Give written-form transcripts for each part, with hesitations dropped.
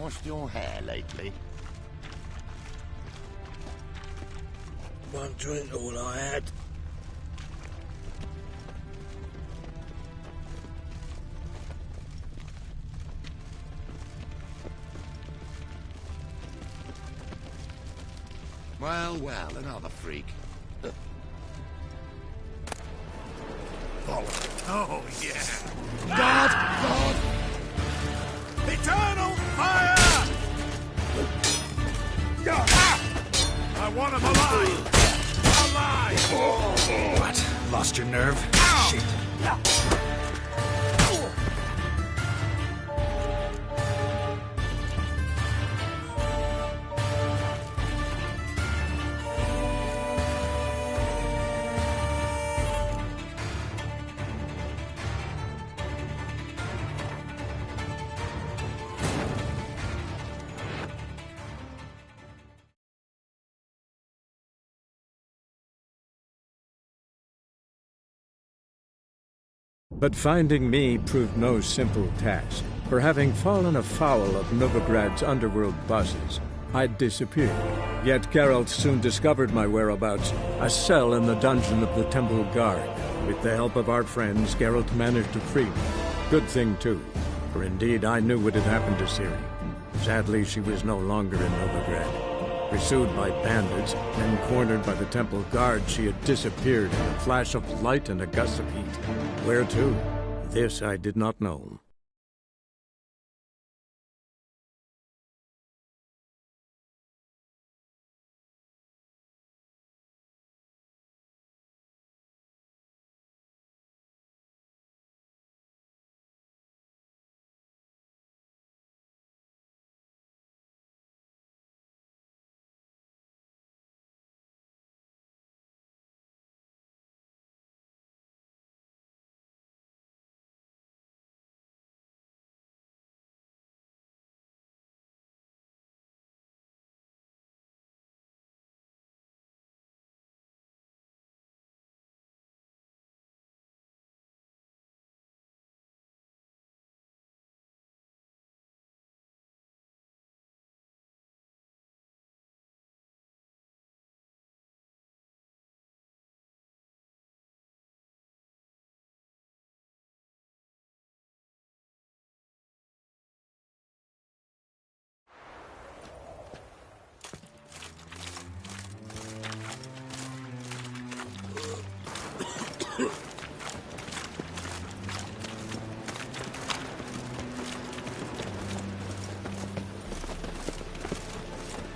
washed your hair lately? One drink all I had. Well, well, another freak. Oh, yeah. God! God! Eternal fire! I want him alive! Alive! What? Lost your nerve? Shit. But finding me proved no simple task, for having fallen afoul of Novigrad's underworld bosses, I'd disappeared. Yet Geralt soon discovered my whereabouts, a cell in the dungeon of the Temple Guard. With the help of our friends, Geralt managed to free me. Good thing, too, for indeed I knew what had happened to Ciri. Sadly, she was no longer in Novigrad. Pursued by bandits, then cornered by the Temple Guard, she had disappeared in a flash of light and a gust of heat. Where to? This I did not know.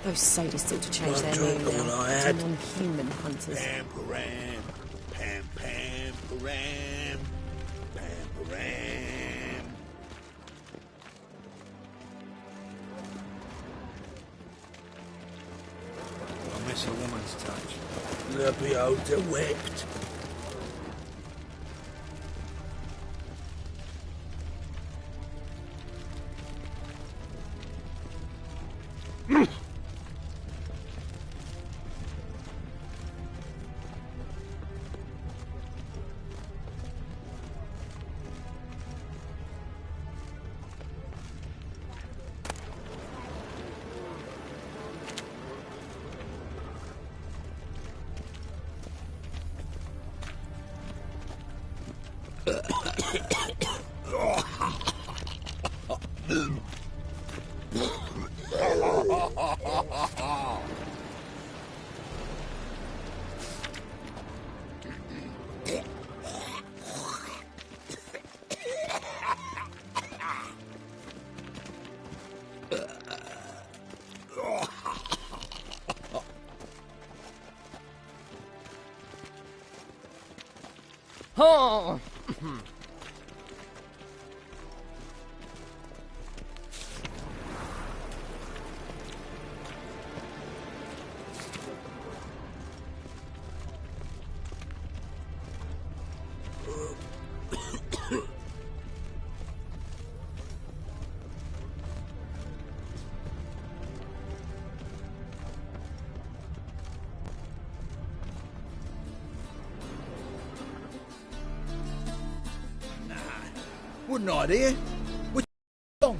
Those sadists ought to change One their drink name all now I to had. non-human hunters. Pam-param, pam-pam-param, pam-param. I miss a woman's touch. Le Beholder wept. Oh! Wouldn't I, dear? What's wrong?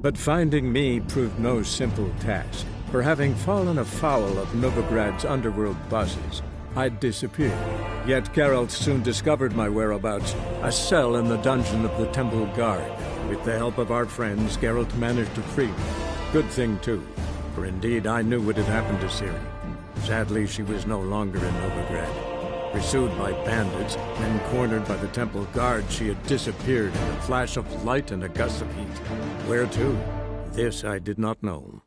But finding me proved no simple task. For having fallen afoul of Novigrad's underworld bosses, I'd disappeared. Yet Geralt soon discovered my whereabouts, a cell in the dungeon of the Temple Guard. With the help of our friends, Geralt managed to free me. Good thing, too, for indeed I knew what had happened to Ciri. Sadly, she was no longer in Novigrad. Pursued by bandits, then cornered by the Temple Guard, she had disappeared in a flash of light and a gust of heat. Where to? This I did not know.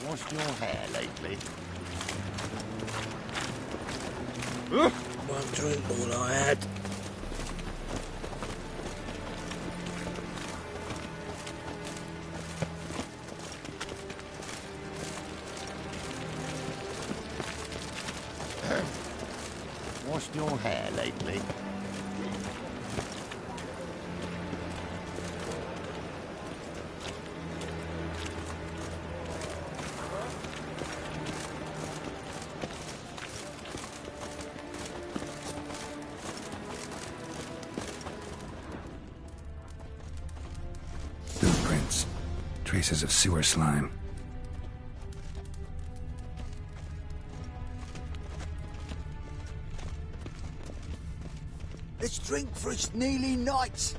Washed your hair lately? One drink, all I had. Washed your hair lately? Footprints. Traces of sewer slime. Let's drink for its nearly night.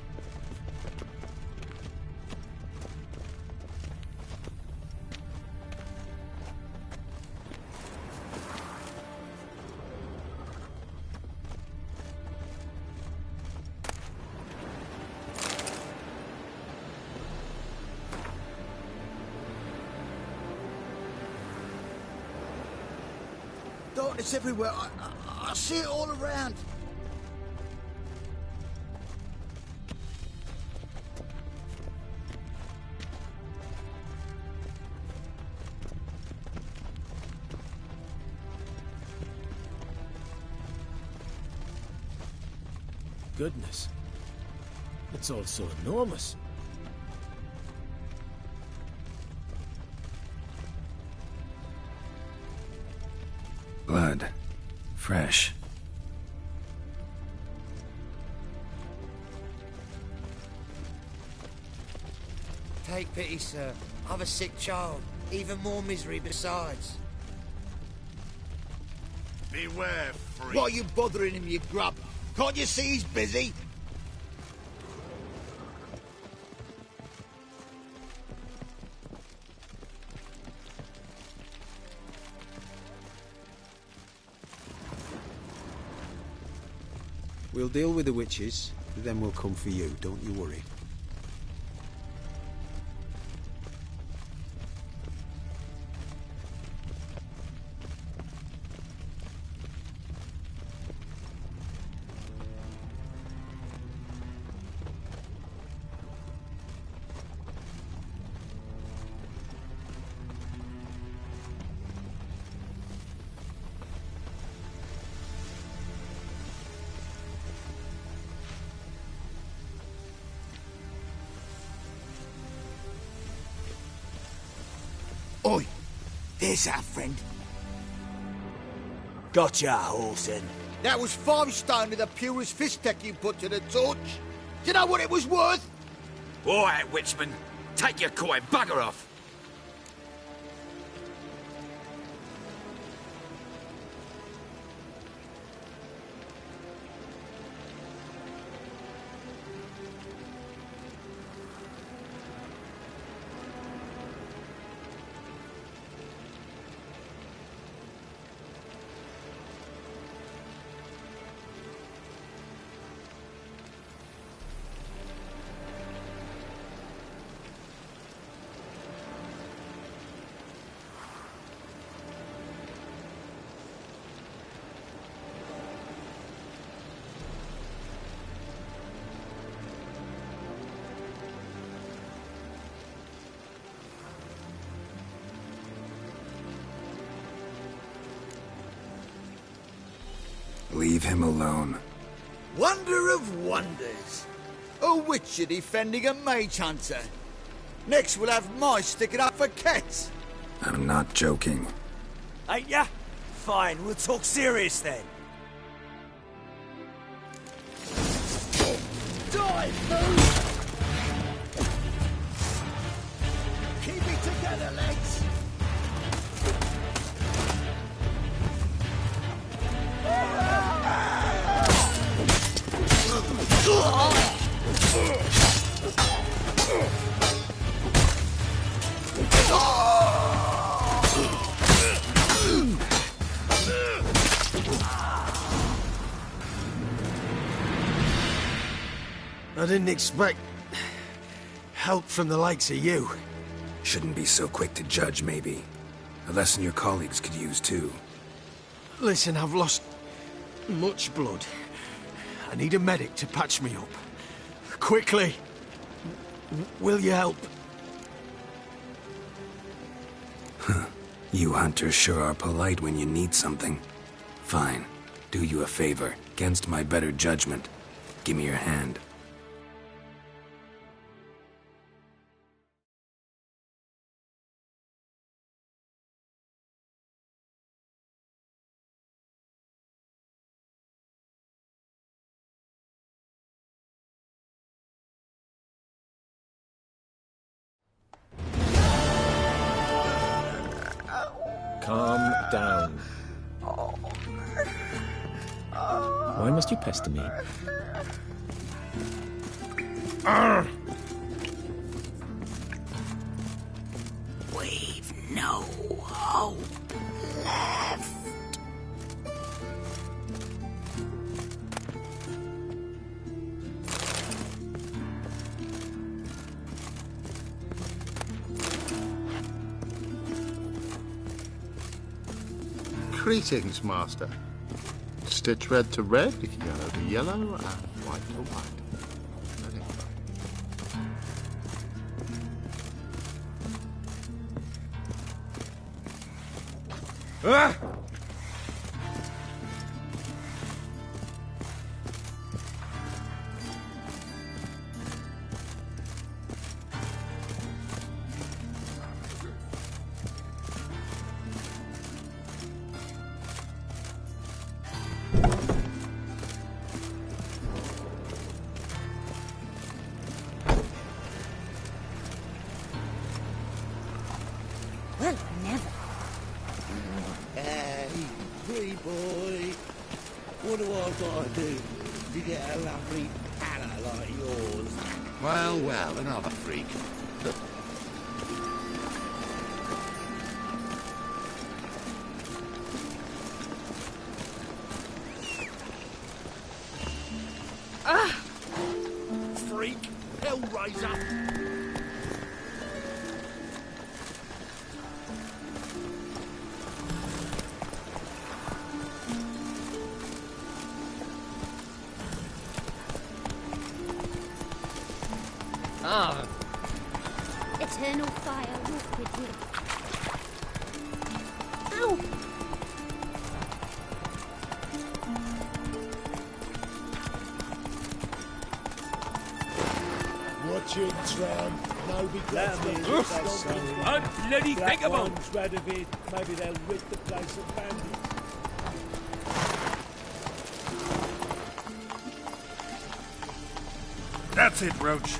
Darkness everywhere. I see it all around. Goodness. It's all so enormous. Blood. Fresh. Take pity, sir. I've a sick child. Even more misery besides. Beware, freak. Why are you bothering him, you grub? Can't you see he's busy? We'll deal with the witches, then we'll come for you, don't you worry. Oi! There's our friend. Gotcha, Olsen. That was 5 stone with the purest fist tech you put to the torch. Do you know what it was worth? All right, Witchman. Take your coin, bugger off. Leave him alone. Wonder of wonders. A witcher defending a mage hunter. Next we'll have mice sticking up for cats. I'm not joking. Ain't ya? Fine, we'll talk serious then. Die, fool! Keep it together, legs! I didn't expect help from the likes of you. Shouldn't be so quick to judge, maybe. A lesson your colleagues could use, too. Listen, I've lost much blood. I need a medic to patch me up. Quickly! Will you help? You hunters sure are polite when you need something. Fine. Do you a favor, against my better judgment. Give me your hand. Calm down. Why must you pester me? We've no hope left. Greetings, Master. Stitch red to red, yellow to yellow, and white to white. Ah! Well, never. Hey, pretty boy. What do I gotta do to get a lovely palate like yours? Well, well, another freak. Freak! Hellraiser! Ah, Eternal fire walk with you. Ow! Watch it, tramp. Nobody gets me. One bloody thing of 'em. One's rid of it. Maybe they'll rid the place of bandits. That's it, Roach.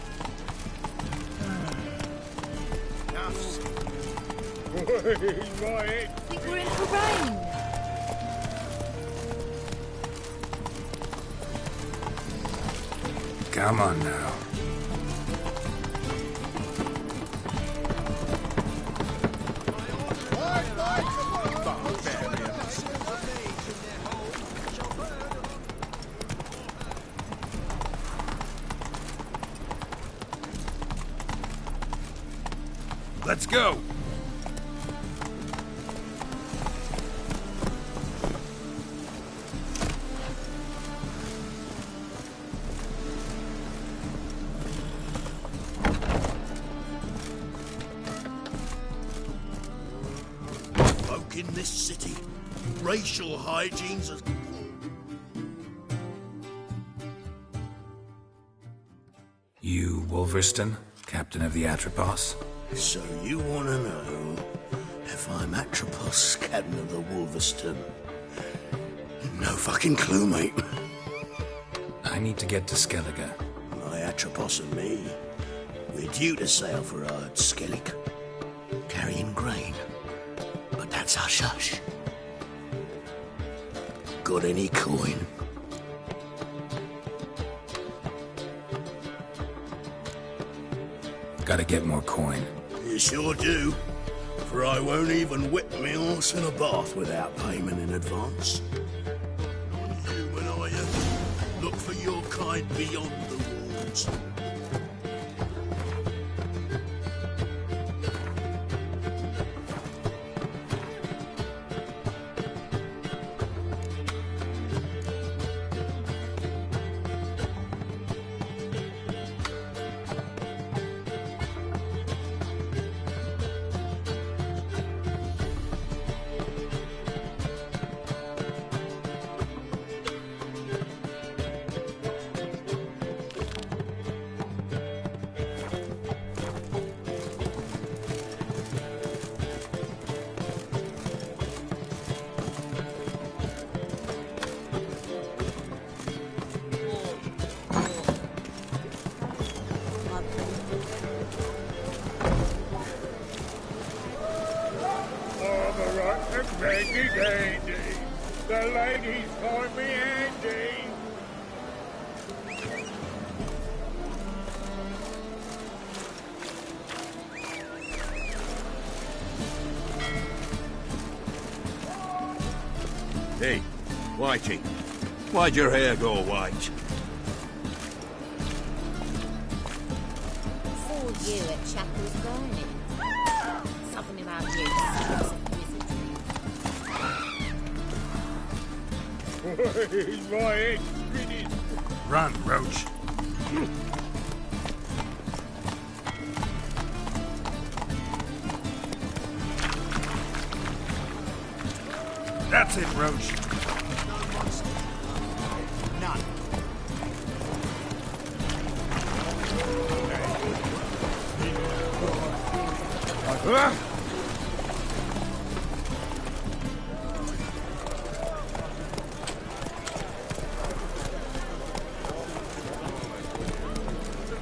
Right. Think we're in for rain. Come on now. Let's go. Folk in this city, racial hygiene's as... You Wolverston, captain of the Atropos? So you want to know if I'm Atropos, captain of the Wolverston? No fucking clue, mate. I need to get to Skellige. My Atropos and me, we're due to sail for Ard Skellig, carrying grain. But that's hush-hush. Got any coin? Gotta get more coin. You sure do. For I won't even whip me horse in a bath without payment in advance. Human, are you? Look for your kind beyond the walls. The ladies call me Andy. Hey, Whitey, why'd your hair go white? For you at Chapel's Burning. Something about you. My head's spinning. Run, Roach. That's it, Roach. None.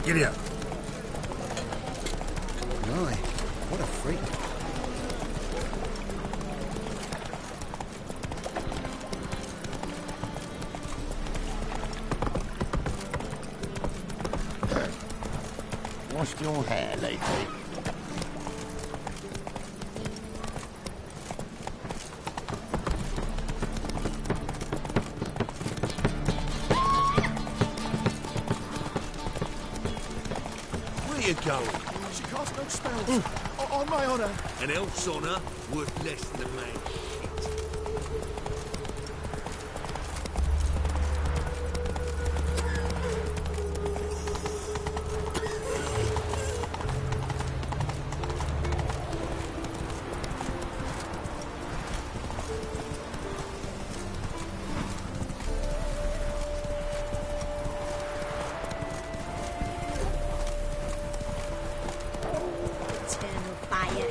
Giddy up. My, what a freak. Washed your hair lately? Where you going? She casts no spells. On my honour. An elf's honour worth less than a man's Eternal fire.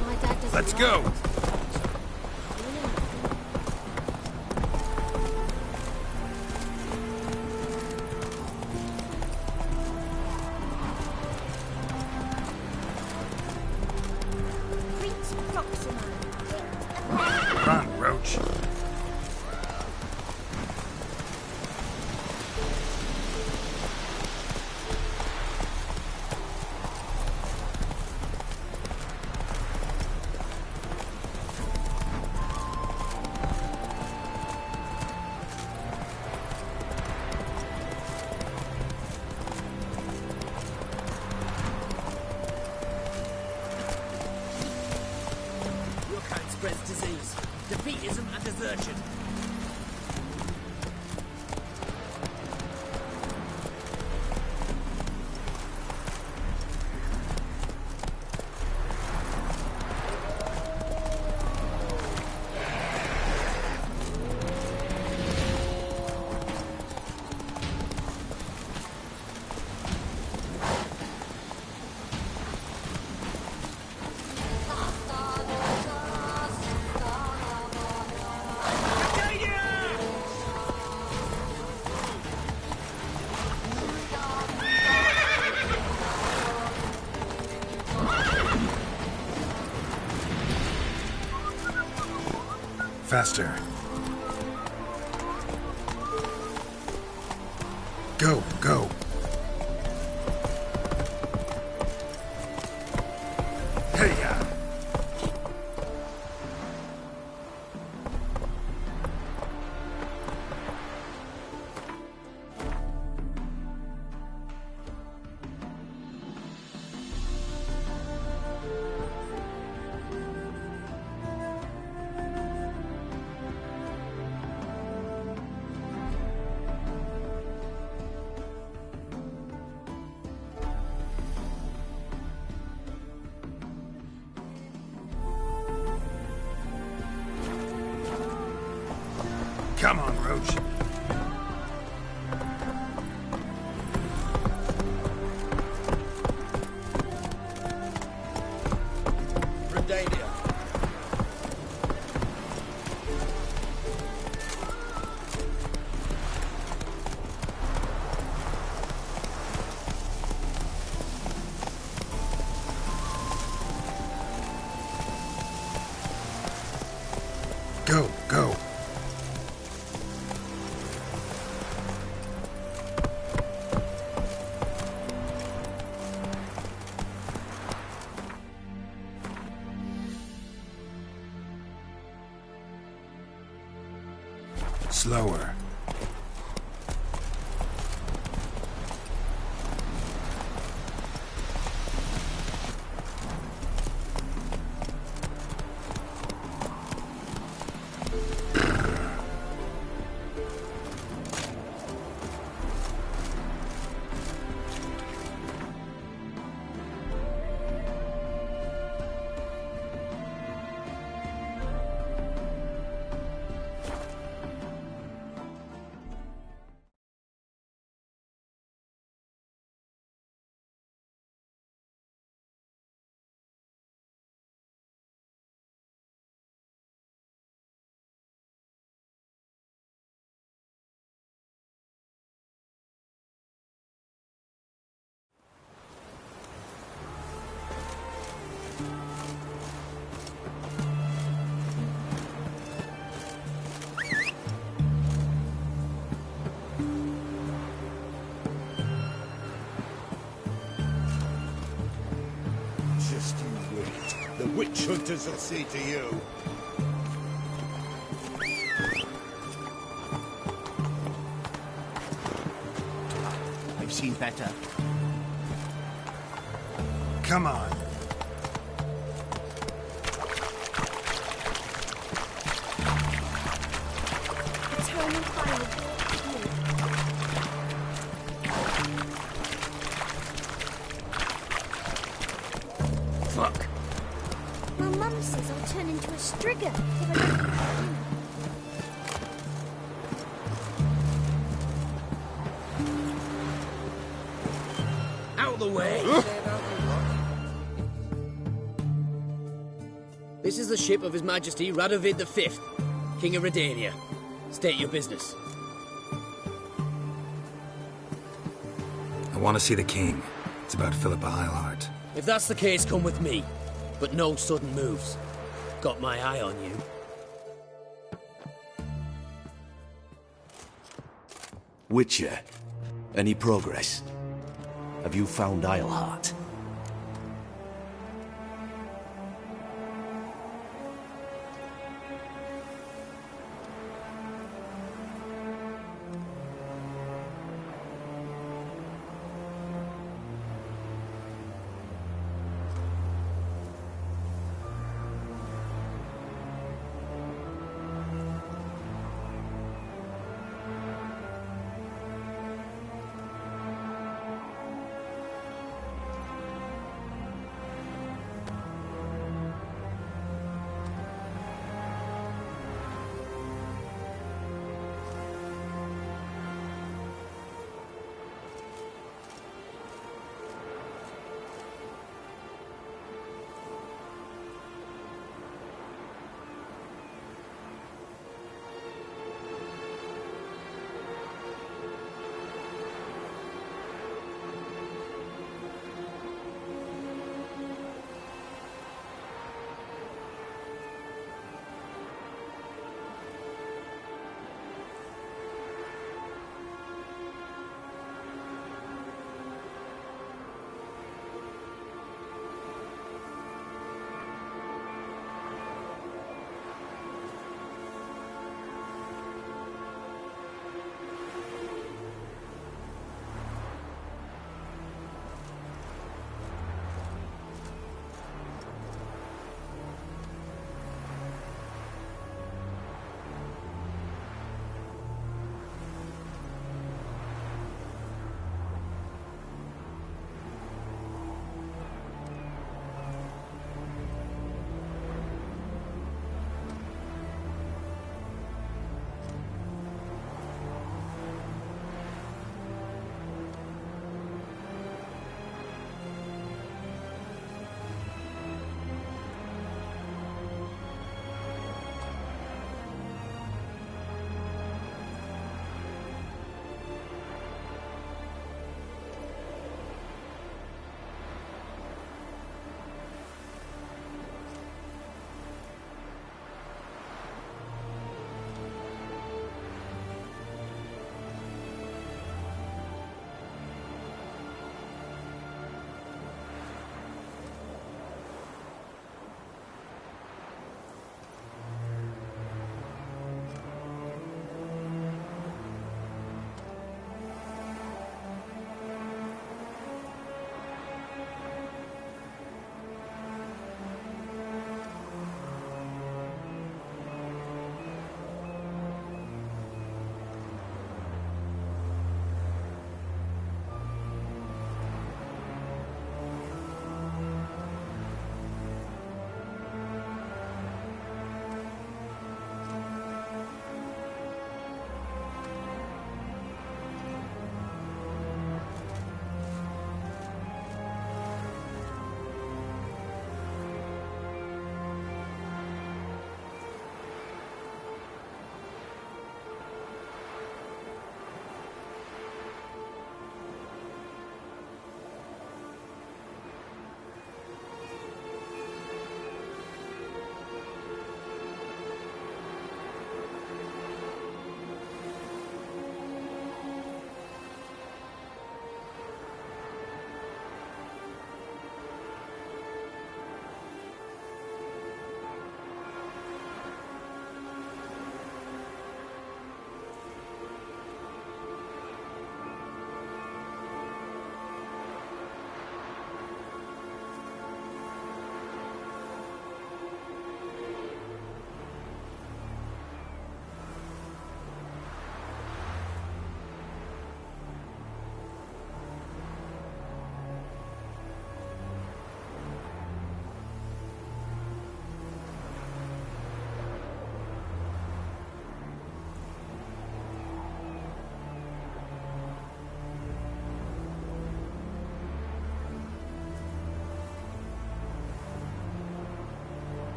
My dad doesn't Let's like go. it. Prince Proxima. Run, Roach. defeatism and desertion. Faster. Go, go. Hey-ya! Come on, Roach. Redania. Go, go. Slower. Just you wait. The witch hunters will see to you. I've seen better. Come on. Eternal fire Fuck. My mum says I'll turn into a strigger if I don't eat dinner. Out of the way. This is the ship of His Majesty Radovid V, King of Redania. State your business. I want to see the king. It's about Philippa Eilhart. If that's the case, come with me. But no sudden moves. Got my eye on you. Witcher, any progress? Have you found Eilhart?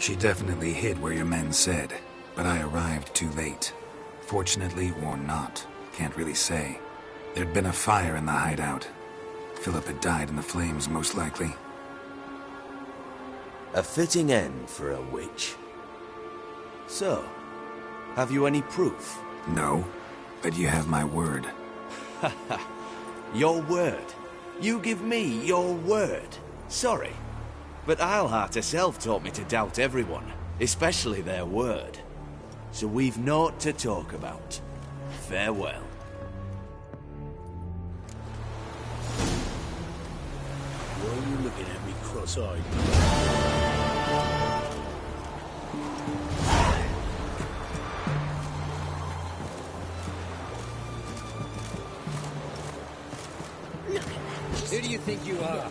She definitely hid where your men said, but I arrived too late. Fortunately or not, can't really say. There'd been a fire in the hideout. Philip had died in the flames, most likely. A fitting end for a witch. So, have you any proof? No, but you have my word. Your word? You give me your word? Sorry, but Eilhart herself taught me to doubt everyone, especially their word. So we've naught to talk about. Farewell. Why are you looking at me cross-eyed? Who do you think you are?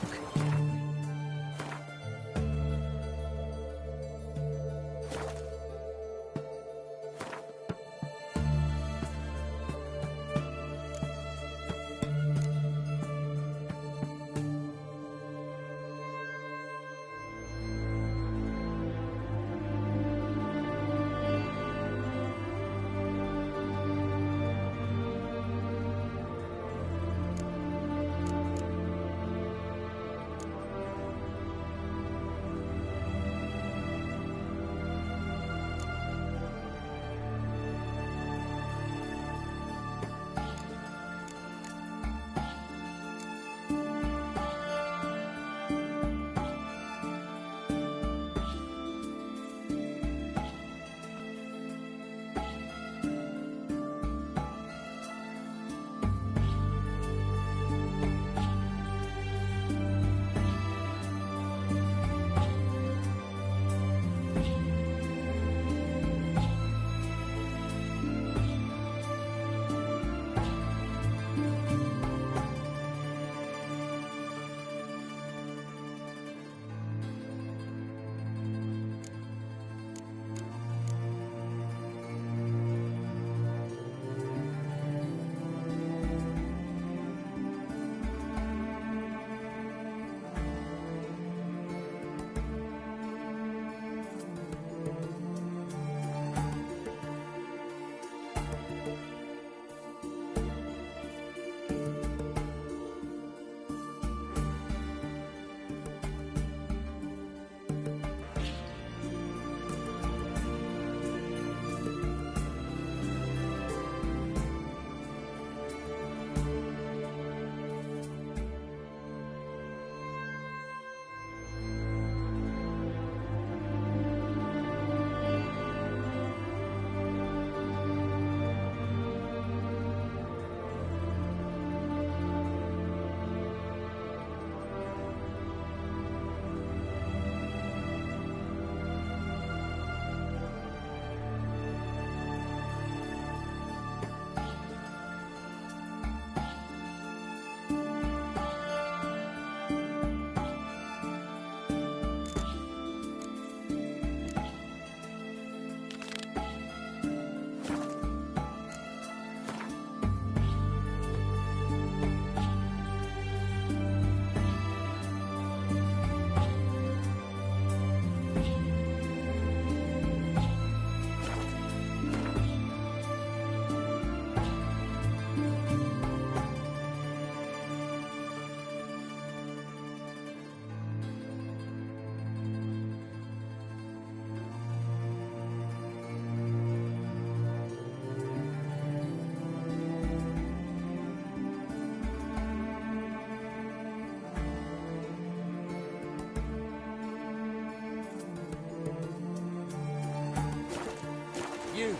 You.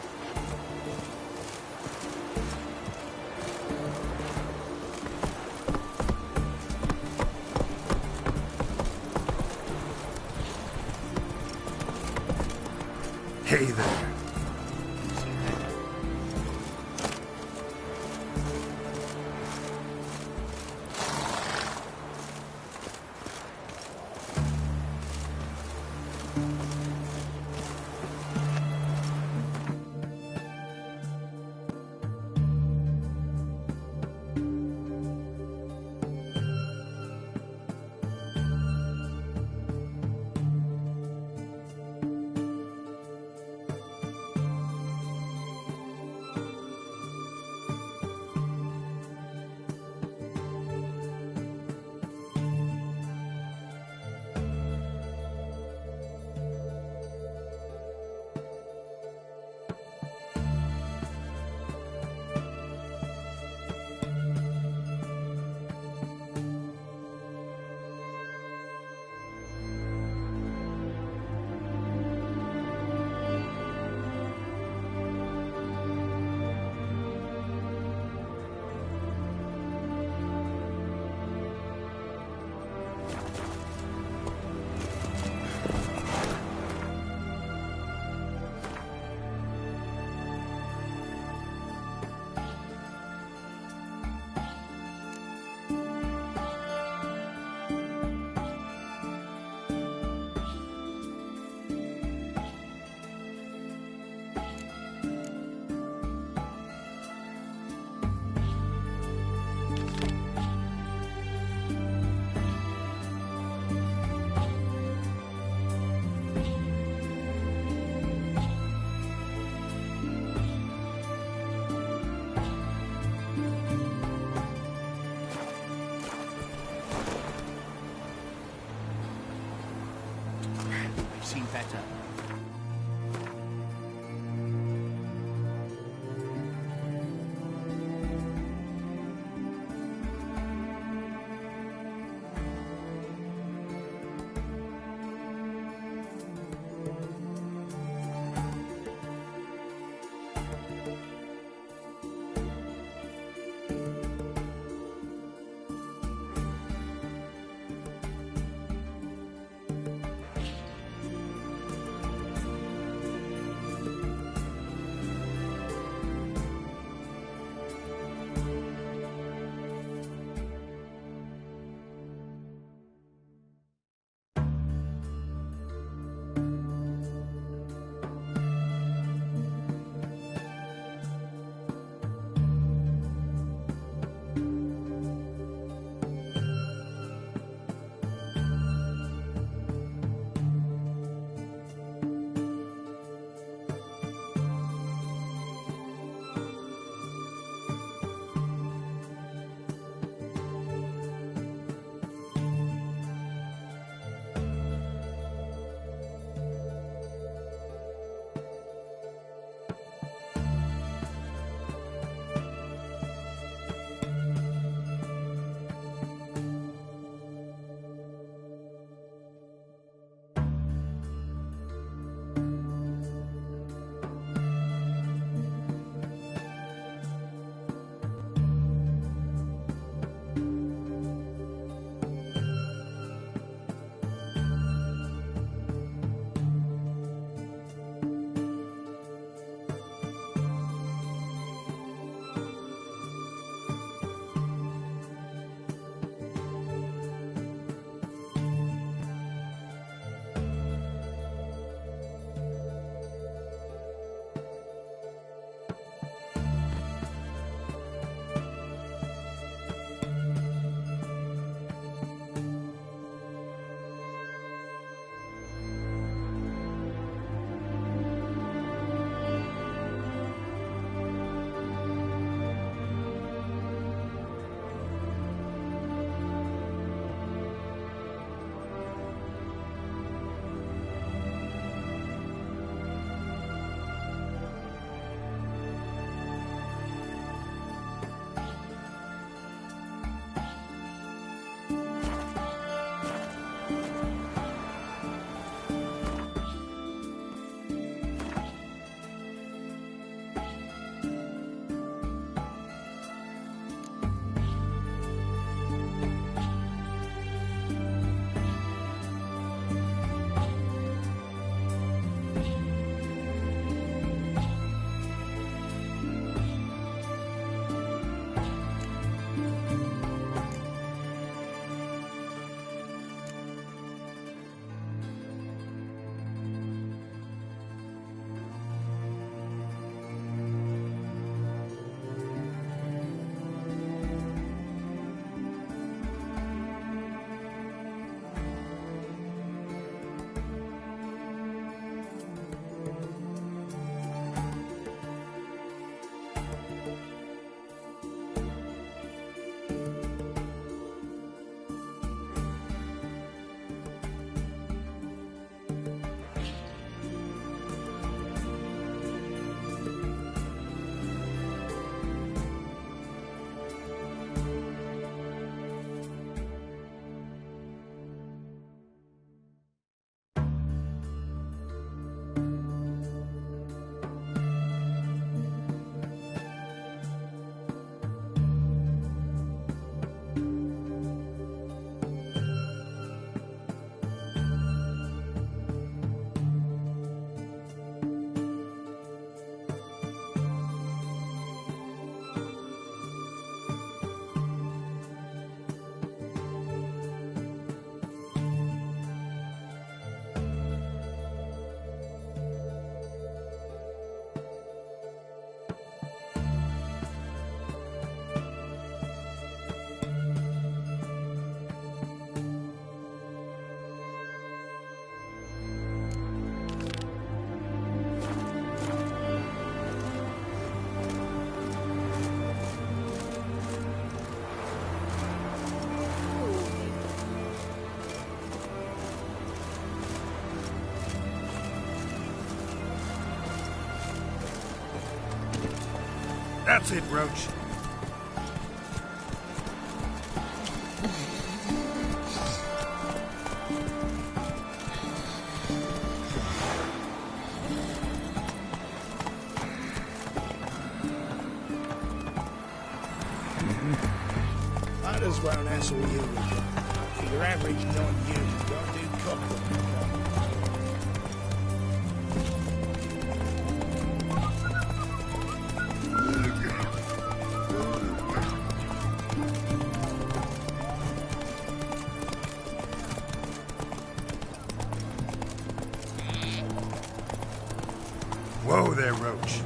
Hey there. That's it, Roach. Others won't hassle you with it. For your average non-user, don't do cocktail. Whoa there, Roach.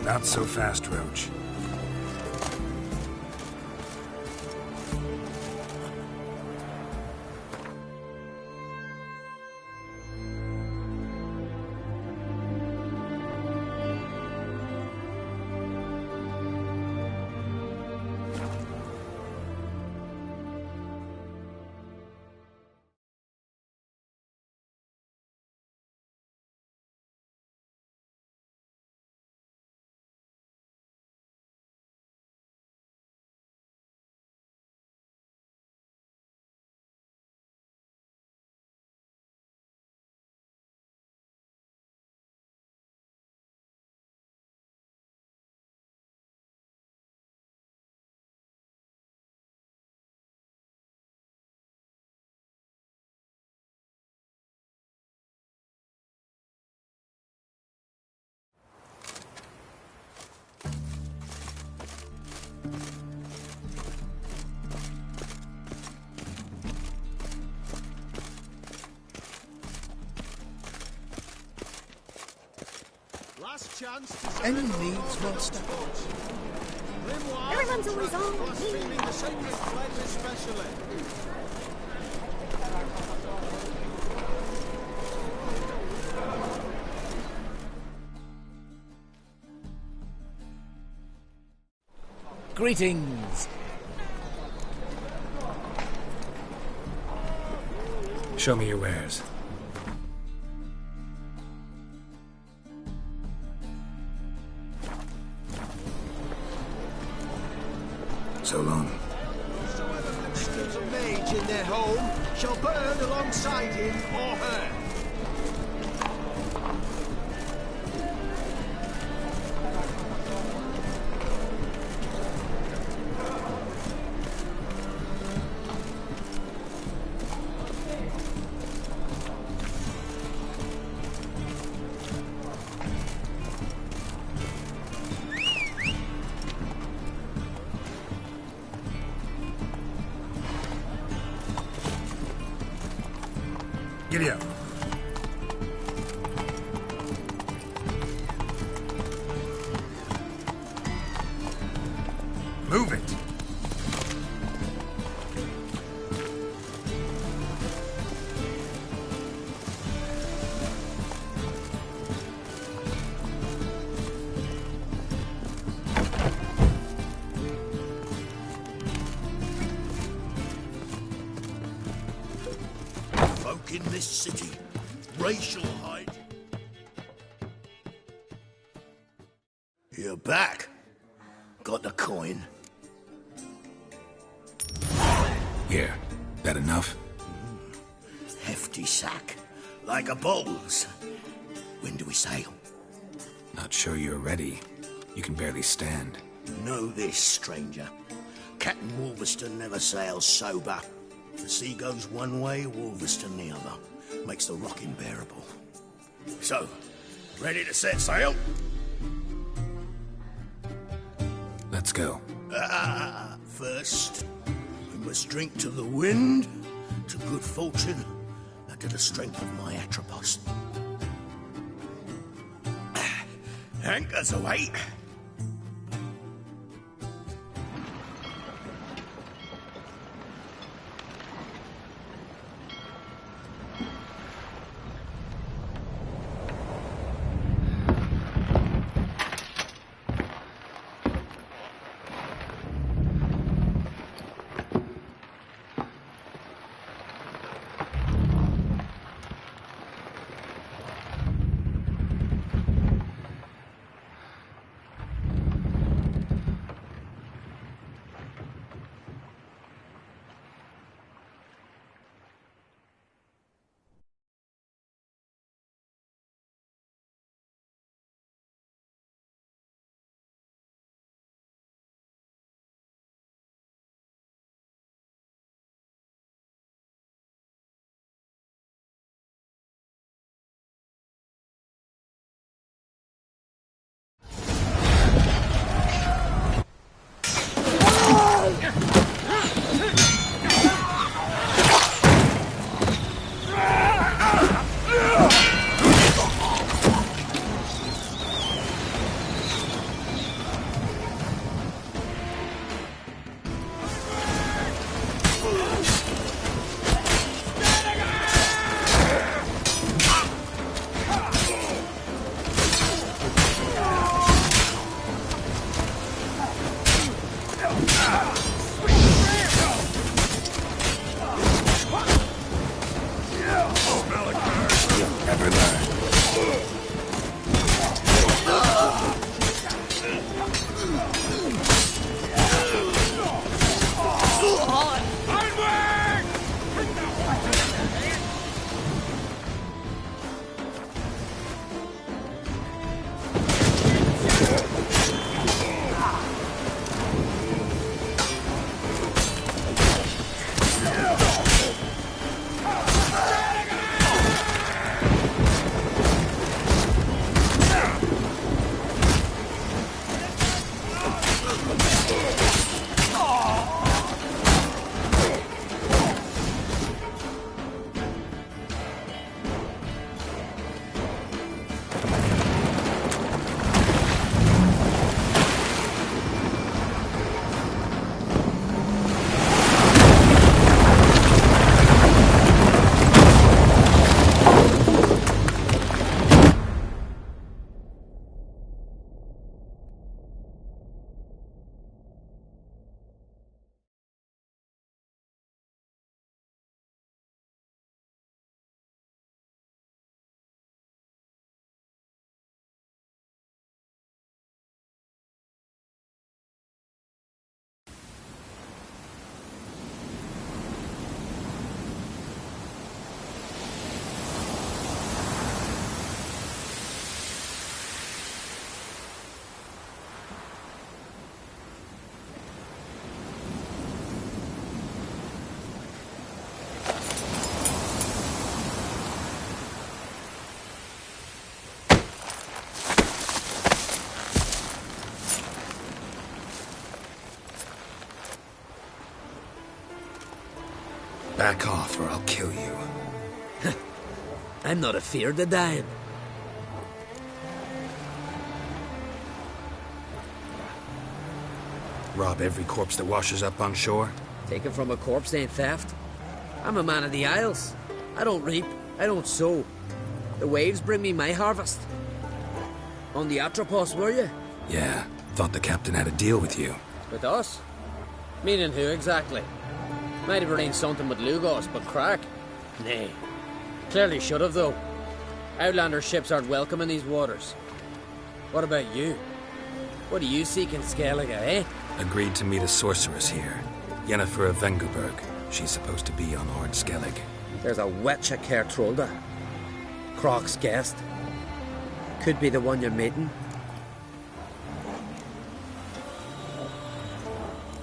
Not so fast, Roach. Any needs, Master? Everyone's always on me. Greetings. Show me your wares. So long. Whosoever mistakes a mage in their home shall burn alongside him or her. Giddy up. Move it. Folk in this city, racial hygiene. You're back. Got the coin. Here. That enough? Hefty sack. Like a bull's. When do we sail? Not sure you're ready. You can barely stand. Know this, stranger. Captain Wolverston never sails sober. The sea goes one way, Wolverston the other. Makes the rocking bearable. So, ready to set sail? Let's go. First, we must drink to the wind, to good fortune, and to the strength of my Atropos. Anchors away. Back off or I'll kill you. I'm not afeard of dying. Rob every corpse that washes up on shore? Taken from a corpse ain't theft. I'm a man of the Isles. I don't reap, I don't sow. The waves bring me my harvest. On the Atropos, were you? Yeah, thought the captain had a deal with you. With us? Meaning who exactly? Might have arranged something with Lugos, but crack? Nay. Clearly should have, though. Outlander ships aren't welcome in these waters. What about you? What do you seek in Skellige, eh? Agreed to meet a sorceress here. Yennefer of Vengerberg. She's supposed to be on Ord Skellig. There's a witch at Kertrolda. Croc's guest. Could be the one you're meeting.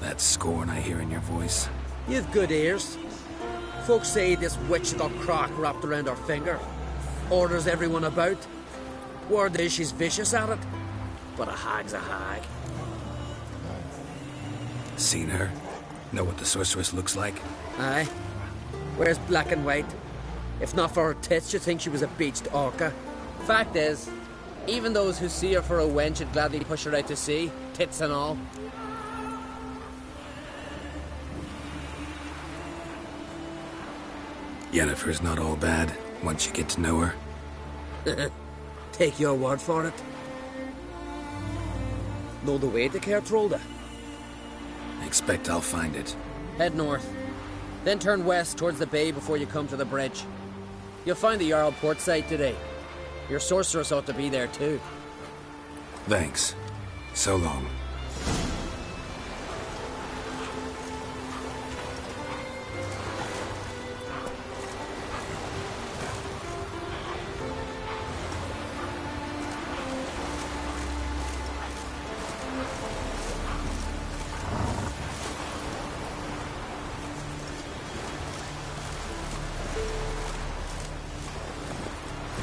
That scorn I hear in your voice. You've good ears. Folks say this witch got Croc wrapped around her finger. Orders everyone about. Word is she's vicious at it. But a hag's a hag. Seen her? Know what the sorceress looks like? Aye. Wears black and white. If not for her tits, you'd think she was a beached orca. Fact is, even those who see her for a wench would gladly push her out to sea, tits and all. Yennefer's not all bad, once you get to know her. Take your word for it. Know the way to Kertrolda? Expect I'll find it. Head north. Then turn west towards the bay before you come to the bridge. You'll find the Jarl port site today. Your sorceress ought to be there too. Thanks. So long.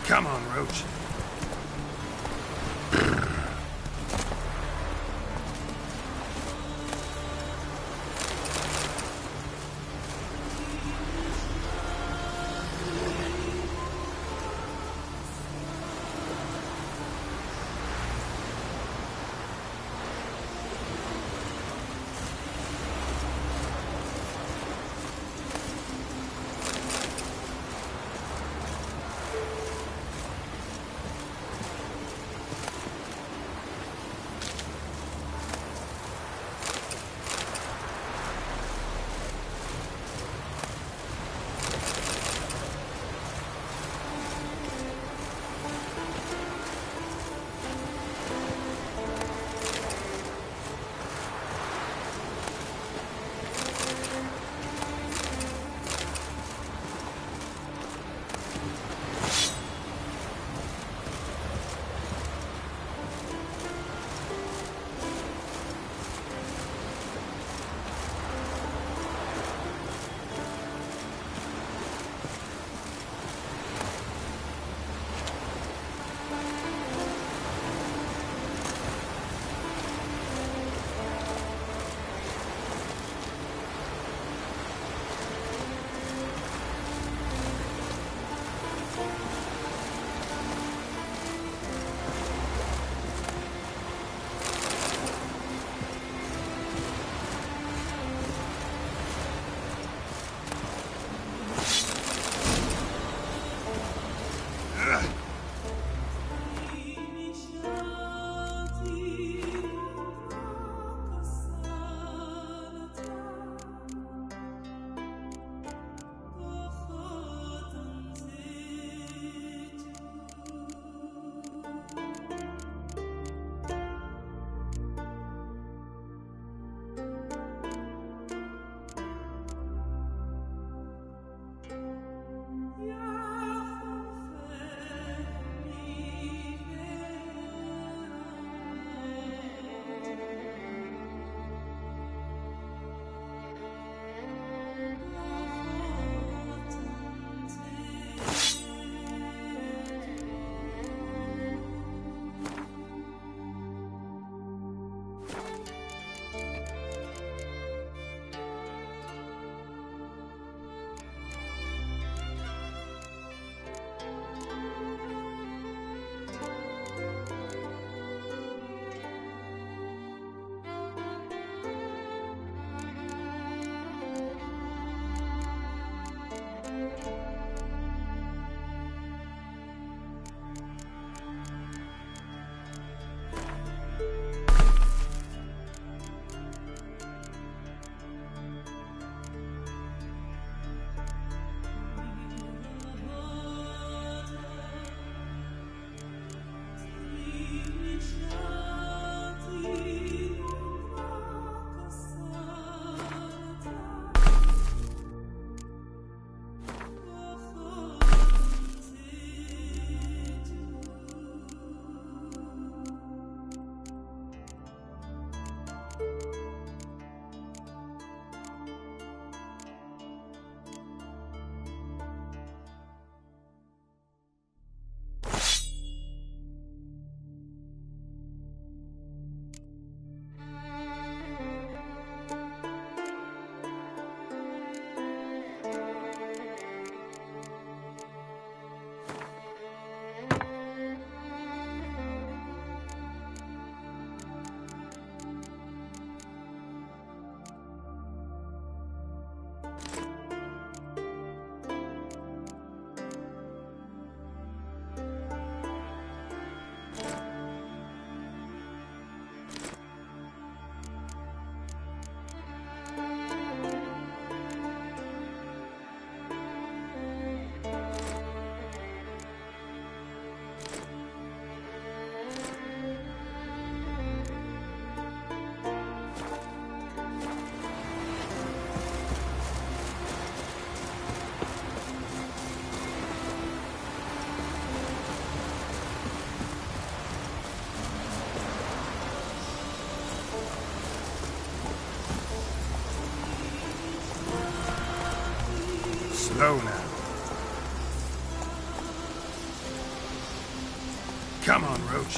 Come on, Roach. Go now. Come on, Roach.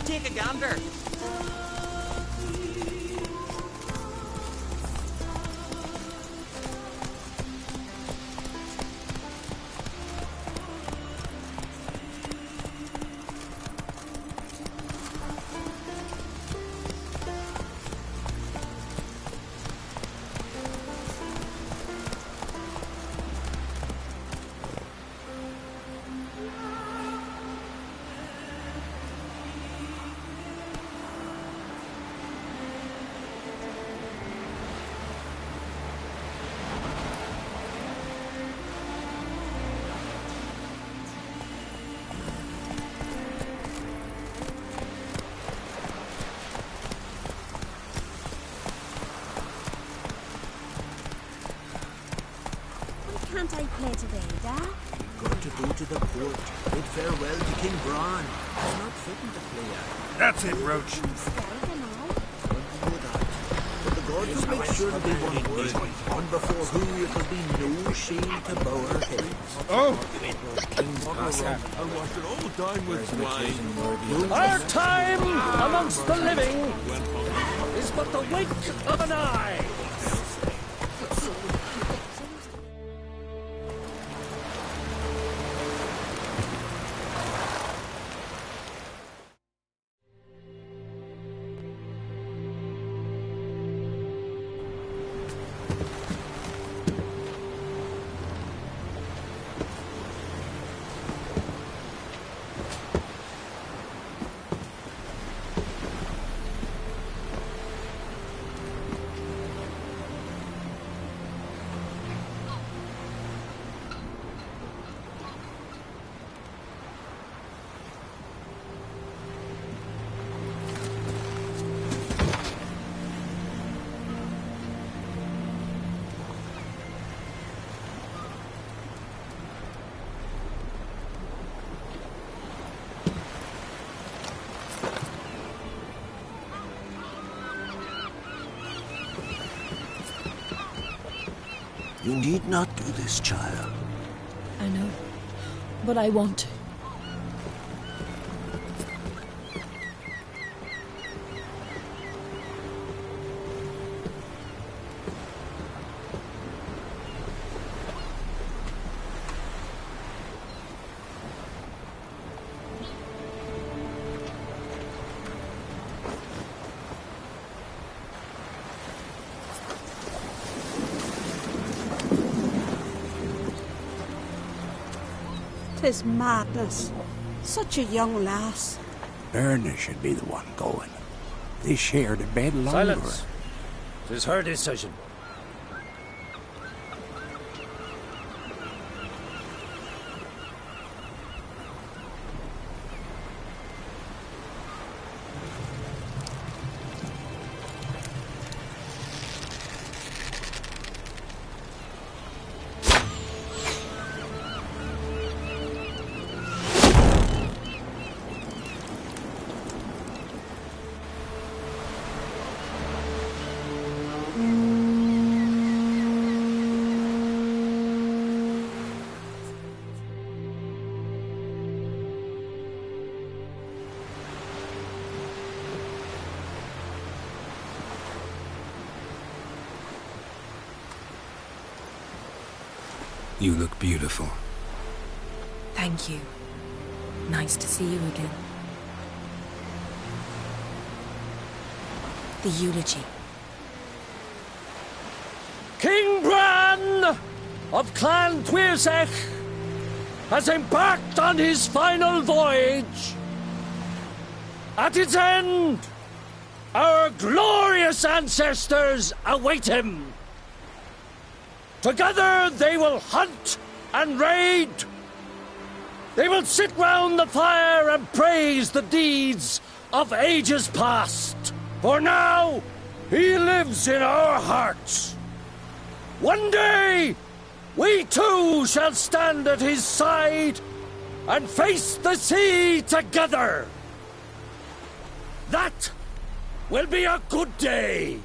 Take a gander. get away, Dad? Got to go to the port. Bid farewell to King Bran. It's not fitting to play at. That's it, Roach. But the gods will make sure to be one word. And before who it will be no shame to bow our heads. Oh! I wanted all dine with wine. Our time amongst the living is but the wink of an eye. You need not do this, child. I know, but I want to. Tis madness. Such a young lass. Erna should be the one going. They shared a bed longer. Silence. 'Tis her decision. You look beautiful. Thank you. Nice to see you again. The eulogy. King Bran of Clan Tuirsech has embarked on his final voyage. At its end, our glorious ancestors await him. Together they will hunt and raid. They will sit round the fire and praise the deeds of ages past. For now, he lives in our hearts. One day, we too shall stand at his side and face the sea together. That will be a good day.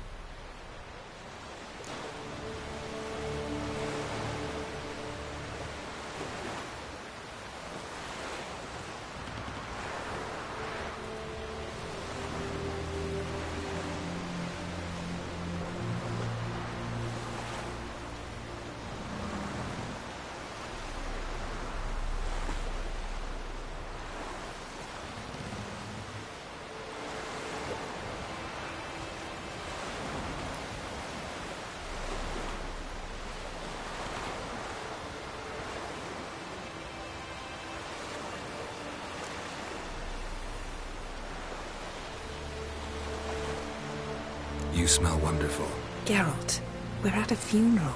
You smell wonderful. Geralt, we're at a funeral.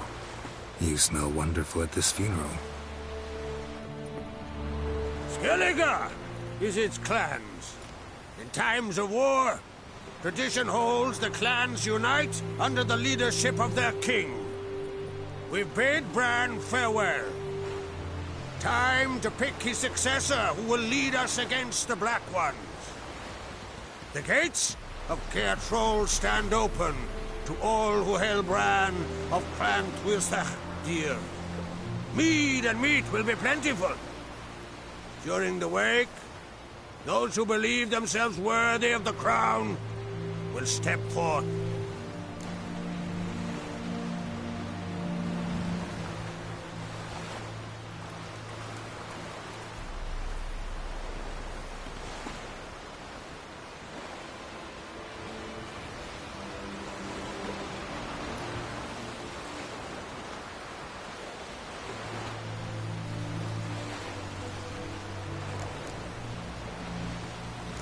You smell wonderful at this funeral. Skellige is its clans. In times of war, tradition holds the clans unite under the leadership of their king. We've bade Bran farewell, Time to pick his successor who will lead us against the Black Ones. The gates of Caer Troll stand open to all who hail Bran of Clan Twilsach dear. Mead and meat will be plentiful. During the wake, those who believe themselves worthy of the crown will step forth.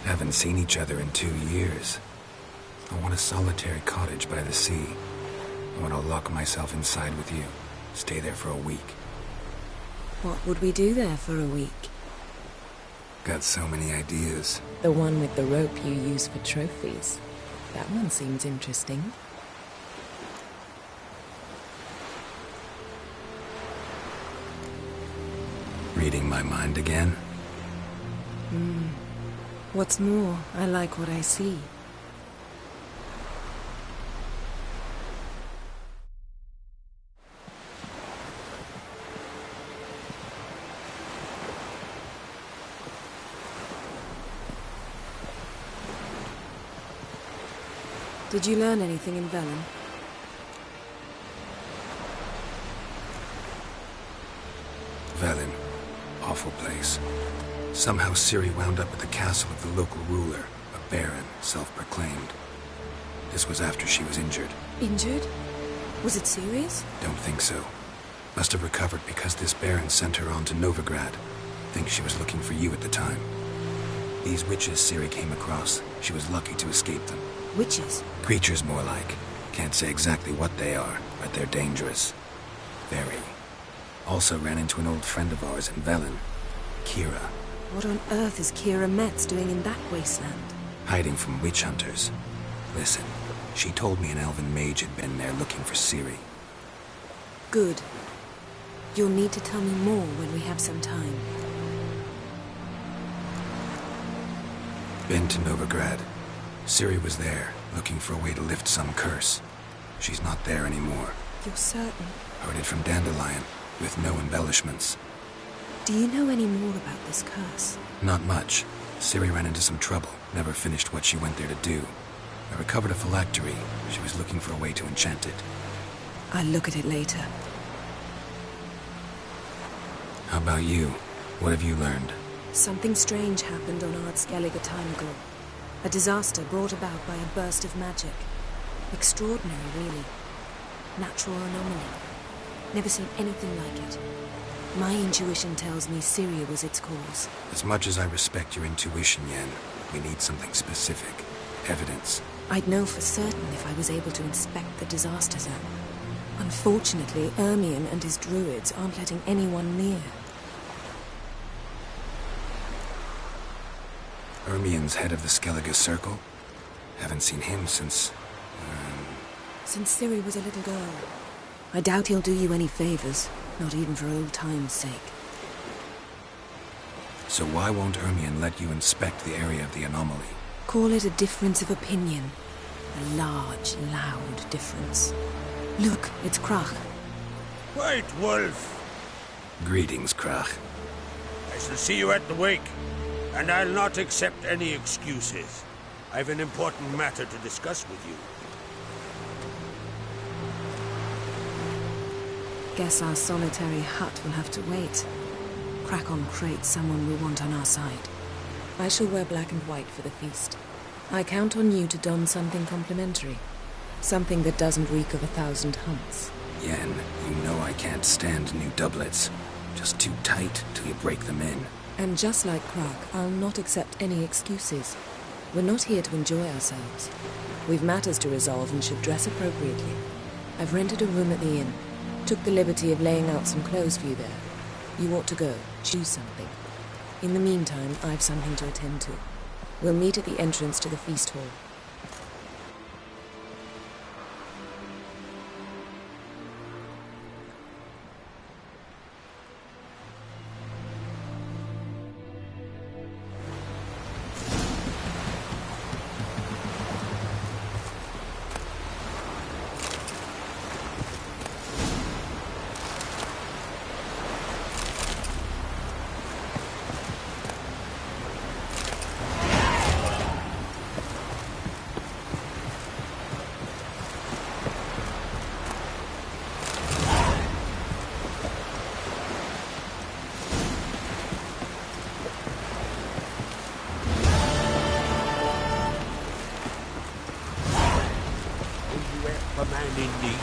Haven't seen each other in 2 years. I want a solitary cottage by the sea. I want to lock myself inside with you. Stay there for a week. What would we do there for a week? Got so many ideas. The one with the rope you use for trophies. That one seems interesting. Reading my mind again? What's more, I like what I see. Did you learn anything in Velen? Velen. Awful place. Somehow Ciri wound up at the castle of the local ruler, a baron, self-proclaimed. This was after she was injured. Injured? Was it serious? Don't think so. Must have recovered because this baron sent her on to Novigrad. Think she was looking for you at the time. These witches Ciri came across, she was lucky to escape them. Witches? Creatures more like. Can't say exactly what they are, but they're dangerous. Very. Also ran into an old friend of ours in Velen, Kira. What on earth is Kira Metz doing in that wasteland? Hiding from witch hunters. Listen, she told me an elven mage had been there looking for Ciri. Good. You'll need to tell me more when we have some time. Been to Novigrad. Ciri was there, looking for a way to lift some curse. She's not there anymore. You're certain? Heard it from Dandelion, with no embellishments. Do you know any more about this curse? Not much. Ciri ran into some trouble, never finished what she went there to do. I recovered a phylactery. She was looking for a way to enchant it. I'll look at it later. How about you? What have you learned? Something strange happened on Ard Skellig a time ago. A disaster brought about by a burst of magic. Extraordinary, really. Natural anomaly. Never seen anything like it. My intuition tells me Ciri was its cause. As much as I respect your intuition, Yen, we need something specific. Evidence. I'd know for certain if I was able to inspect the disaster zone. Unfortunately, Ermion and his druids aren't letting anyone near. Ermion's head of the Skellige Circle? Haven't seen him since... Since Ciri was a little girl. I doubt he'll do you any favors, not even for old time's sake. So why won't Ermion let you inspect the area of the anomaly? Call it a difference of opinion. A large, loud difference. Look, it's Krach. White Wolf! Greetings, Krach. I shall see you at the wake, and I'll not accept any excuses. I've an important matter to discuss with you. Guess our solitary hut will have to wait. Crack on crate someone we want on our side. I shall wear black and white for the feast. I count on you to don something complimentary. Something that doesn't reek of 1,000 hunts. Yen, you know I can't stand new doublets. Just too tight till you break them in. And just like Krach, I'll not accept any excuses. We're not here to enjoy ourselves. We've matters to resolve and should dress appropriately. I've rented a room at the inn. Took the liberty of laying out some clothes for you there. You ought to go. Choose something. In the meantime, I've something to attend to. We'll meet at the entrance to the feast hall. help a man in need?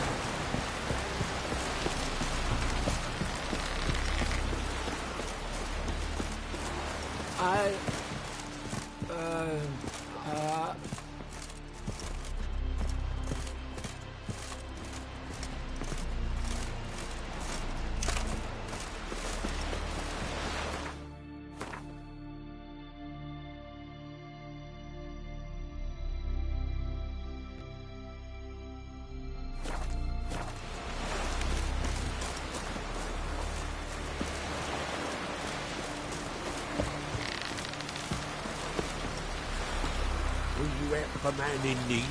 Will you help a man in need?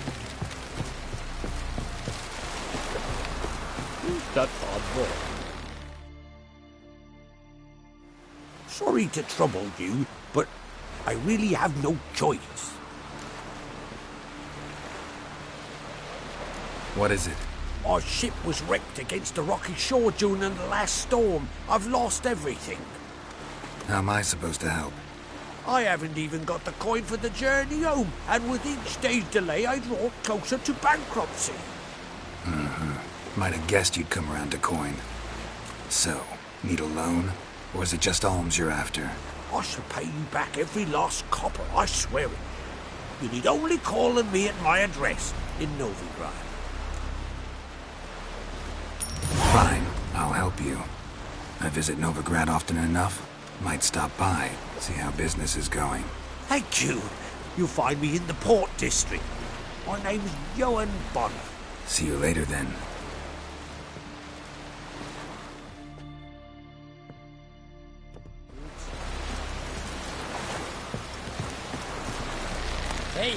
Who's that odd boy? Sorry to trouble you, but I really have no choice. What is it? Our ship was wrecked against a rocky shore during the last storm. I've lost everything. How am I supposed to help? I haven't even got the coin for the journey home, and with each day's delay, I draw closer to bankruptcy. Might have guessed you'd come around to coin. So, need a loan? Or is it just alms you're after? I shall pay you back every last copper, I swear it. You need only call on me at my address in Novigrad. Fine, I'll help you. I visit Novigrad often enough. Might stop by, see how business is going. Thank you. You'll find me in the Port District. My name's Johan Bonner. See you later then. Hey!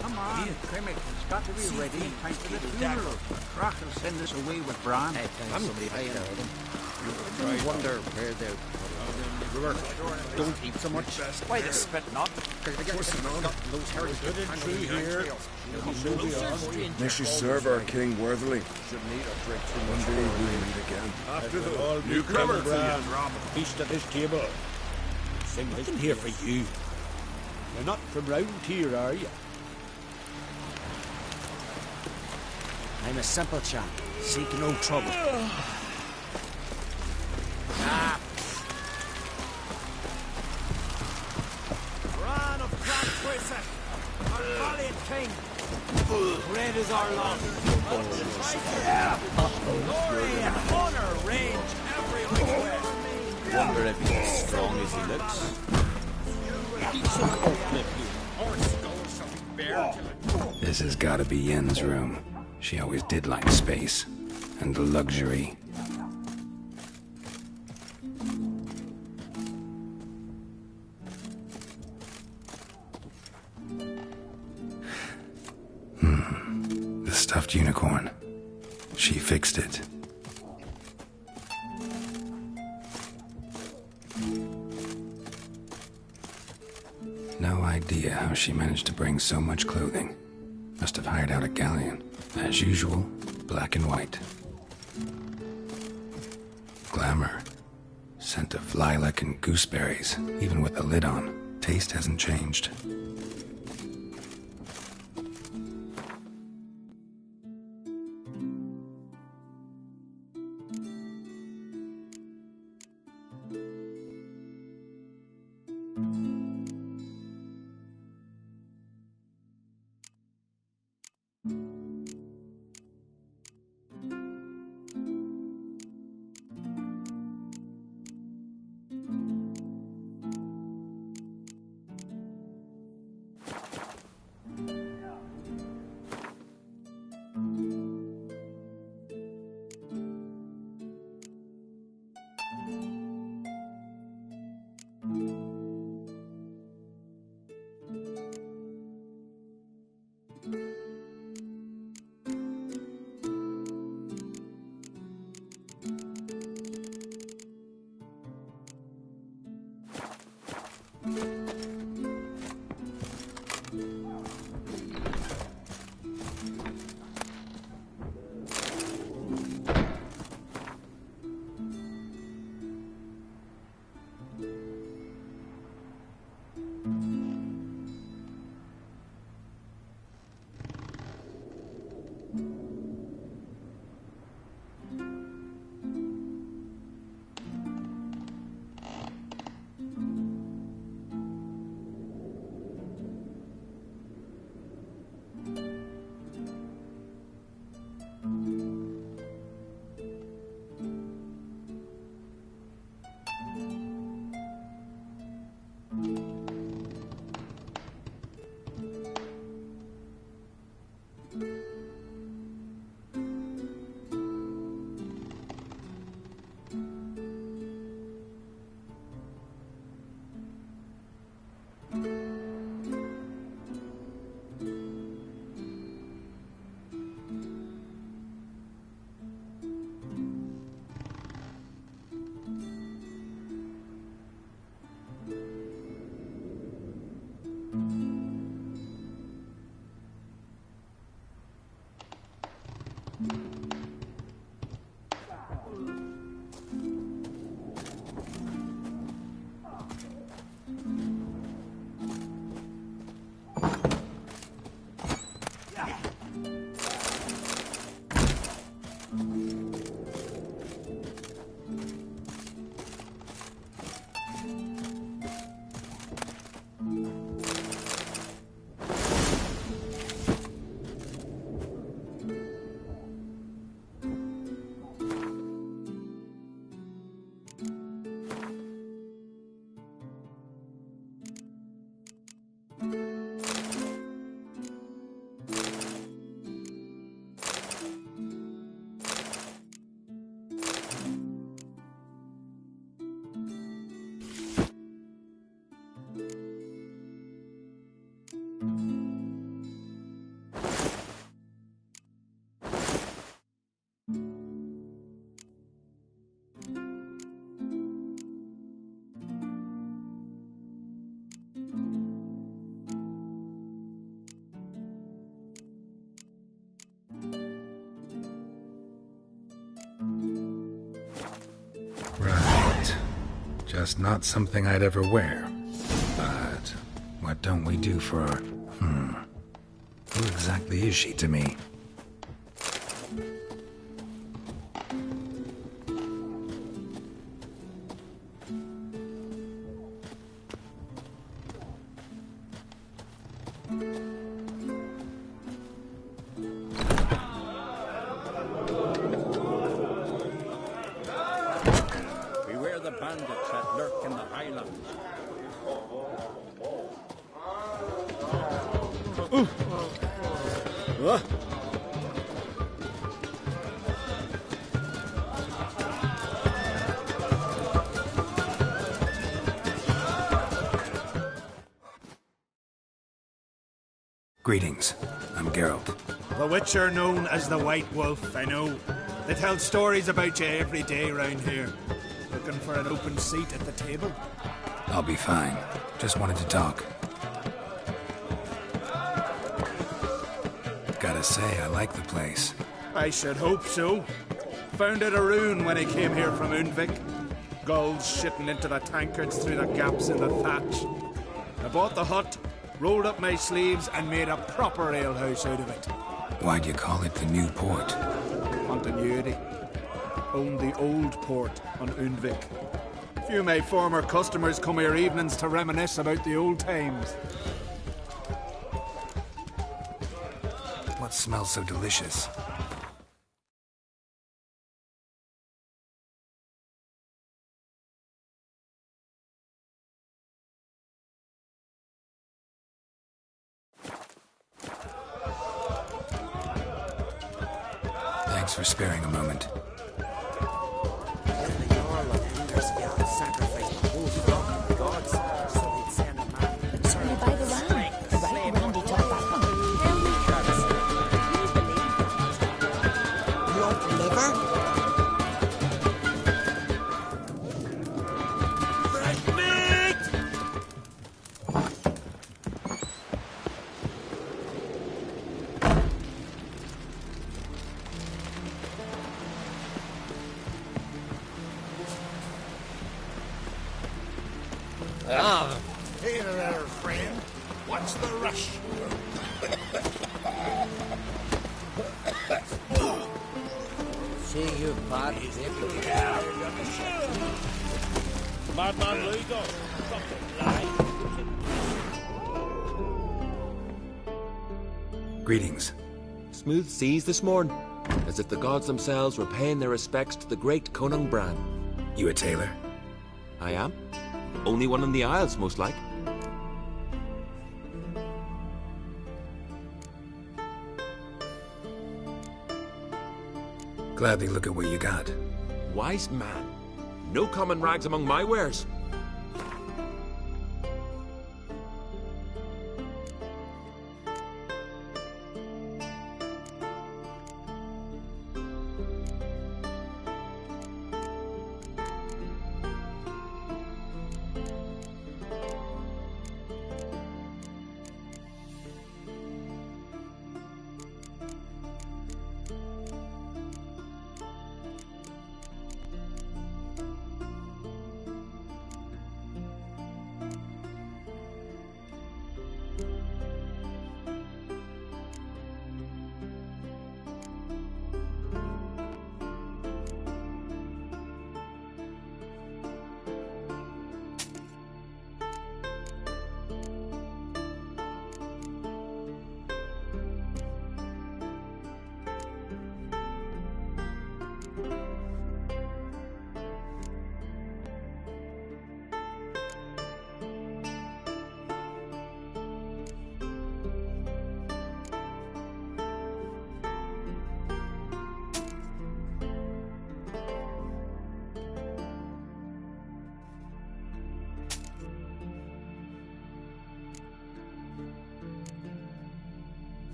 Come on, Grimmick. It's got to be ready in time for the funeral. Croc will send us away with Bran. I'm paying for them. I wonder where they're... Don't eat so much. Why the spit not? May she serve our king worthily. One day we'll meet again. After the all newcomer feast at this table. Something here for you. You're not from round here, are you? I'm a simple chap. Seek no trouble. Bran of Crack our valiant king. Bread is our lot. Glory and honor range every which way. Wonder if he's as strong as he looks. This has gotta be Yen's room. She always did like space. And the luxury. The stuffed unicorn. She fixed it. No idea how she managed to bring so much clothing. Must have hired out a galleon. As usual, black and white. Glamour. Scent of lilac and gooseberries, even with the lid on. Taste hasn't changed. Right. Just not something I'd ever wear. But what don't we do for our... Who exactly is she to me? Beware the bandits that lurk in the highlands. Greetings. I'm Geralt. The Witcher known as the White Wolf, I know. They tell stories about you every day round here. Looking for an open seat at the table? I'll be fine. Just wanted to talk. Gotta say, I like the place. I should hope so. Found it a ruin when I came here from Undvik. Gulls shitting into the tankards through the gaps in the thatch. I bought the hut, rolled up my sleeves, and made a proper alehouse out of it. Why'd you call it the New Port? Continuity. Owned the old port on Undvik. Few of my former customers come here evenings to reminisce about the old times. What smells so delicious? Thanks for sparing a moment. Hey there, friend. What's the rush? See you, bud. Madman Lugo. Greetings. Smooth seas this morn, as if the gods themselves were paying their respects to the great Conung Bran. You a tailor? I am. Only one in the Isles, most like. Gladly look at what you got. Wise man. No common rags among my wares.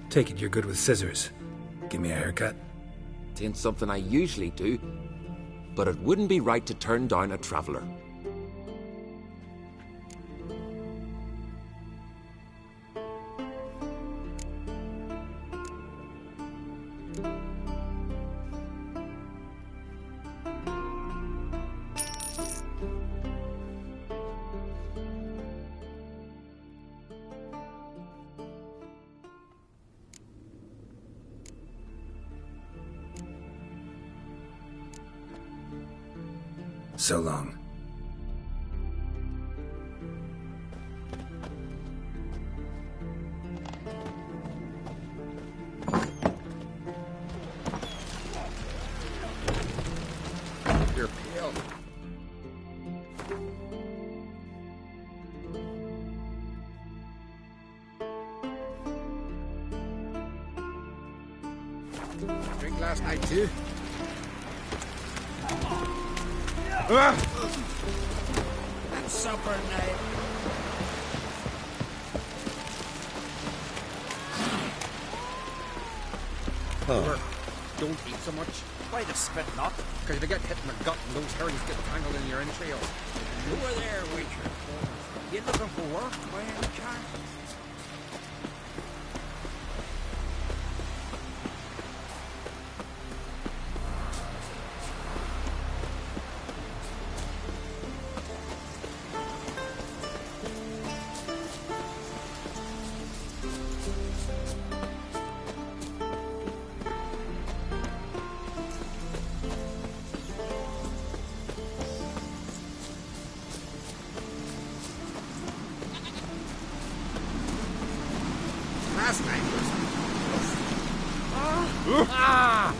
Take it you're good with scissors. Give me a haircut. It ain't something I usually do, but it wouldn't be right to turn down a traveller. So long. You're pale. Drink last night too? And supper night. Don't eat so much. Why the spit not? Because if you get hit in the gut and those hairs get tangled in your entrails. You were there, Witcher. You looking for work by any chance? Last night was... Ah!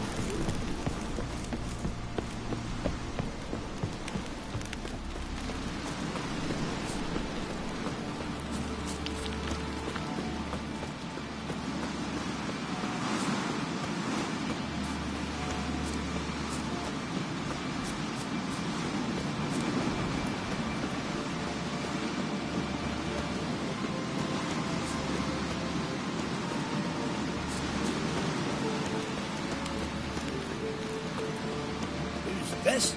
This?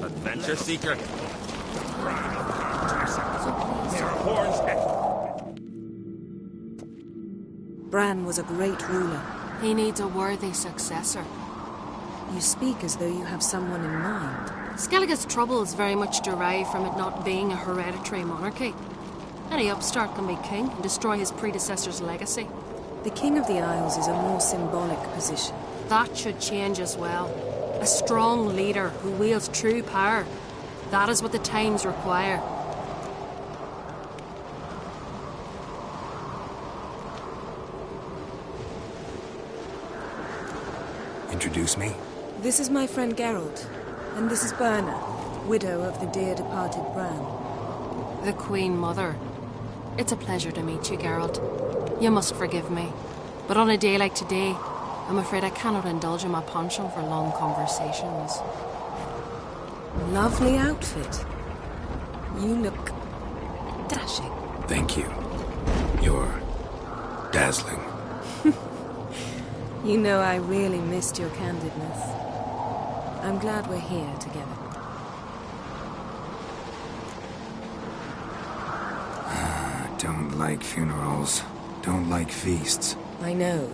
Adventure seeker. There are horns. Bran was a great ruler. He needs a worthy successor. You speak as though you have someone in mind. Skellige's troubles very much derive from it not being a hereditary monarchy. Any upstart can be king and destroy his predecessor's legacy. The King of the Isles is a more symbolic position. That should change as well. A strong leader who wields true power. That is what the times require. Introduce me? This is my friend Geralt, and this is Berna, widow of the dear departed Bran. The Queen Mother. It's a pleasure to meet you, Geralt. You must forgive me, but on a day like today, I'm afraid I cannot indulge in my penchant for long conversations. Lovely outfit. You look dashing. Thank you. You're dazzling. You know I really missed your candidness. I'm glad we're here together. Don't like funerals. Don't like feasts. I know.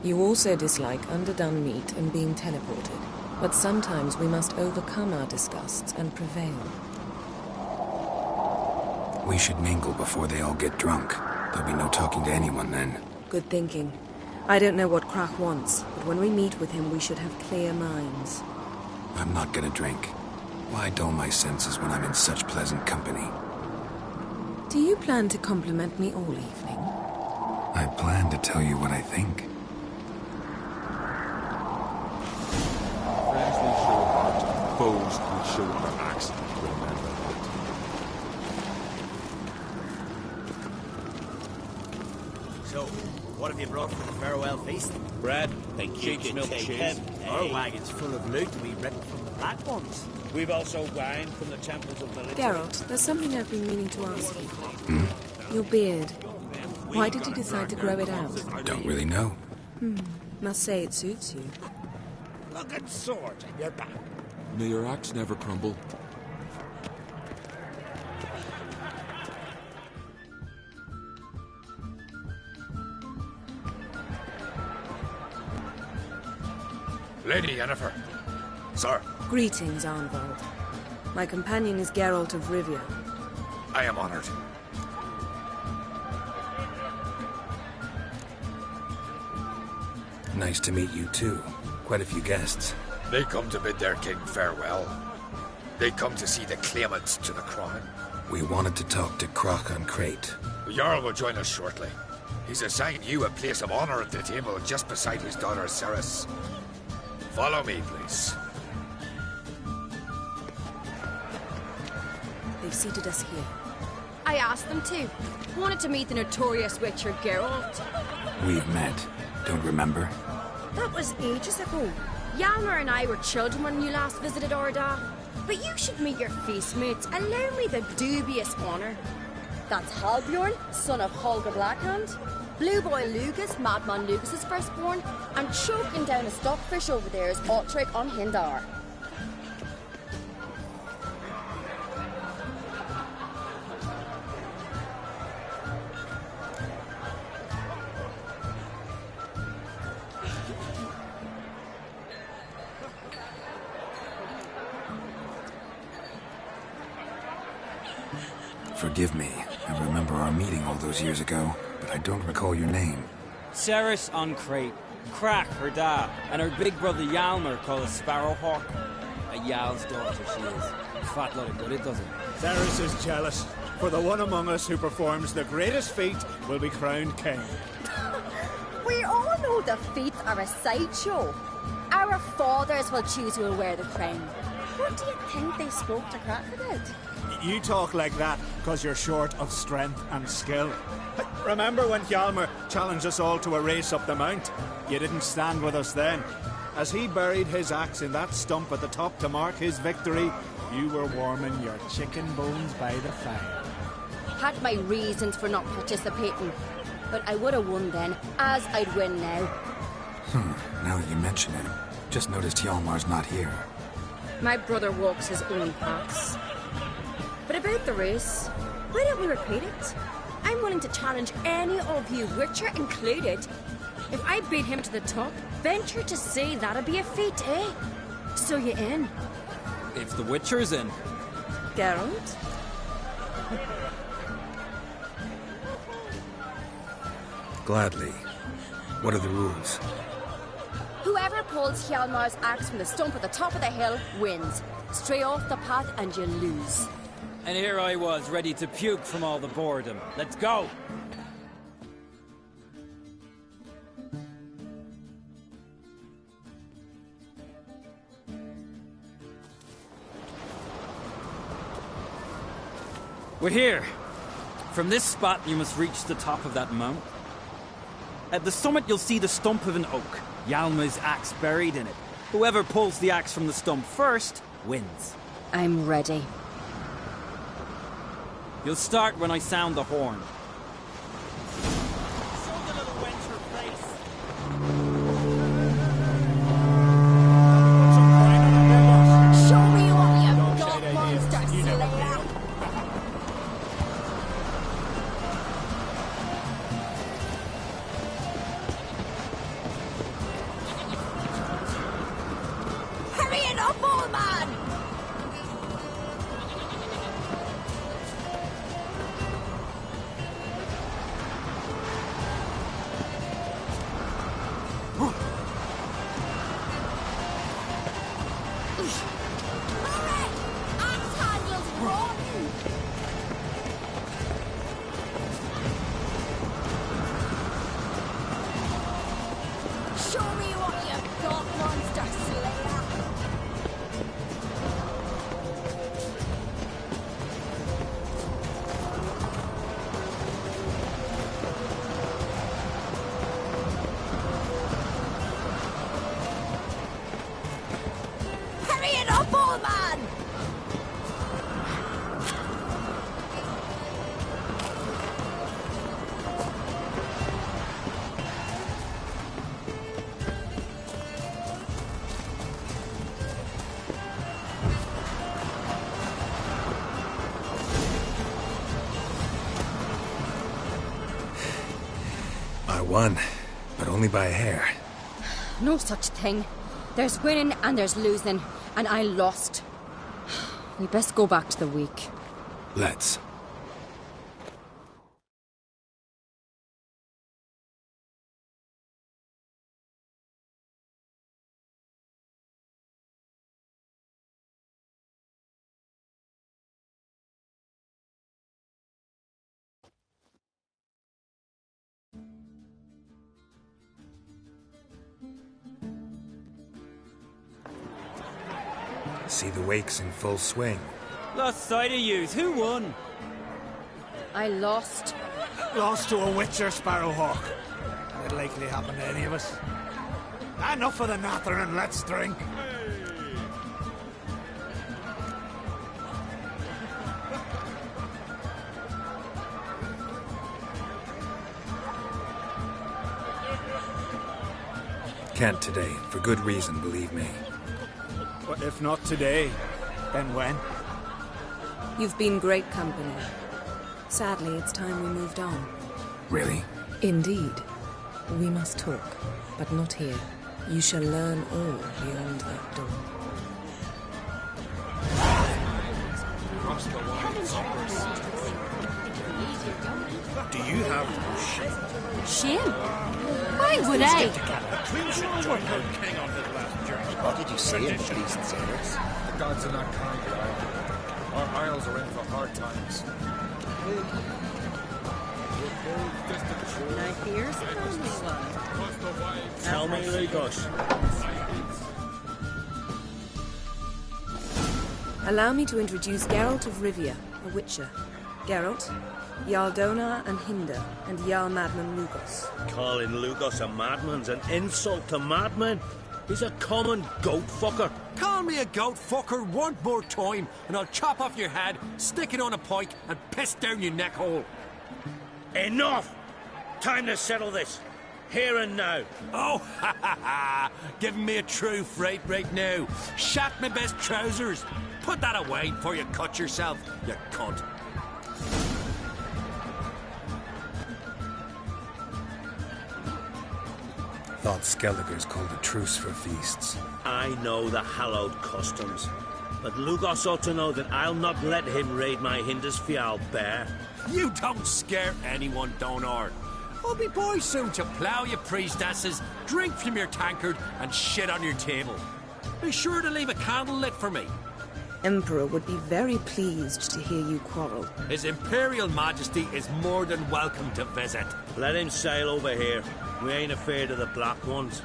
You also dislike underdone meat and being teleported. But sometimes we must overcome our disgusts and prevail. We should mingle before they all get drunk. There'll be no talking to anyone then. Good thinking. I don't know what Krak wants, but when we meet with him we should have clear minds. I'm not gonna drink. Why dull my senses when I'm in such pleasant company? Do you plan to compliment me all evening? I plan to tell you what I think. Friends will show heart, foes will show their axe. Remember that. So, what have you brought for the farewell feast? Bread, Think sheep's you milk can take cheese. him? Our wagon's full of loot to be ripped from the Black Ones. We've also wine from the temples of the Little. Geralt, there's something I've been meaning to ask you. Your beard. Why did you decide to grow it out? Don't really know. Must say it suits you. Look at swords in your back. May your axe never crumble. Lady Yennefer. Sir, Greetings, Arnvald. My companion is Geralt of Rivia. I am honored. Nice to meet you too. Quite a few guests. They come to bid their king farewell. They come to see the claimants to the crown. We wanted to talk to Krak on Crate. The Jarl will join us shortly. He's assigned you a place of honor at the table just beside his daughter Ceres. Follow me, please. They've seated us here. I asked them to. Wanted to meet the notorious witcher Geralt. We've met. Don't remember? That was ages ago. Hjalmar and I were children when you last visited Orda. But you should meet your feast mates. Allow me the dubious honor. That's Halbjorn, son of Holger Blackhand. Blue Boy Lugas, Madman Lugas's firstborn. And choking down a stockfish over there is Otric on Hindar. Forgive me. I remember our meeting all those years ago, but I don't recall your name. Ceres on Crate, Krak her dad, and her big brother Hjalmar called a Sparrowhawk. A Jarl's daughter she is. Fat lot of good it doesn't. Ceres is jealous, for the one among us who performs the greatest feat will be crowned king. We all know the feats are a sideshow. Our fathers will choose who will wear the crown. What do you think they spoke to Krak about? You talk like that because you're short of strength and skill. Remember when Hjalmar challenged us all to a race up the mount? You didn't stand with us then. As he buried his axe in that stump at the top to mark his victory, you were warming your chicken bones by the fire. Had my reasons for not participating, but I would have won then, as I'd win now. Now that you mention it, just noticed Hjalmar's not here. My brother walks his own paths. But about the race, why don't we repeat it? I'm willing to challenge any of you, Witcher included. If I beat him to the top, venture to say that'll be a feat, eh? So you in? If the Witcher's in. Geralt? Gladly. What are the rules? Whoever pulls Hjalmar's axe from the stump at the top of the hill wins. Stray off the path and you lose. And here I was, ready to puke from all the boredom. Let's go! We're here. From this spot, you must reach the top of that mount. At the summit, you'll see the stump of an oak. Hjalmar's axe buried in it. Whoever pulls the axe from the stump first, wins. I'm ready. You'll start when I sound the horn. Show the little wench her place. up, old man! I won, but only by a hair. No such thing. There's winning and there's losing, and I lost. We best go back to the week. Let's. See the wakes in full swing. Lost sight of yous. Who won? I lost. Lost to a witcher, Sparrowhawk. It'll likely happen to any of us. Enough of the natter and let's drink. Can't today, for good reason, believe me. But if not today, then when? You've been great company. Sadly, it's time we moved on. Really? Indeed. We must talk, but not here. You shall learn all beyond that door. Do you have shame? Shame? Why would I? What did you say in Fleece and Sailors? The gods are not kind, Our isles are in for hard times. Now here's a funny one. Tell me, Lugos. Allow me to introduce Geralt of Rivia, a witcher. Geralt, Jarl Donar and Hinder, and Jarl Madman Lugos. Calling Lugos a madman's an insult to madmen. He's a common goat fucker. Call me a goat fucker one more time, and I'll chop off your head, stick it on a pike, and piss down your neck hole. Enough! Time to settle this. Here and now. Oh, ha ha ha! Giving me a true fright right now. Shat my best trousers. Put that away before you cut yourself, you cunt. Thought Skelliger's called a truce for feasts. I know the hallowed customs, but Lugos ought to know that I'll not let him raid my Hindisfial bear. You don't scare anyone, Donar. I'll be boys soon to plough you priestesses, drink from your tankard, and shit on your table. Be sure to leave a candle lit for me. Emperor would be very pleased to hear you quarrel. His Imperial Majesty is more than welcome to visit. Let him sail over here. We ain't afraid of the Black Ones.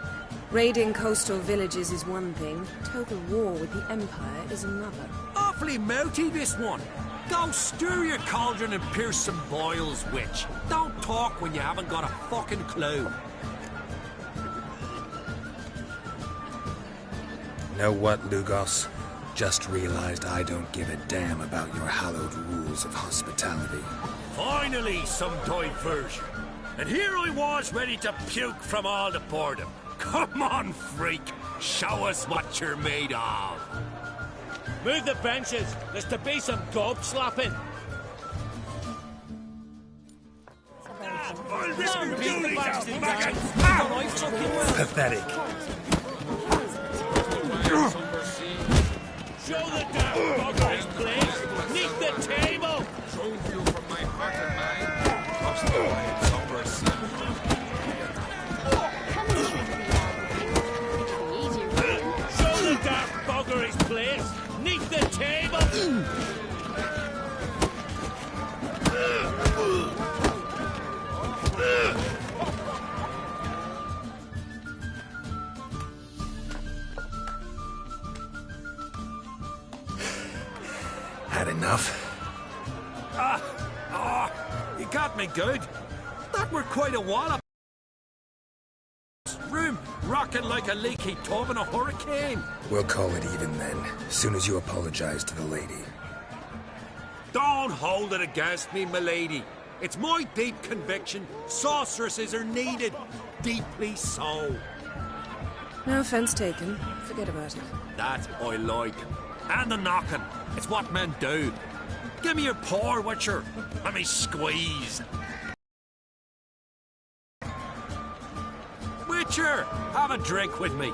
Raiding coastal villages is one thing. Total war with the Empire is another. Awfully mouty, this one. Go stir your cauldron and pierce some boils, witch. Don't talk when you haven't got a fucking clue. Know what, Lugos? Just realized I don't give a damn about your hallowed rules of hospitality. Finally, some diversion. And here I was ready to puke from all the boredom. Come on, freak. Show us what you're made of. Move the benches. There's to be some gob slapping. Pathetic. Show the damn bugger his place! Neath the table! Drove you from my heart and mind. Lost the wives over sea. Show the damn bugger his place! Neath the table! Had enough? You got me good. That were quite a wallop. Room rocking like a leaky tub in a hurricane. We'll call it even then, as soon as you apologize to the lady. Don't hold it against me, milady. It's my deep conviction sorceresses are needed. Deeply so. No offense taken. Forget about it. That I like. And the knocking. It's what men do. Give me your paw, Witcher. Let me squeeze. Witcher, have a drink with me.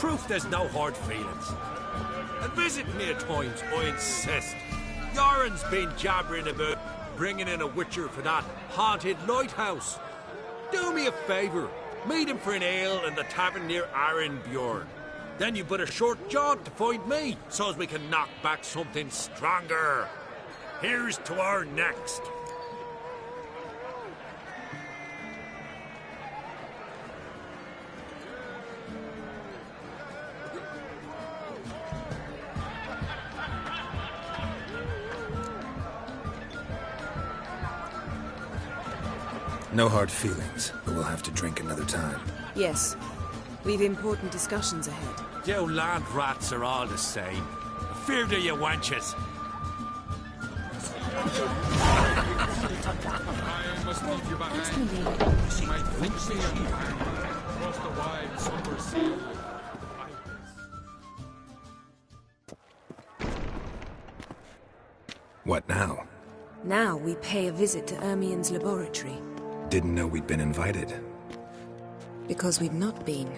Proof there's no hard feelings. And visit me at times, I insist. Yoren's been jabbering about bringing in a Witcher for that haunted lighthouse. Do me a favour. Meet him for an ale in the tavern near Arenbjorn. Then you but a short jaunt to find me, so as we can knock back something stronger. Here's to our next. No hard feelings, but we'll have to drink another time. Yes. We've important discussions ahead. You land rats are all the same. Fear to you wenches. I must leave you behind. My footsie and across the wide summer sea. What now? Now we pay a visit to Ermien's laboratory. Didn't know we'd been invited. Because we've not been.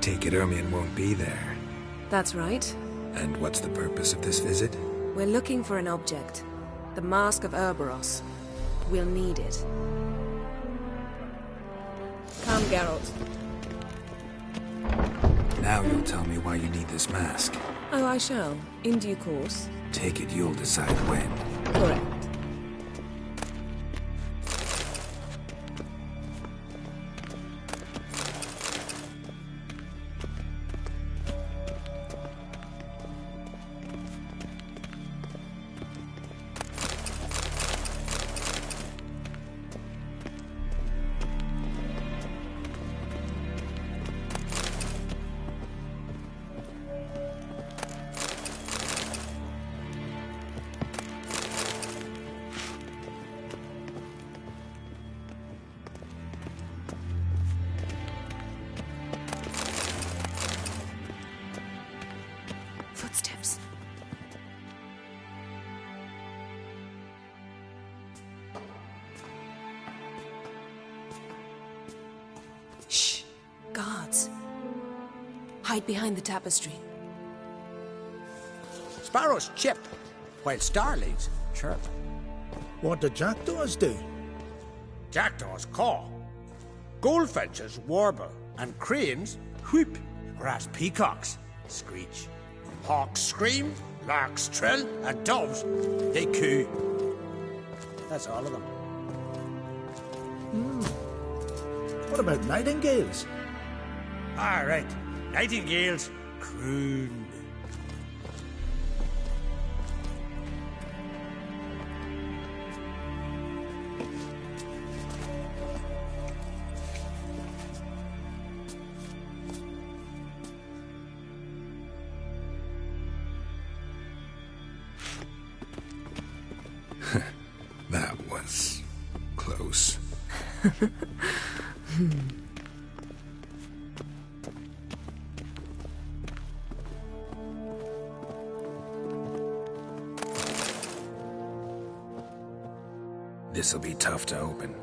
Take it Ermien won't be there. That's right. And what's the purpose of this visit? We're looking for an object. The Mask of Ouroboros. We'll need it. Come, Geralt. Now you'll tell me why you need this mask. Oh, I shall. In due course. Take it you'll decide when. Correct. Footsteps. Shh. Guards. Hide behind the tapestry. Sparrows chip, while starlings chirp. What do jackdaws do? Jackdaws caw. Goldfinches warble, and cranes whoop, whereas peacocks screech. Hawks scream, larks trill, and doves, they coo. That's all of them. What about nightingales? All right, nightingales croon. That was close. This'll be tough to open.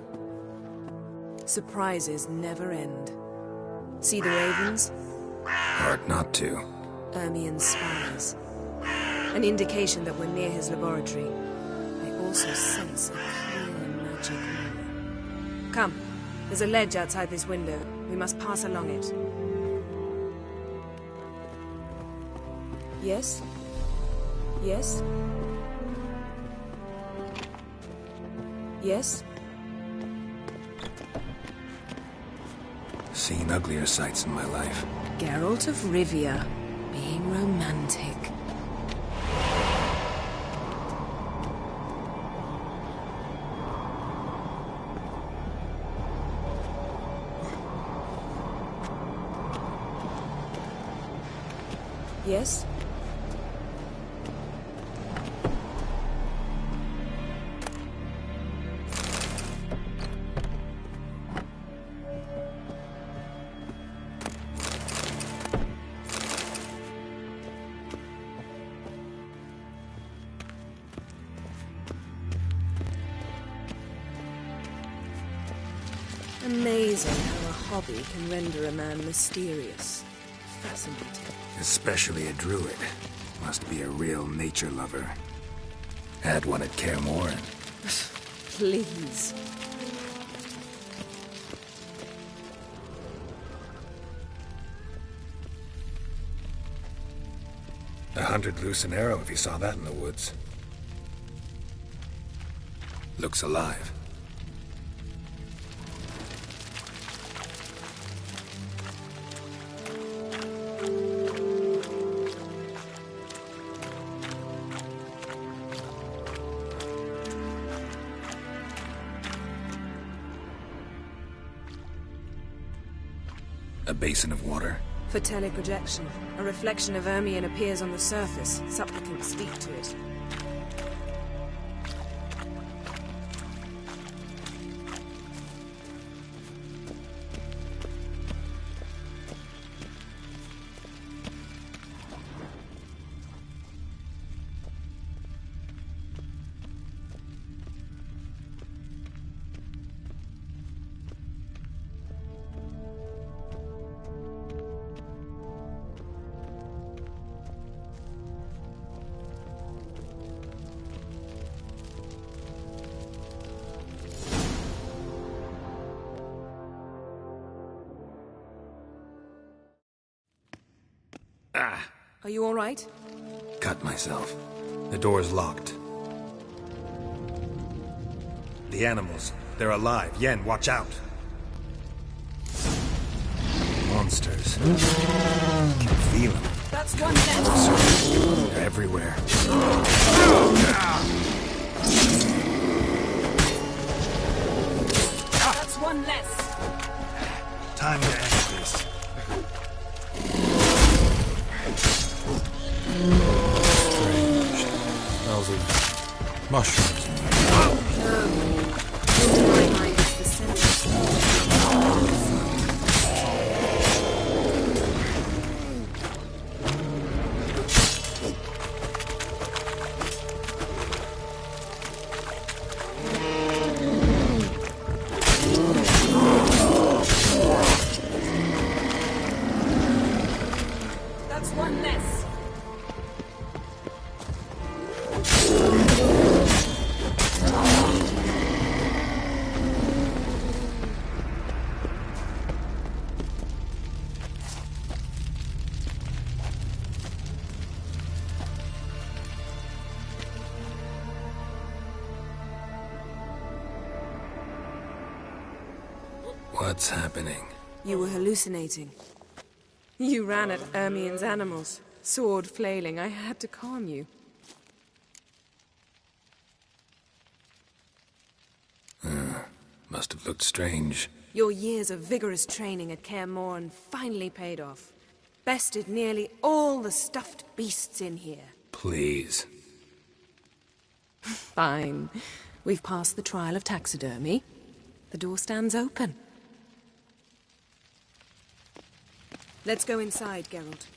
Surprises never end. See the ravens? Hard not to. Ermien's spies. An indication that we're near his laboratory. They also sense a clear magic aura. Come, there's a ledge outside this window. We must pass along it. Yes? Yes? Yes? Seen uglier sights in my life. Geralt of Rivia, being romantic. Yes? Amazing how a hobby can render a man mysterious. Fascinating. Especially a druid. Must be a real nature lover. Had one at Kaer Morhen. Please. A hunter'd loose an arrow if he saw that in the woods. Looks alive. A basin of water. For teleprojection, a reflection of Ermien appears on the surface. Supplicants speak to it. Are you all right? Cut myself. The door's locked. The animals. They're alive. Yen, watch out. Monsters. Can feel them. That's one left. They're everywhere. That's one less. Time to end this. Strange. Smells of mushrooms. That's one less. What's happening? You were hallucinating. You ran at Ermien's animals, sword flailing. I had to calm you. Must have looked strange. Your years of vigorous training at Kaer Morhen finally paid off. Bested nearly all the stuffed beasts in here. Please. Fine. We've passed the trial of taxidermy. The door stands open. Let's go inside, Geralt.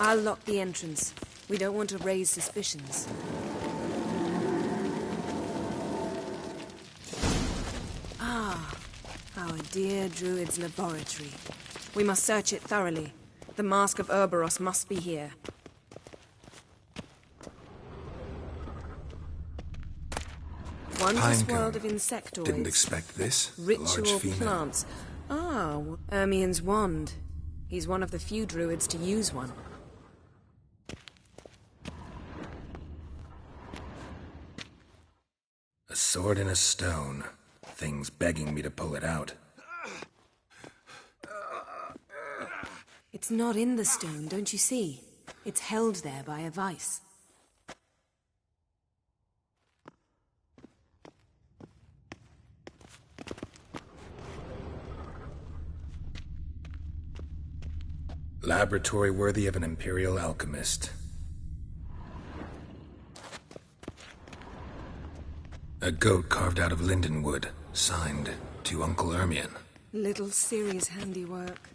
I'll lock the entrance. We don't want to raise suspicions. Ah, our dear Druid's laboratory. We must search it thoroughly. The Mask of Ouroboros must be here. Wondrous world of insectoids. Didn't expect this. Ritual Large female. plants. Ah, Ermien's wand. He's one of the few druids to use one. A sword and a stone. Thing's begging me to pull it out. It's not in the stone, don't you see? It's held there by a vice. Laboratory worthy of an imperial alchemist. A goat carved out of linden wood, signed to Uncle Ermien. Little Ciri's handiwork.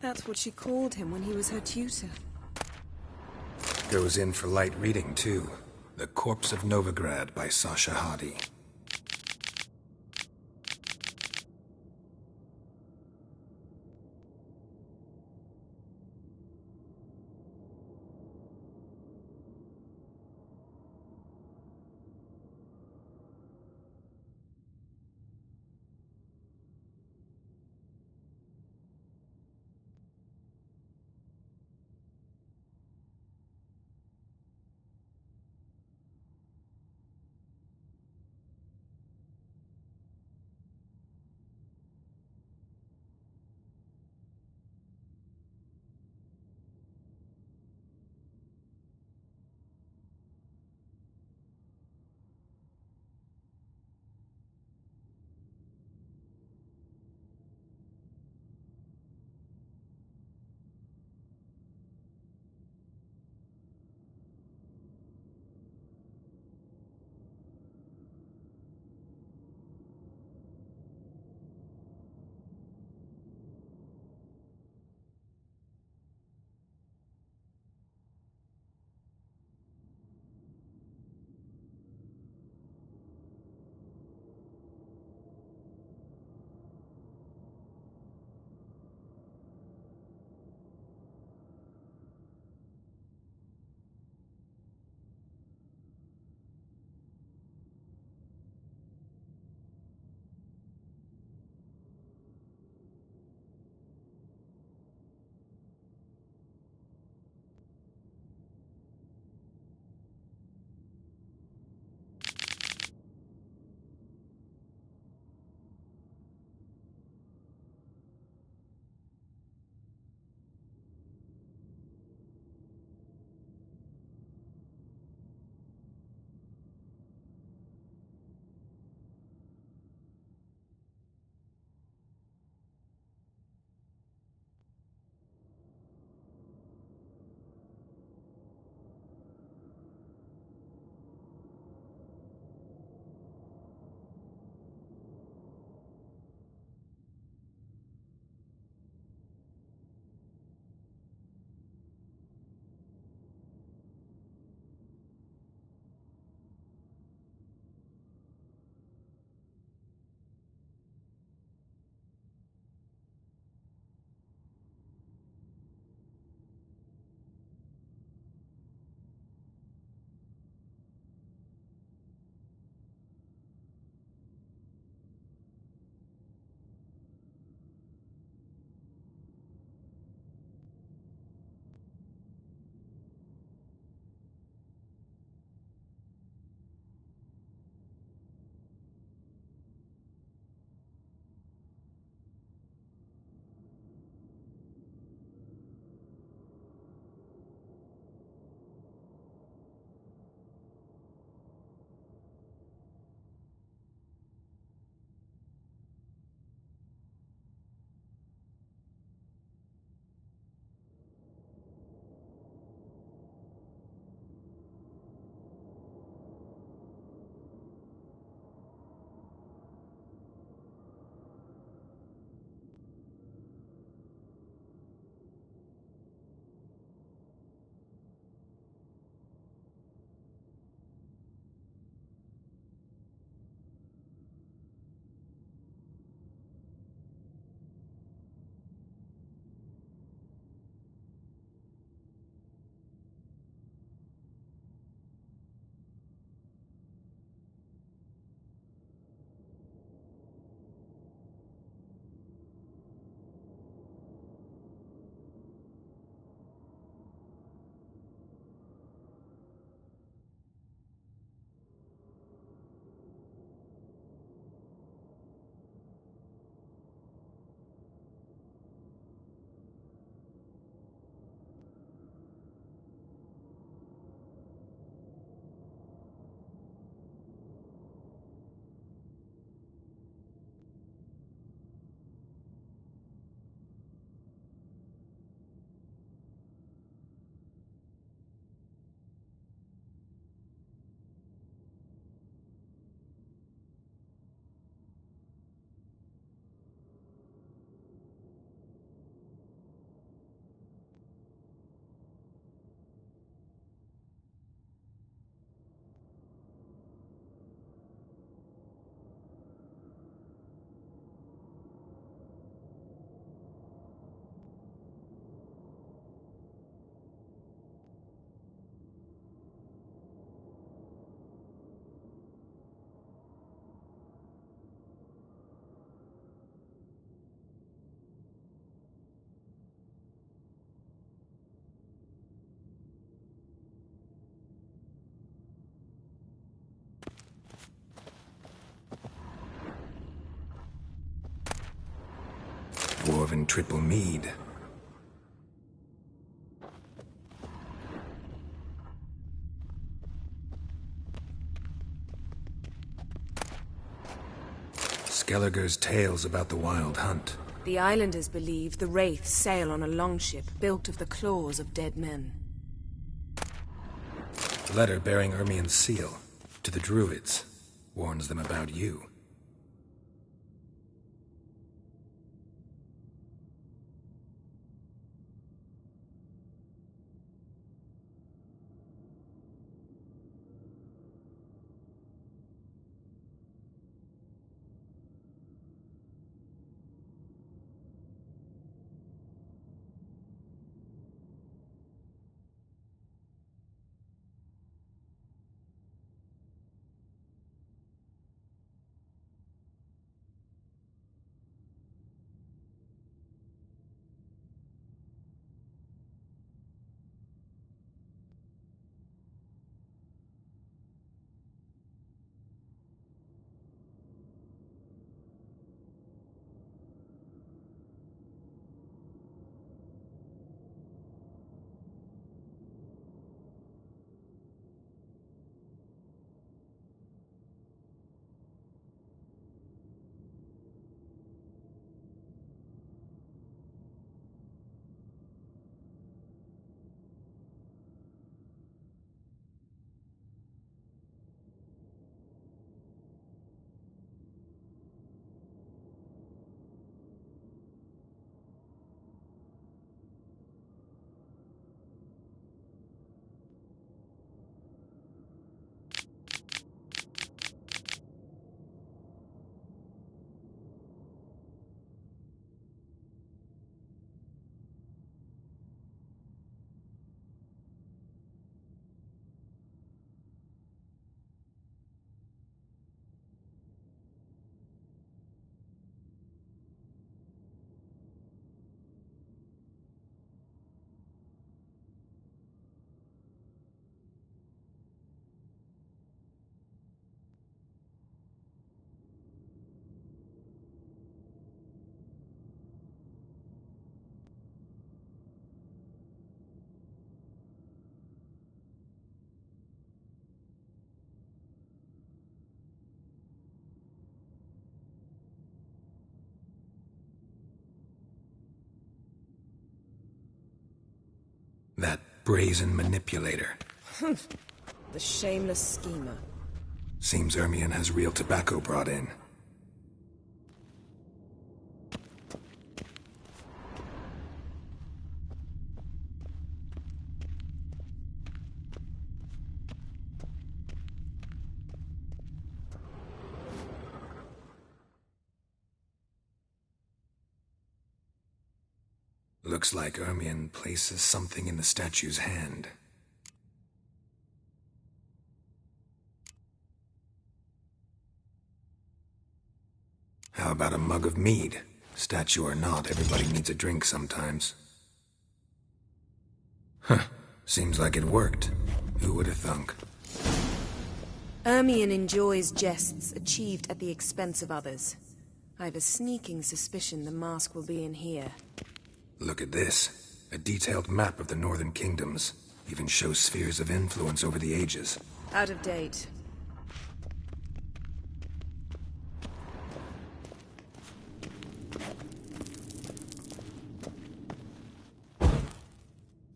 That's what she called him when he was her tutor. Goes in for light reading, too. The Corpse of Novigrad by Sasha Hadi. dwarven triple mead. Skelliger's tales about the wild hunt. The islanders believe the wraiths sail on a longship built of the claws of dead men. The letter bearing Ermien's seal to the druids warns them about you. That brazen manipulator. The shameless schemer. Seems Ermien has real tobacco brought in. Looks like Ermien places something in the statue's hand. How about a mug of mead? Statue or not, everybody needs a drink sometimes. Huh. Seems like it worked. Who would have thunk? Ermien enjoys jests achieved at the expense of others. I've a sneaking suspicion the mask will be in here. Look at this. A detailed map of the northern kingdoms. Even shows spheres of influence over the ages. Out of date.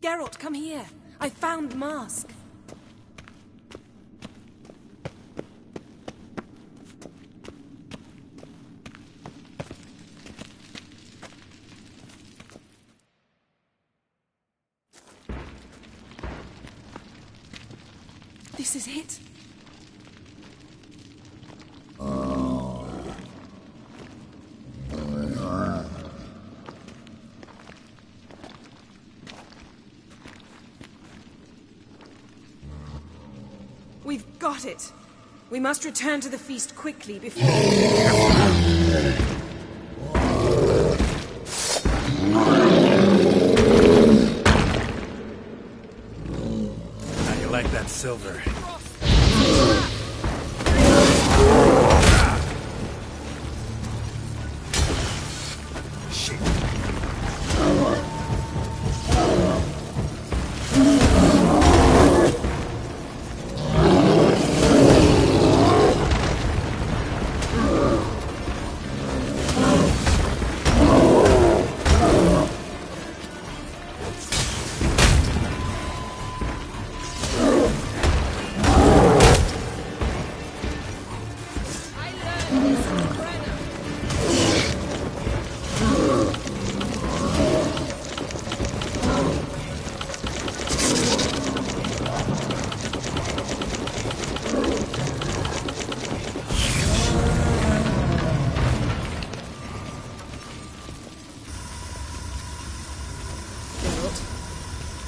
Geralt, come here. I found the mask. This is it. We've got it. We must return to the feast quickly before... How do you like that silver? Shit.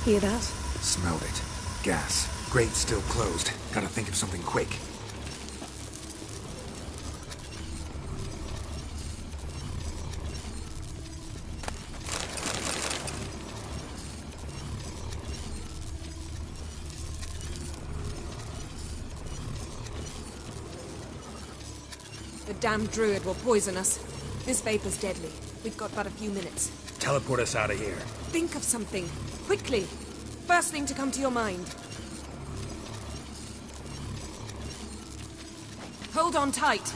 Hear that? Smelled it. Gas. Grate still closed. Gotta think of something quick. The damned druid will poison us. This vapor's deadly. We've got but a few minutes. Teleport us out of here. Think of something. Quickly. First thing to come to your mind. Hold on tight.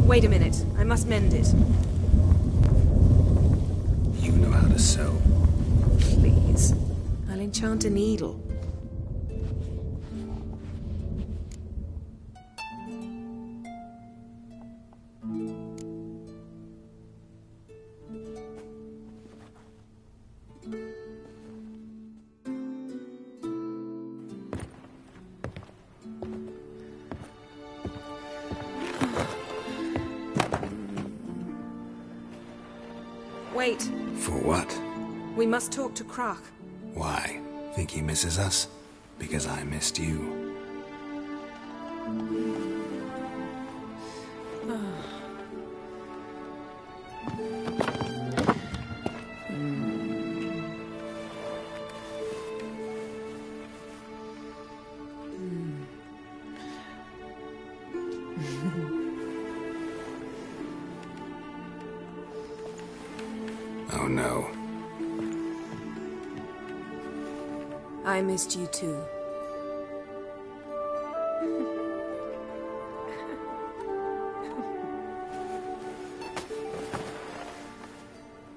Wait a minute. I must mend it. You know how to sew. Please. I'll enchant a needle. Wait. For what? We must talk to Croc. Why? Think he misses us? Because I missed you. Oh no. I missed you too.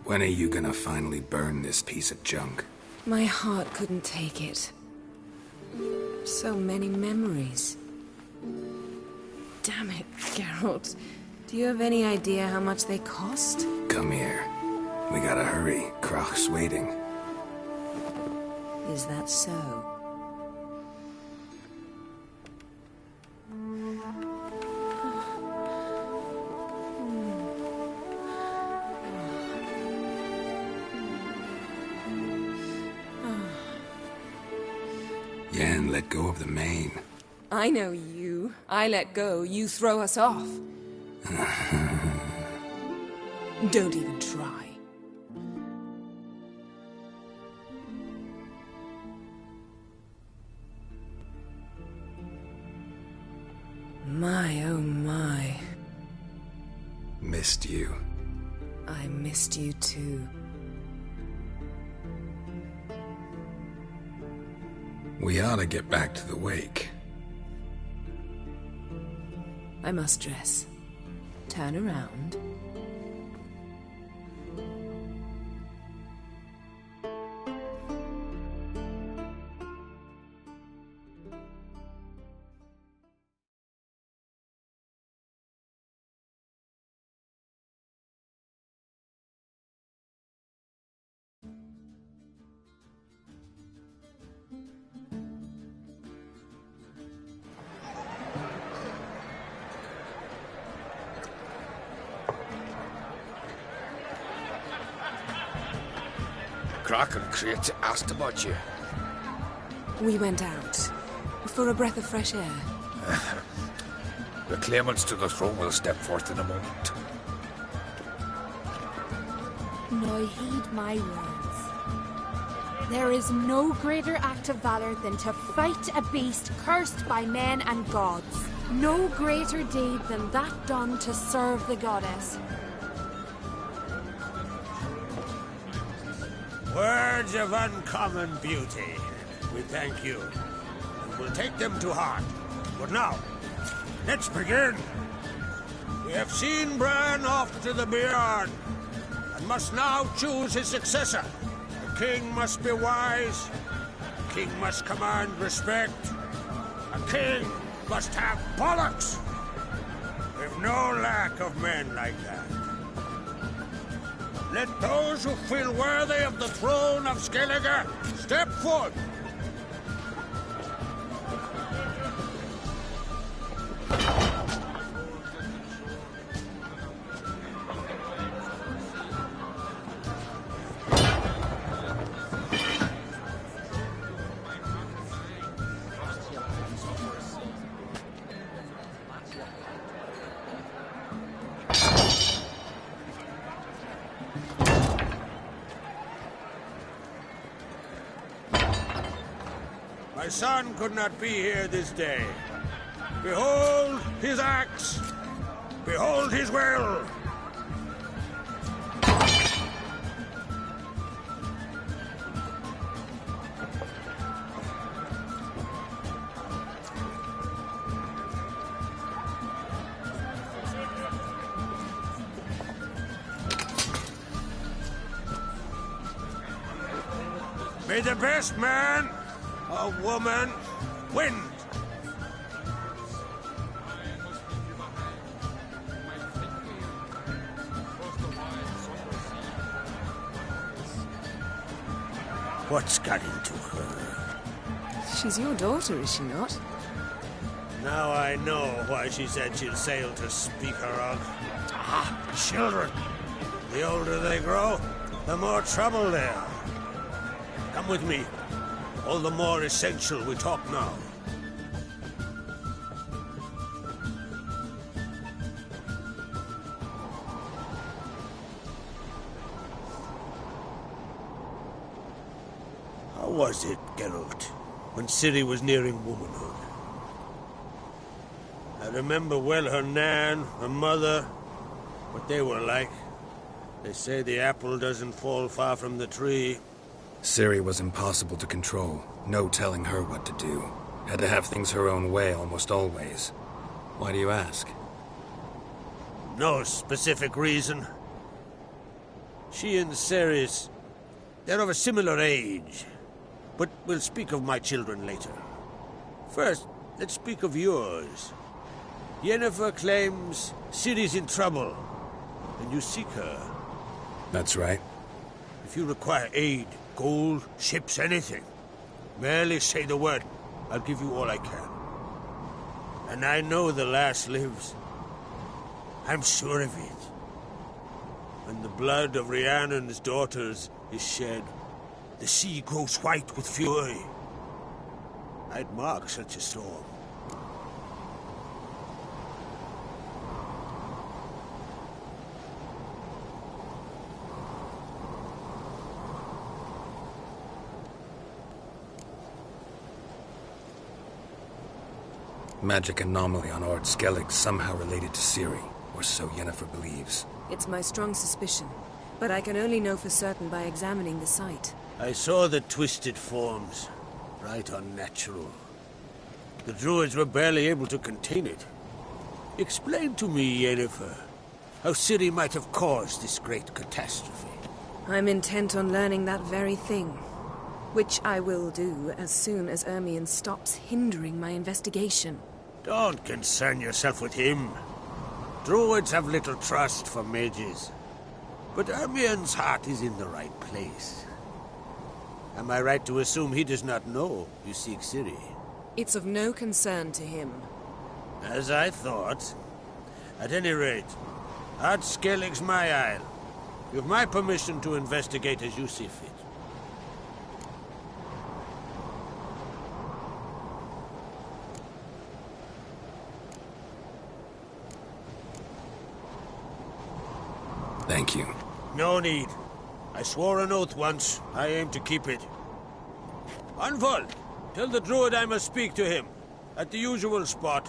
When are you gonna finally burn this piece of junk? My heart couldn't take it. So many memories. Damn it, Geralt. Do you have any idea how much they cost? Come here. We gotta hurry. Croc's waiting. Is that so? Yen let go of the mane. I know you. I let go, you throw us off. Don't even try. My, oh my. Missed you. I missed you too. We ought to get back to the wake. I must dress. Turn around. Croc and Crate asked about you. We went out. For a breath of fresh air. The claimants to the throne will step forth in a moment. Now heed my words. There is no greater act of valor than to fight a beast cursed by men and gods. No greater deed than that done to serve the goddess. Words of uncommon beauty. We thank you. And we'll take them to heart. But now, let's begin. We have seen Bran off to the Beard, and must now choose his successor. A king must be wise. A king must command respect. A king must have bollocks. We've no lack of men like that. Let those who feel worthy of the throne of Skellige step forth. My son could not be here this day. Behold his axe. Behold his will. May the best man or woman win. What's got into her? She's your daughter, is she not? Now I know why she said she'll sail to speak her of. Ah, children. The older they grow, the more trouble they are. Come with me. All the more essential we talk now. How was it, Geralt, when Ciri was nearing womanhood? I remember well her nan, her mother, what they were like. They say the apple doesn't fall far from the tree. Ciri was impossible to control. No telling her what to do. Had to have things her own way almost always. Why do you ask? No specific reason. She and Ceres, they're of a similar age. But we'll speak of my children later. First, let's speak of yours. Yennefer claims Ciri's in trouble, and you seek her. That's right. If you require aid, gold, ships, anything, merely say the word. I'll give you all I can. And I know the lass lives. I'm sure of it. When the blood of Rhiannon's daughters is shed, the sea grows white with fury. I'd mark such a storm. Magic anomaly on Ord Skellig somehow related to Ciri, or so Yennefer believes. It's my strong suspicion, but I can only know for certain by examining the site. I saw the twisted forms. Right unnatural. The druids were barely able to contain it. Explain to me, Yennefer, how Ciri might have caused this great catastrophe. I'm intent on learning that very thing, which I will do as soon as Ermion stops hindering my investigation. Don't concern yourself with him. Druids have little trust for mages. But Ermion's heart is in the right place. Am I right to assume he does not know you seek Ciri? It's of no concern to him. As I thought. At any rate, Ard Skellig's my isle. You have my permission to investigate as you see fit. Thank you. No need. I swore an oath once. I aim to keep it. Anvol, tell the druid I must speak to him. At the usual spot.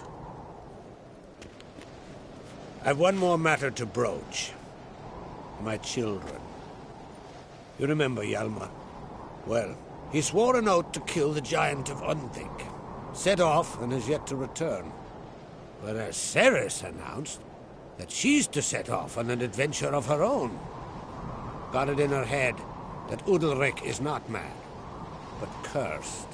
I've one more matter to broach. My children. You remember Hjalmar? Well, he swore an oath to kill the giant of Undvik. Set off and has yet to return. Whereas Ceres announced that she's to set off on an adventure of her own. Got it in her head that Udalric is not mad, but cursed.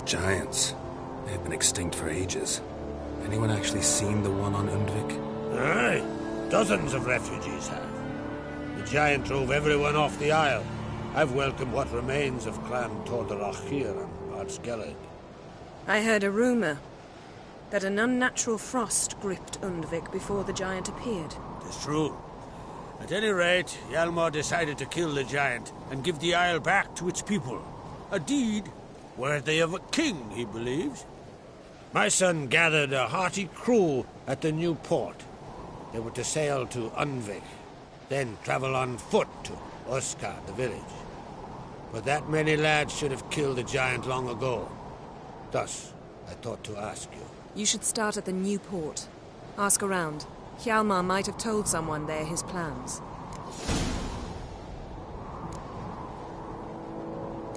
Giants. They've been extinct for ages. Anyone actually seen the one on Undvik? Aye, dozens of refugees have. The giant drove everyone off the isle. I've welcomed what remains of Clan Tordarach here on Ardskellig. I heard a rumor that an unnatural frost gripped Undvik before the giant appeared. It's true. At any rate, Hjalmar decided to kill the giant and give the isle back to its people. A deed worthy of a king, he believes. My son gathered a hearty crew at the new port. They were to sail to Undvik, then travel on foot to Oskar, the village. But that many lads should have killed the giant long ago. Thus, I thought to ask you. You should start at the new port. Ask around. Hjalmar might have told someone there his plans.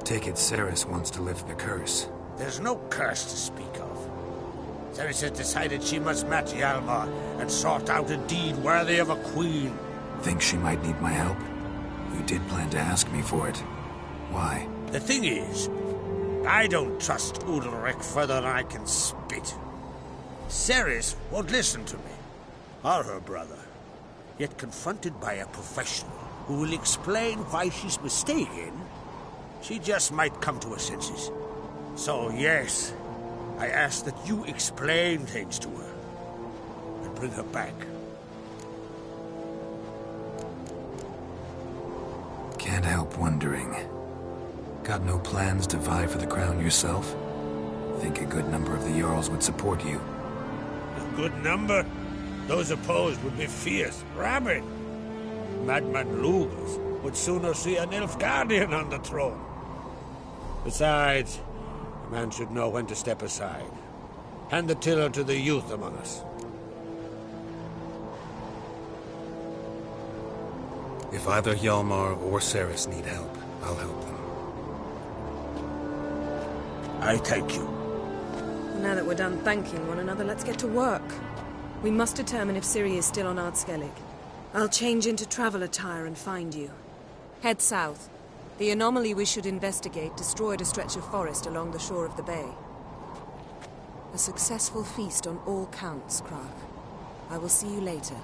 Take it Ceres wants to lift the curse. There's no curse to speak of. Ceres has decided she must match Hjalmar and sort out a deed worthy of a queen. Think she might need my help? You did plan to ask me for it. Why? The thing is, I don't trust Udalric further than I can spit. Ceres won't listen to me, or her brother. Yet confronted by a professional who will explain why she's mistaken, she just might come to her senses. So yes, I ask that you explain things to her and bring her back. Can't help wondering. Got no plans to vie for the crown yourself? Think a good number of the Jarls would support you. A good number? Those opposed would be fierce, rabid. Madman Lugas would sooner see an Nilfgaardian on the throne. Besides, a man should know when to step aside. Hand the tiller to the youth among us. If either Hjalmar or Ceres need help, I'll help them. I thank you. Now that we're done thanking one another, let's get to work. We must determine if Ciri is still on Ardskellig. I'll change into travel attire and find you. Head south. The anomaly we should investigate destroyed a stretch of forest along the shore of the bay. A successful feast on all counts, Krach. I will see you later.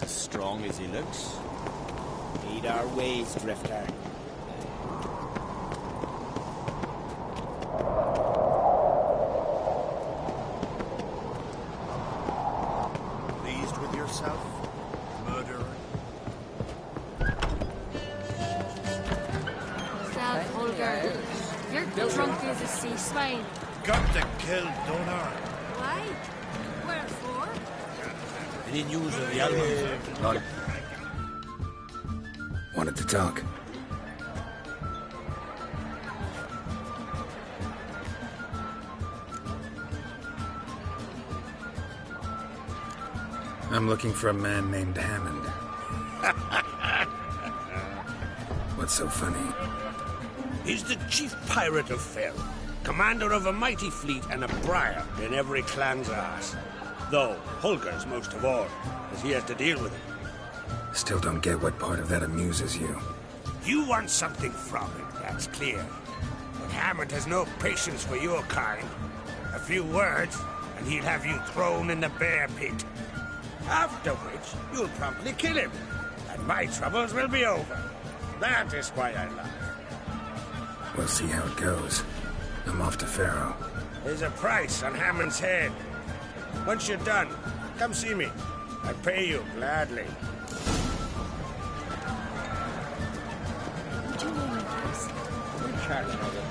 as strong as he looks. Heed our ways, Drifter. Pleased with yourself, murderer? Self, Holger. You're drunk as a sea swine. Got to kill Donar. Why? Wherefore? Any news of the Almond? None. Wanted to talk. I'm looking for a man named Hammond. What's so funny? He's the chief pirate of Fell, commander of a mighty fleet and a briar in every clan's ass. Though Holger's most of all, as he has to deal with it. Still don't get what part of that amuses you. You want something from him, that's clear. But Hammond has no patience for your kind. A few words, and he'll have you thrown in the bear pit. After which, you'll promptly kill him, and my troubles will be over. That is why I laugh. We'll see how it goes. I'm off to Pharaoh. There's a price on Hammond's head. Once you're done, come see me. I pay you gladly. Do you know my house? We're charging all the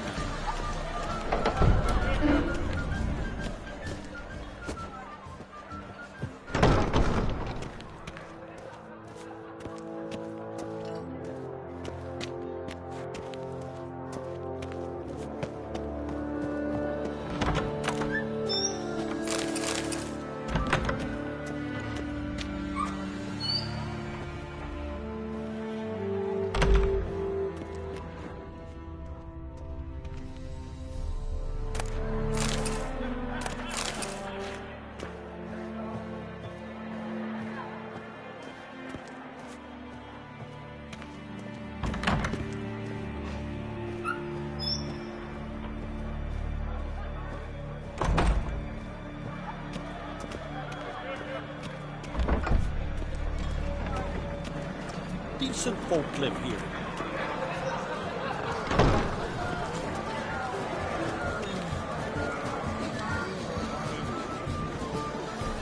Decent folk live here.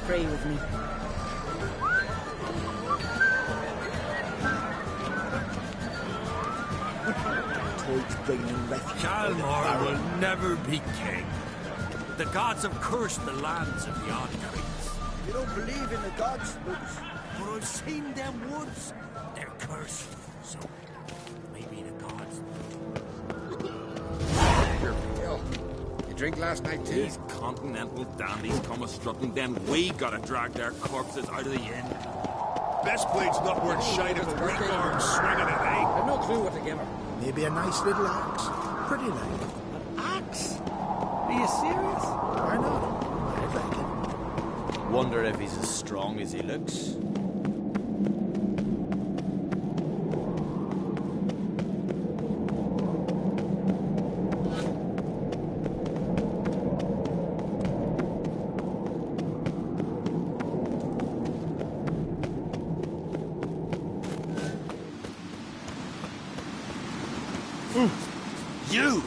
Pray with me. Kalmar will never be king. The gods have cursed the lands of the Oddcreeks. You don't believe in the gods, Lucas? But I've seen them woods. They're cursed. So maybe the gods. You drink last night too? These continental dandies come a-strutting, then we gotta drag their corpses out of the inn. Best blade's not worth shite if a weak arm swinging it, eh? I've no clue what to give her. Maybe a nice little axe. Pretty like. Axe? Are you serious? Why not? I reckon. Wonder if he's as strong as he looks. You!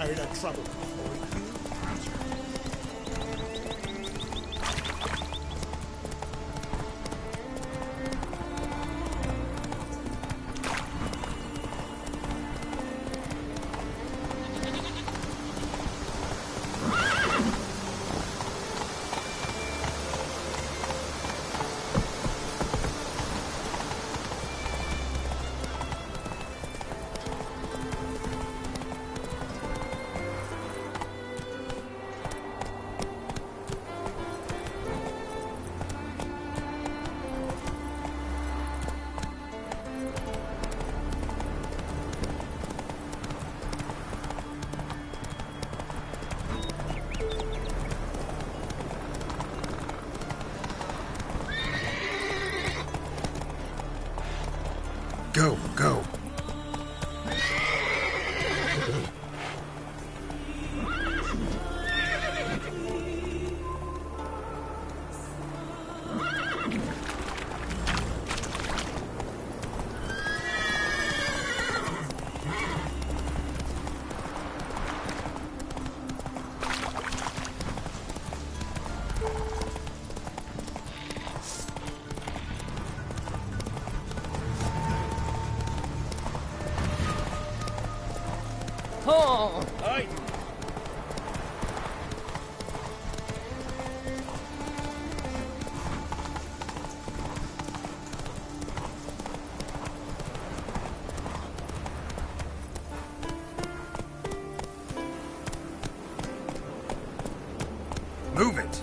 Out of trouble. Go, go. Oh! Aye. Move it.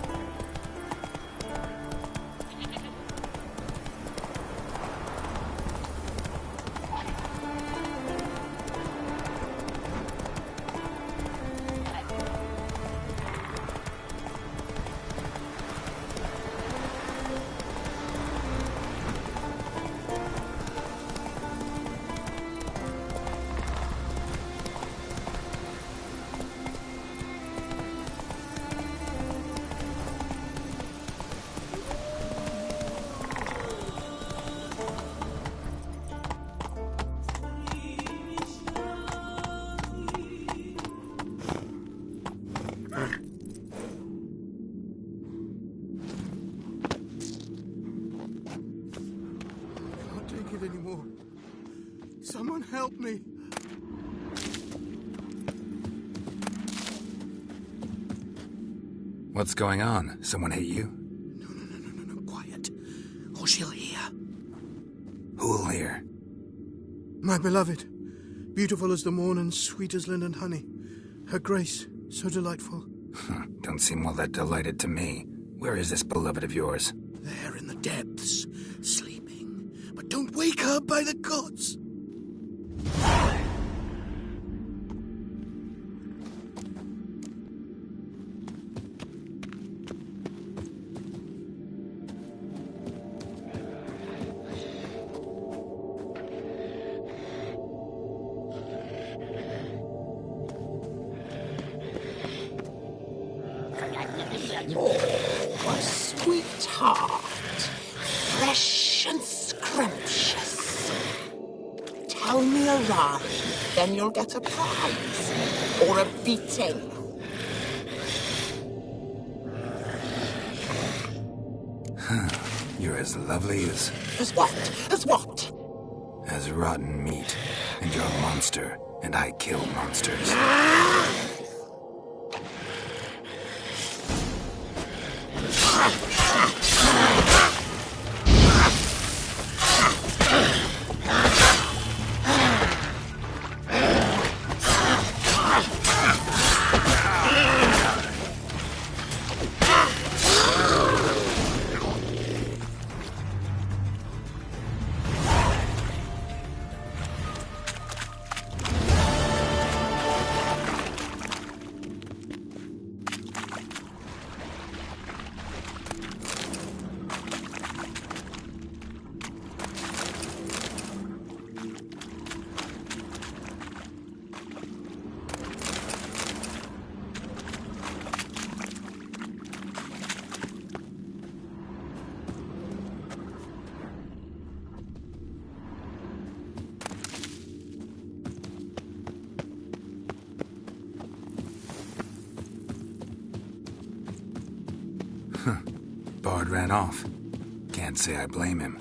Anymore. Someone help me. What's going on? Someone hit you? No, quiet. Or she'll hear. Who'll hear? My beloved. Beautiful as the morn and sweet as linden honey. Her grace, so delightful. Don't seem all that delighted to me. Where is this beloved of yours? There in the depths, sleeping. But don't wake her, by the gods! Oh, sweetheart. Fresh and scrumptious. Tell me a rhyme, then you'll get a prize. Or a beating. You're as lovely as... As what? As what? As rotten meat. And you're a monster, and I kill monsters. Bard ran off. Can't say I blame him.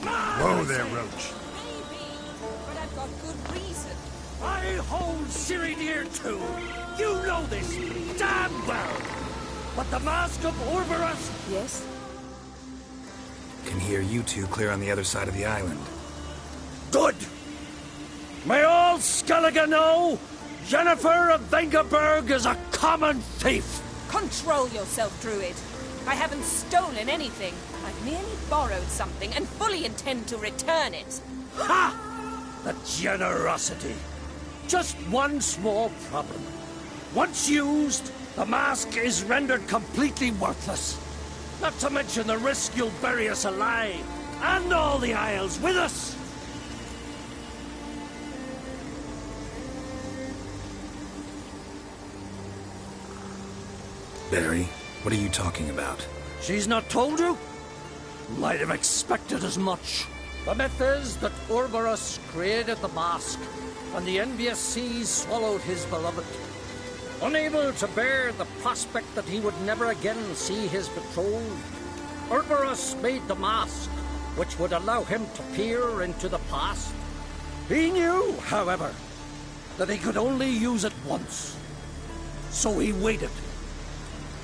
Whoa there, Roach. But I've got good reason. I hold Siri dear too. You know this damn well. But the Mask of Orberus... Yes? Can hear you two clear on the other side of the island. Good! May all Skellige know Jennifer of Vengerberg is a common thief! Control yourself, Druid. I haven't stolen anything. I've merely borrowed something and fully intend to return it. Ha! The generosity. Just one small problem. Once used, the mask is rendered completely worthless. Not to mention the risk you'll bury us alive, and all the Isles with us. Barry, what are you talking about? She's not told you? Might have expected as much. The myth is that Orberus created the mask, and the envious seas swallowed his beloved. Unable to bear the prospect that he would never again see his betrothed, Orberus made the mask, which would allow him to peer into the past. He knew, however, that he could only use it once. So he waited.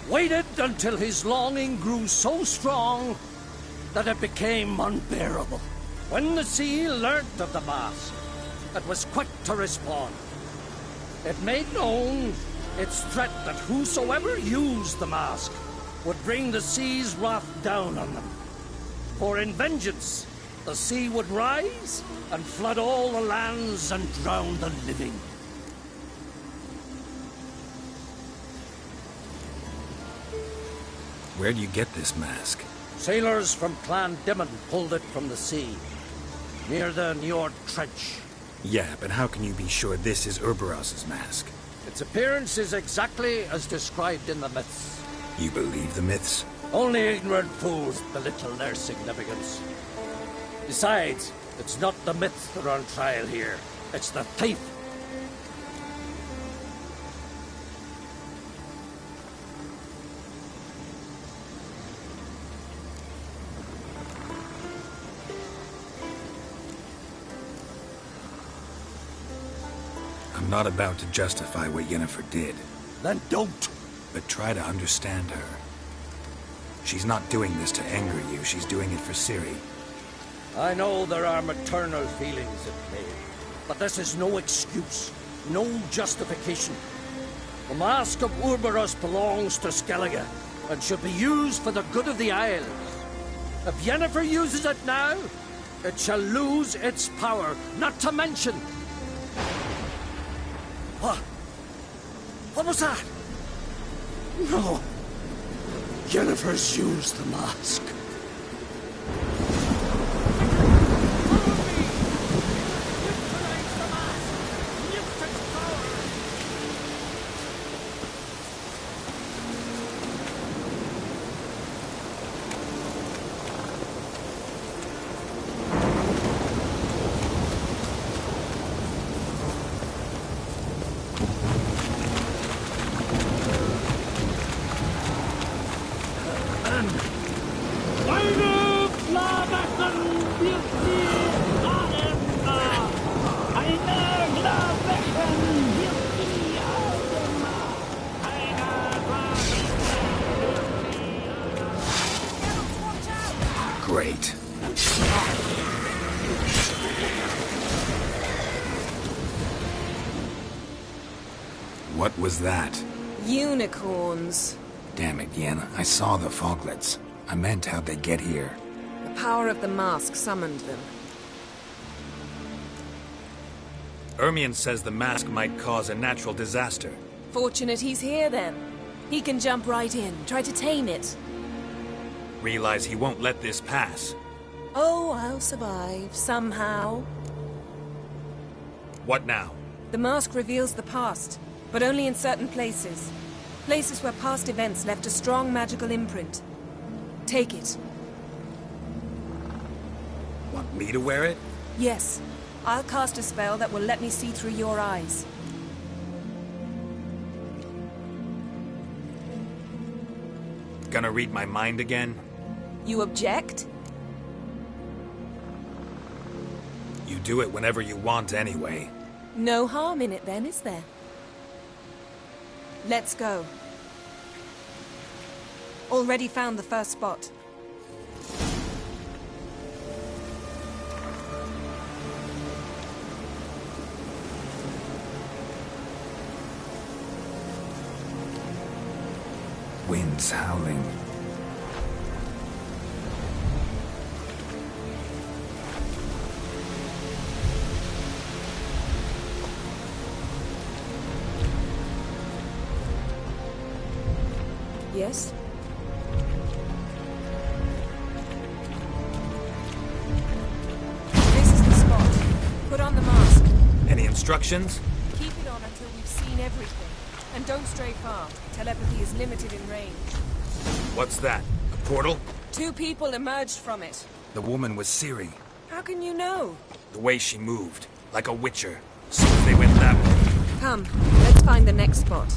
Waited until his longing grew so strong that it became unbearable. When the sea learnt of the mask, it was quick to respond. It made known its threat that whosoever used the mask would bring the sea's wrath down on them. For in vengeance, the sea would rise and flood all the lands and drown the living. Where do you get this mask? Sailors from Clan Dimon pulled it from the sea, near the Njord Trench. Yeah, but how can you be sure this is Urberos's mask? Its appearance is exactly as described in the myths. You believe the myths? Only ignorant fools belittle their significance. Besides, it's not the myths that are on trial here. It's the thief. I'm not about to justify what Yennefer did. Then don't. But try to understand her. She's not doing this to anger you, she's doing it for Ciri. I know there are maternal feelings at play, but this is no excuse, no justification. The Mask of Orberus belongs to Skellige, and should be used for the good of the Isles. If Yennefer uses it now, it shall lose its power, not to mention... What? What was that? No. Yennefer's used the mask. Great. What was that? Unicorns. Damn it, Yen. I saw the foglets. I meant how'd they get here. The power of the mask summoned them. Ermion says the mask might cause a natural disaster. Fortunate he's here, then. He can jump right in, try to tame it. Realize he won't let this pass. Oh, I'll survive, somehow. What now? The mask reveals the past, but only in certain places. Places where past events left a strong magical imprint. Take it. Want me to wear it? Yes. I'll cast a spell that will let me see through your eyes. Gonna read my mind again? You object? You do it whenever you want anyway. No harm in it then, is there? Let's go. Already found the first spot. Wind's howling. Yes? This is the spot. Put on the mask. Any instructions? Keep it on until we've seen everything. And don't stray far. Telepathy is limited in range. What's that? A portal? 2 people emerged from it. The woman was Ciri. How can you know? The way she moved. Like a witcher. Soon as they went that way. Come, let's find the next spot.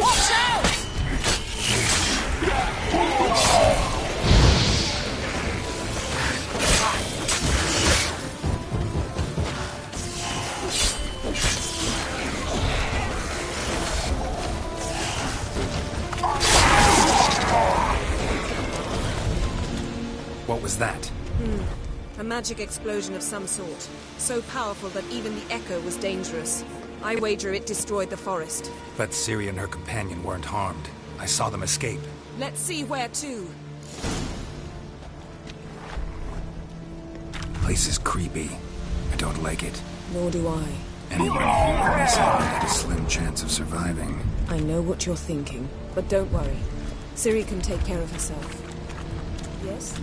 Watch out! What was that? A magic explosion of some sort. So powerful that even the echo was dangerous. I wager it destroyed the forest. But Ciri and her companion weren't harmed. I saw them escape. Let's see where to. Place is creepy. I don't like it. Nor do I. Anyone here on this island had a slim chance of surviving. I know what you're thinking, but don't worry. Ciri can take care of herself. Yes?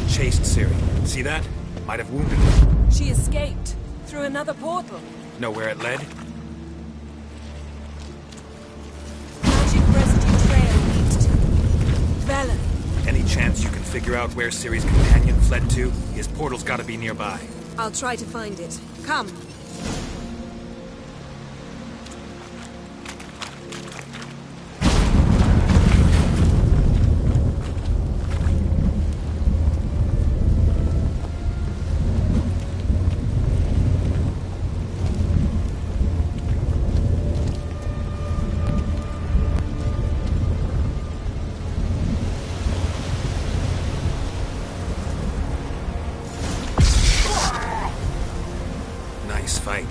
Chased Ciri. See that? Might have wounded her. She escaped. Through another portal. Know where it led? Magic residue trail leads to Velen. Any chance you can figure out where Ciri's companion fled to? His portal's gotta be nearby. I'll try to find it. Come. Fight.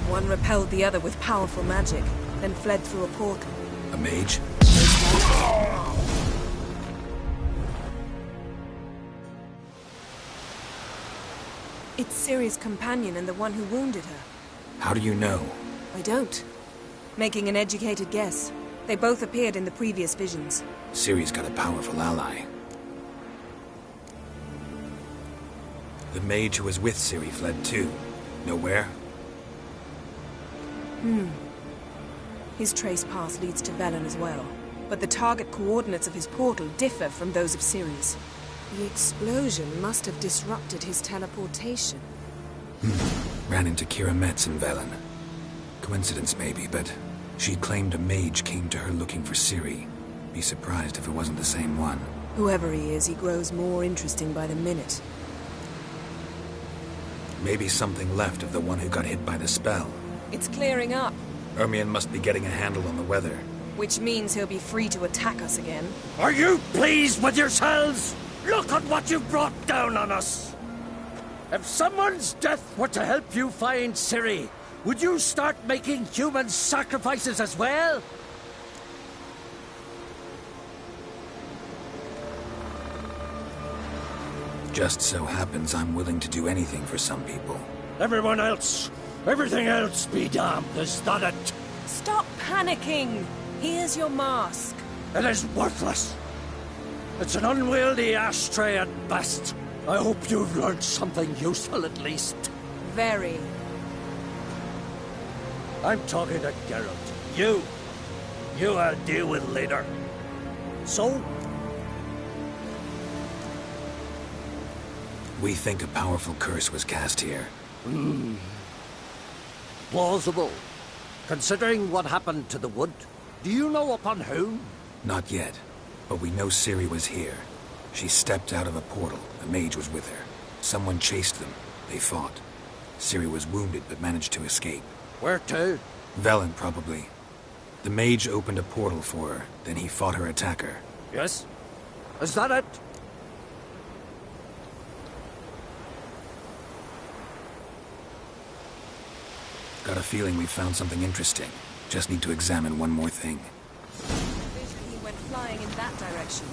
One repelled the other with powerful magic, then fled through a portal. A mage? It's Ciri's companion and the one who wounded her. How do you know? I don't. Making an educated guess. They both appeared in the previous visions. Ciri's got a powerful ally. The mage who was with Ciri fled too. Know where? His trace path leads to Velen as well. But the target coordinates of his portal differ from those of Ciri's. The explosion must have disrupted his teleportation. Ran into Kira Metz in Velen. Coincidence maybe, but she claimed a mage came to her looking for Ciri. Be surprised if it wasn't the same one. Whoever he is, he grows more interesting by the minute. Maybe something left of the one who got hit by the spell. It's clearing up. Ermion must be getting a handle on the weather. Which means he'll be free to attack us again. Are you pleased with yourselves? Look at what you've brought down on us! If someone's death were to help you find Ciri, would you start making human sacrifices as well? Just so happens I'm willing to do anything for some people. Everyone else, everything else be damned, is that it? Stop panicking! Here's your mask. It is worthless. It's an unwieldy ashtray at best. I hope you've learned something useful at least. Very. I'm talking to Geralt. You I'll deal with later. So? We think a powerful curse was cast here. Plausible. Considering what happened to the wood, do you know upon whom? Not yet, but we know Ciri was here. She stepped out of a portal. A mage was with her. Someone chased them. They fought. Ciri was wounded, but managed to escape. Where to? Velen, probably. The mage opened a portal for her, then he fought her attacker. Yes? Is that it? Got a feeling we found something interesting. Just need to examine one more thing. He went flying in that direction.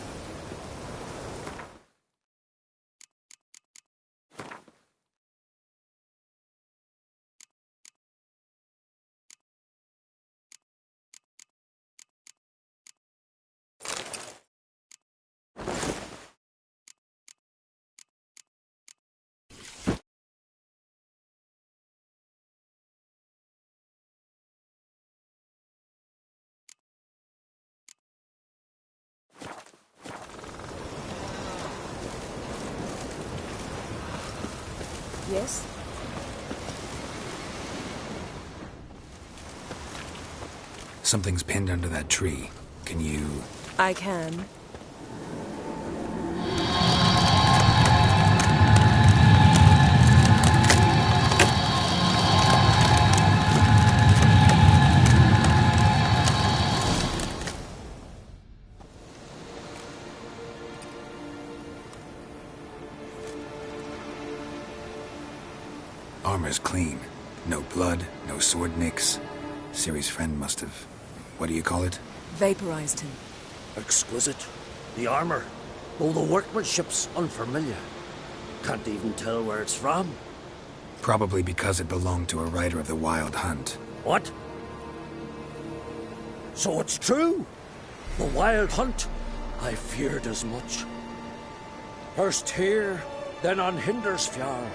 Yes? Something's pinned under that tree. Can you... I can. Armor's clean. No blood, no sword nicks. Ciri's friend must have... what do you call it? Vaporized him. Exquisite. The armor, though the workmanship's unfamiliar. Can't even tell where it's from. Probably because it belonged to a rider of the Wild Hunt. What? So it's true? The Wild Hunt? I feared as much. First here, then on Hindersfjall.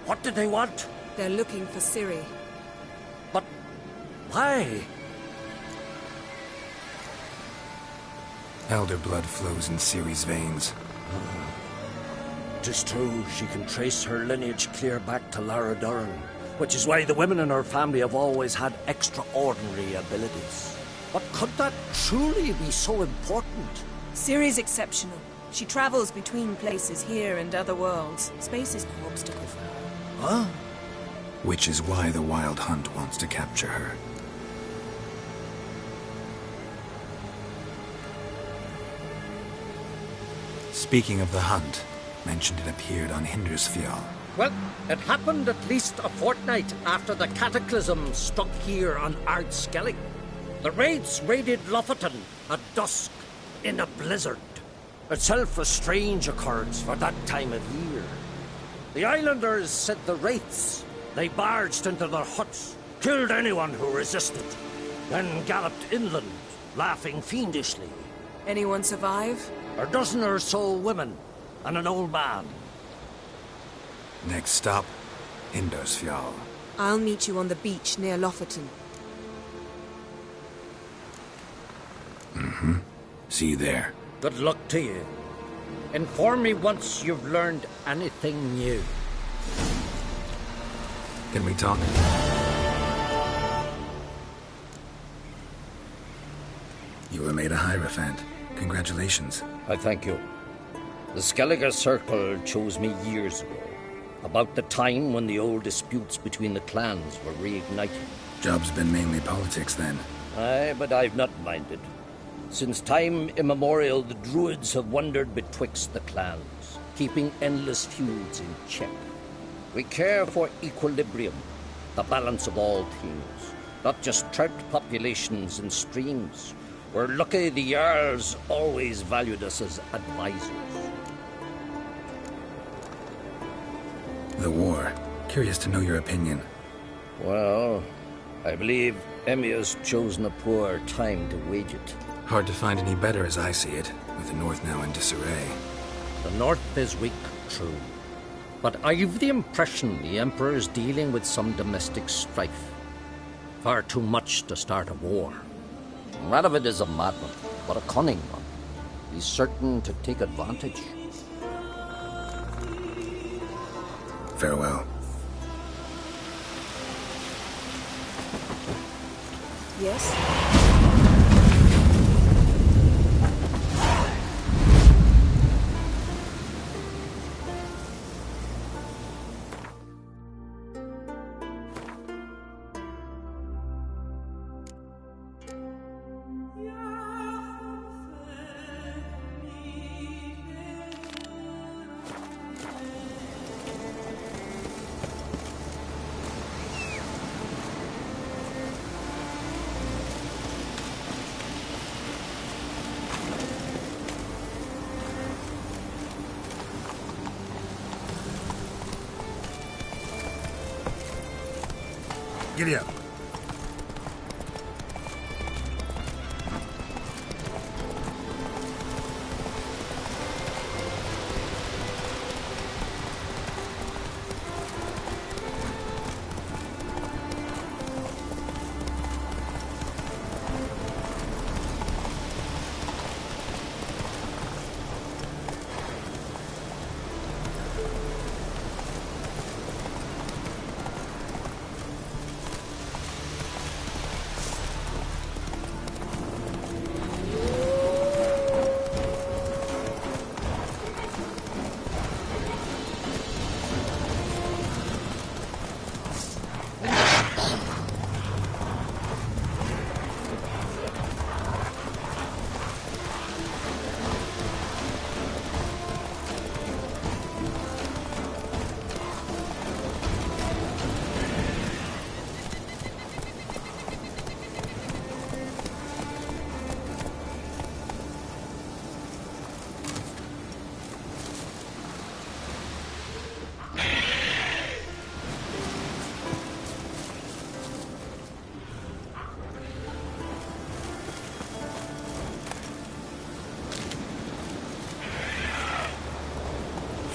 What did they want? They're looking for Ciri. But why? Elder blood flows in Ciri's veins. Tis true, she can trace her lineage clear back to Lara Duran, which is why the women in her family have always had extraordinary abilities. But could that truly be so important? Ciri's exceptional. She travels between places here and other worlds. Space is no obstacle for her. Huh? Which is why the Wild Hunt wants to capture her. Speaking of the hunt, mentioned it appeared on Hindersfjall. Well, it happened at least a fortnight after the cataclysm struck here on Ardskellig. The raids raided Lofoten at dusk in a blizzard. Itself a strange occurrence for that time of year. The islanders said the wraiths. They barged into their huts, killed anyone who resisted, then galloped inland, laughing fiendishly. Anyone survive? A dozen or so women, and an old man. Next stop, Hindersfjall. I'll meet you on the beach near Lofoten. Mm-hmm. See you there. Good luck to you. Inform me once you've learned anything new. Can we talk? You were made a Hierophant. Congratulations. I thank you. The Skellige Circle chose me years ago, about the time when the old disputes between the clans were reignited. Job's been mainly politics then. Aye, but I've not minded. Since time immemorial, the Druids have wandered betwixt the clans, keeping endless feuds in check. We care for equilibrium, the balance of all things, not just trout populations and streams. We're lucky the Jarls always valued us as advisors. The war. Curious to know your opinion. Well, I believe Emia's chosen a poor time to wage it. Hard to find any better as I see it, with the North now in disarray. The North is weak, true. But I've the impression the Emperor is dealing with some domestic strife. Far too much to start a war. Radovid is a madman, but a cunning one. He's certain to take advantage. Farewell. Yes? Giddy up.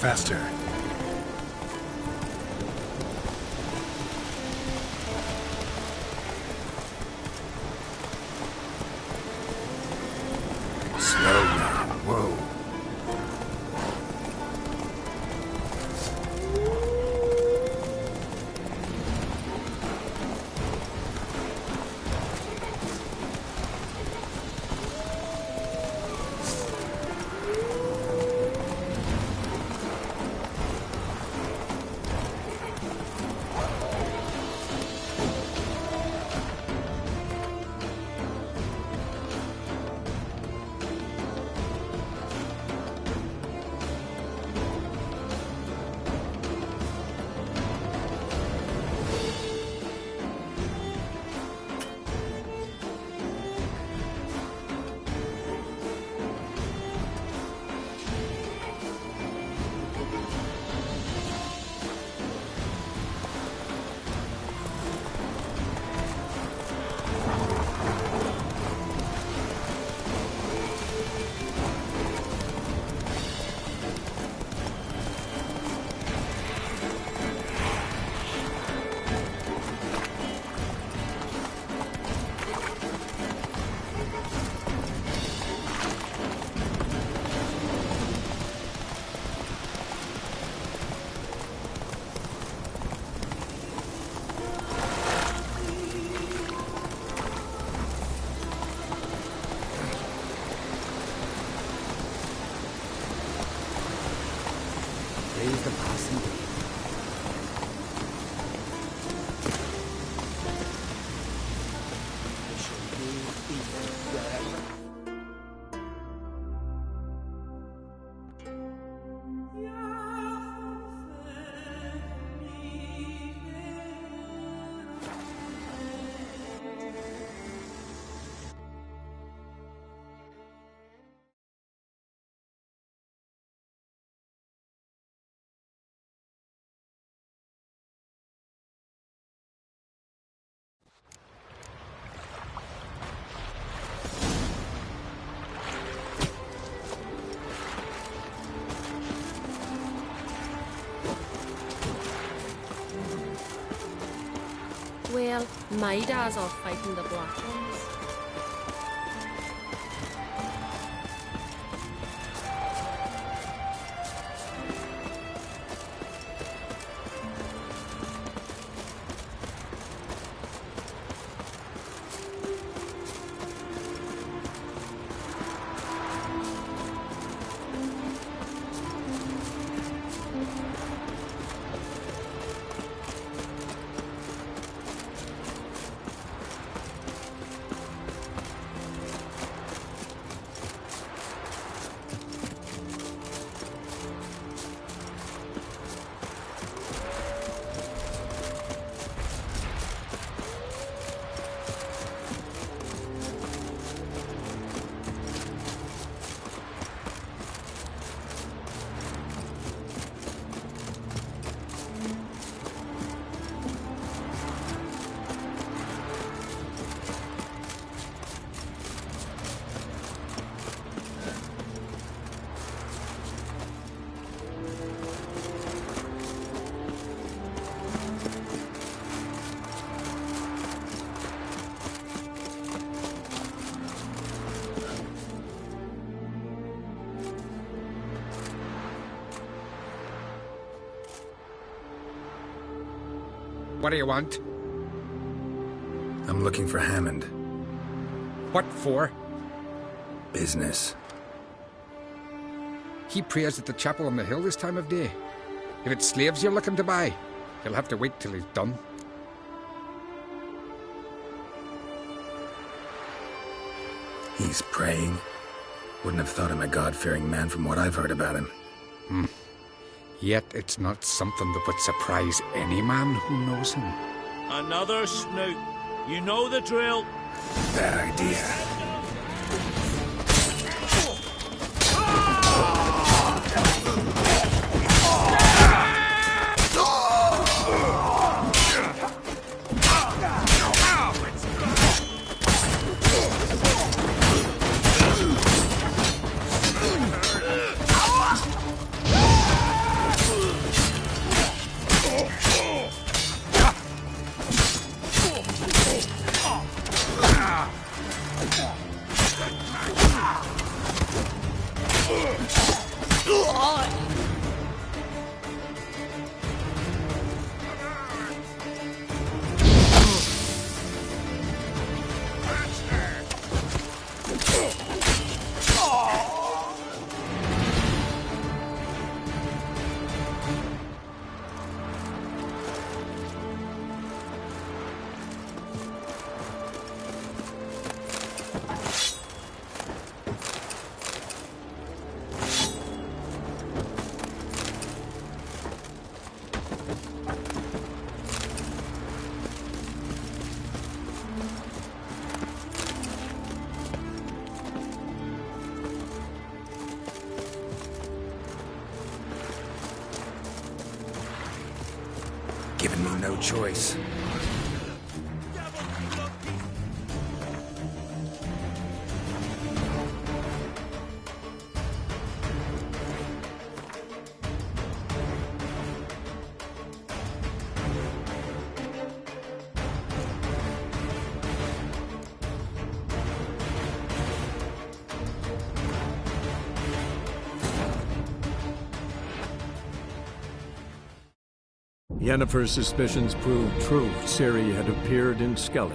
Faster. Slow now. Whoa. Raise the passing. My dad's off fighting the Black Ones. What do you want? I'm looking for Hammond. What for? Business. He prays at the chapel on the hill this time of day. If it's slaves you're looking to buy, you'll have to wait till he's done. He's praying? Wouldn't have thought him a God-fearing man from what I've heard about him. Yet it's not something that would surprise any man who knows him. Another snoot. You know the drill. Bad idea. Given me no choice. Yennefer's suspicions proved true. Ciri had appeared in Skellige.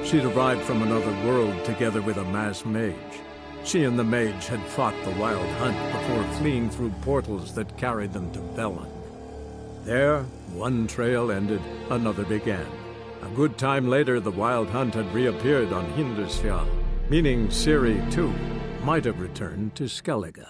She'd arrived from another world together with a masked mage. She and the mage had fought the Wild Hunt before fleeing through portals that carried them to Velen. There, one trail ended, another began. A good time later, the Wild Hunt had reappeared on Hindarsfjall, meaning Ciri, too, might have returned to Skellige.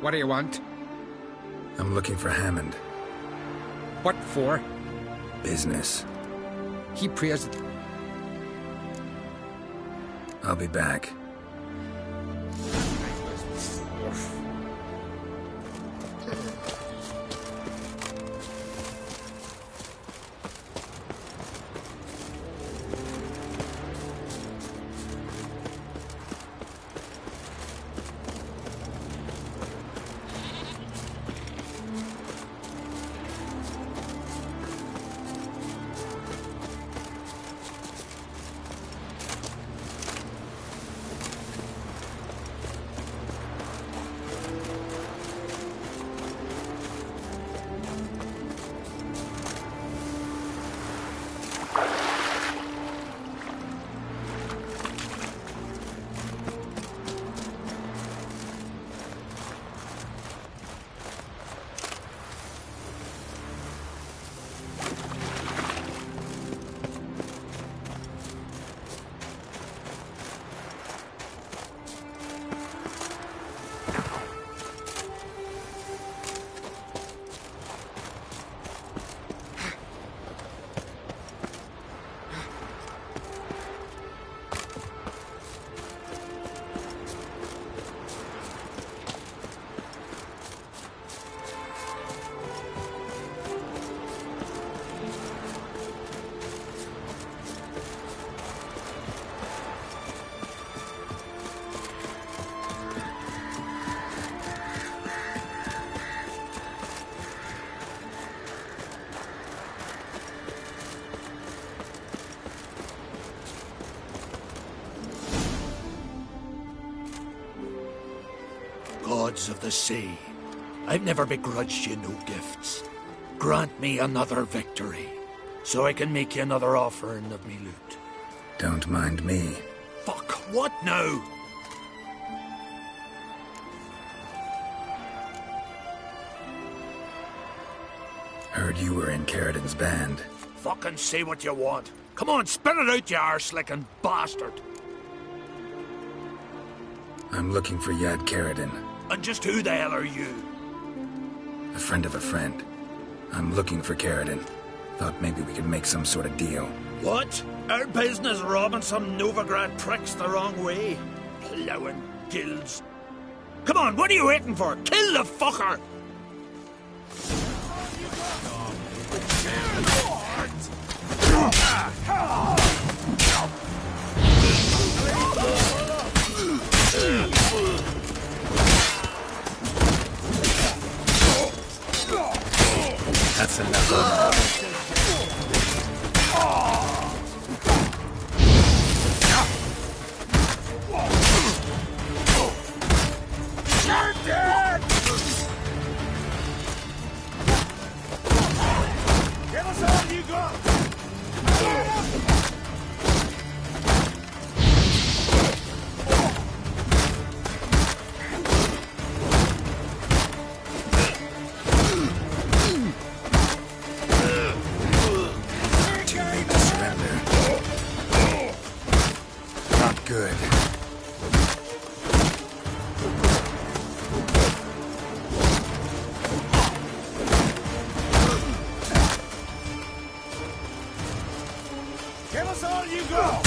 What do you want? I'm looking for Hammond. What for? Business. He prays. I'll be back. Gods of the sea, I've never begrudged you no gifts. Grant me another victory, so I can make you another offering of me loot. Don't mind me. Fuck, what now? Heard you were in Carradin's band. Fucking say what you want. Come on, spit it out, you arse-licking bastard. I'm looking for Yad Carradin. And just who the hell are you? A friend of a friend. I'm looking for Carradin. Thought maybe we could make some sort of deal. What? Our business robbing some Novigrad pricks the wrong way? Plowing guilds. Come on, what are you waiting for? Kill the fucker! That's enough. You're dead! Give us all you got! Good. Give us all you got!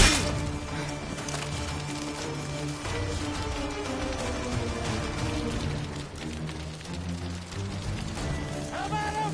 Come at him!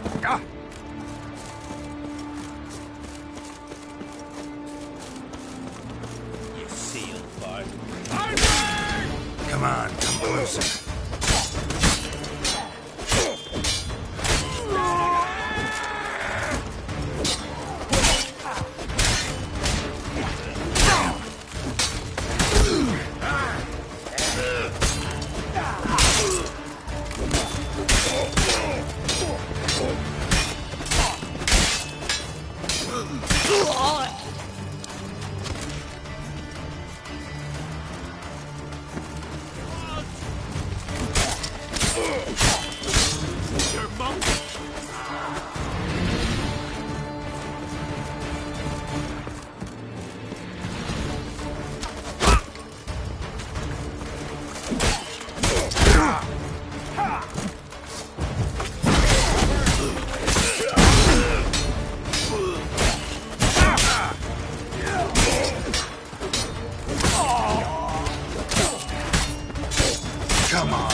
You seal bud. Come on, come closer. Your monk. Come on.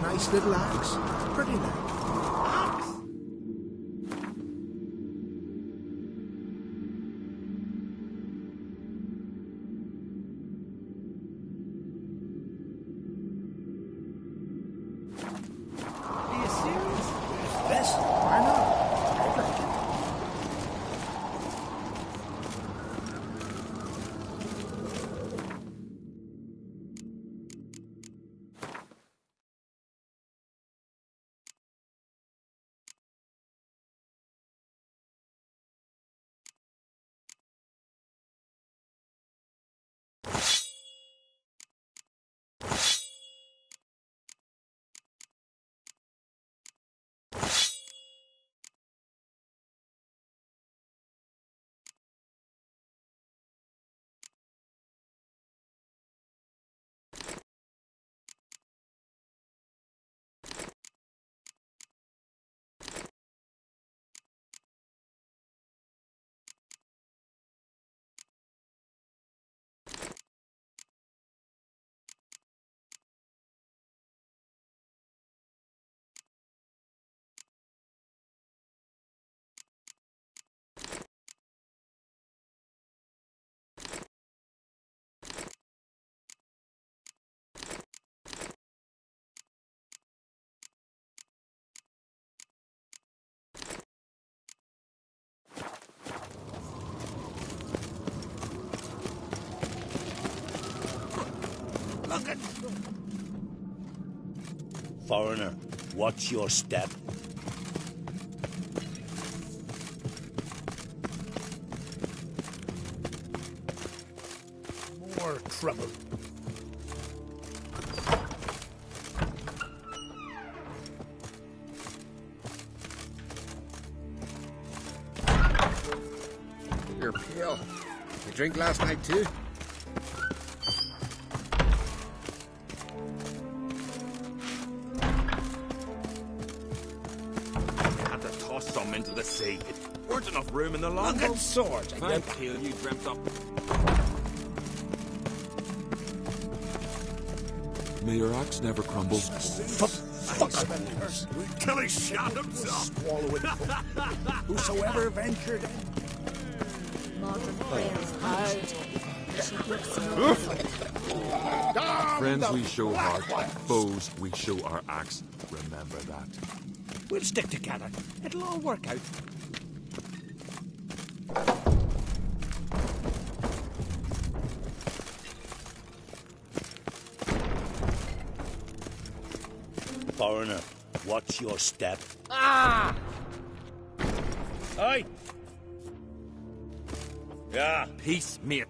nice little axe. Pretty like. Are you serious? This? Why not? I'd like it. Look at... Foreigner, watch your step. More trouble. You're pale. You drink last night too? Had to toss some into the sea. Weren't enough room in the longboat. Look at swords. Fine kill you dreamt up. May your axe never crumble. Fuckers. Till he shot himself. Swallow it. Whosoever ventured in. Friends we show heart, foes we show our axe. Remember that. We'll stick together. It'll all work out. Foreigner, watch your step. Ah! Aye. Yeah. Peace, mate.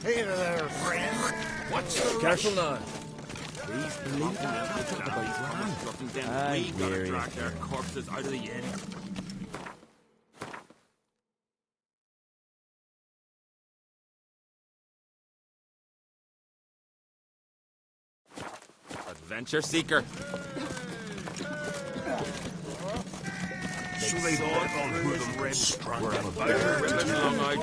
Hey there, friend. What's the Careful now. Please believe that. Talk about constructing them. We gotta drag their corpses out of the inn. Adventure seeker. So they bet on who the red strong We're ribbon long out.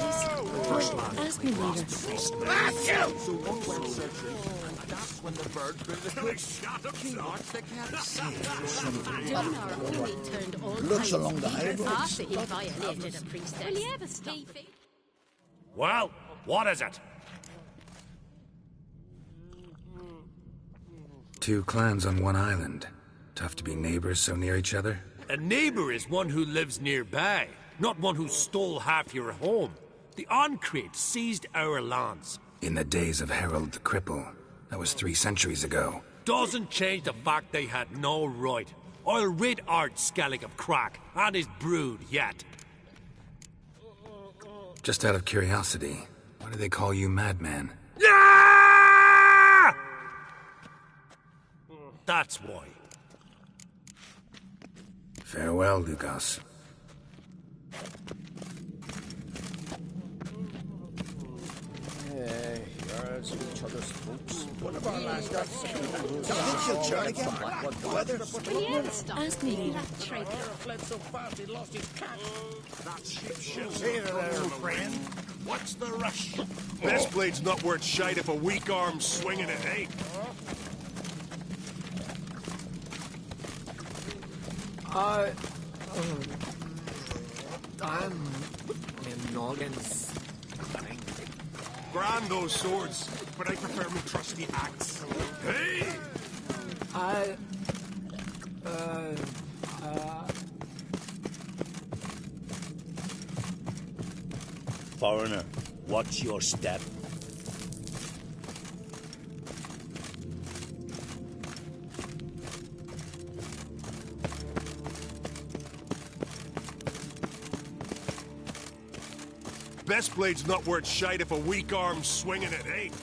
First land. Ask me later. So one went searching, and that's when the bird blew the Till he shot himself. Looks along the highway. After he violated a priestess. Will you ever stop? Well, what is it? Two clans on one island. Tough to be neighbors so near each other. A neighbour is one who lives nearby, not one who stole half your home. The Oncrate seized our lands. In the days of Harold the Cripple. That was 3 centuries ago. Doesn't change the fact they had no right. I'll rid Art Skellig of Crack and his brood yet. Just out of curiosity, why do they call you Madman? Yeah! That's why. Farewell, Lucas. Hey, you're ourselves at each other's throats. One of our lads got sick of the rules. He'll turn again. The weather. Ask me later. Fled so fast he lost his cat. That ship's here, there, friend. What's the rush? Best blade's not worth shite if a weak arm's swinging it ain't. I'm in Noggins. Grand those swords, but I prefer me trusty axe. Hey! Foreigner, watch your step. Best blade's not worth shite if a weak arm's swinging it ain't.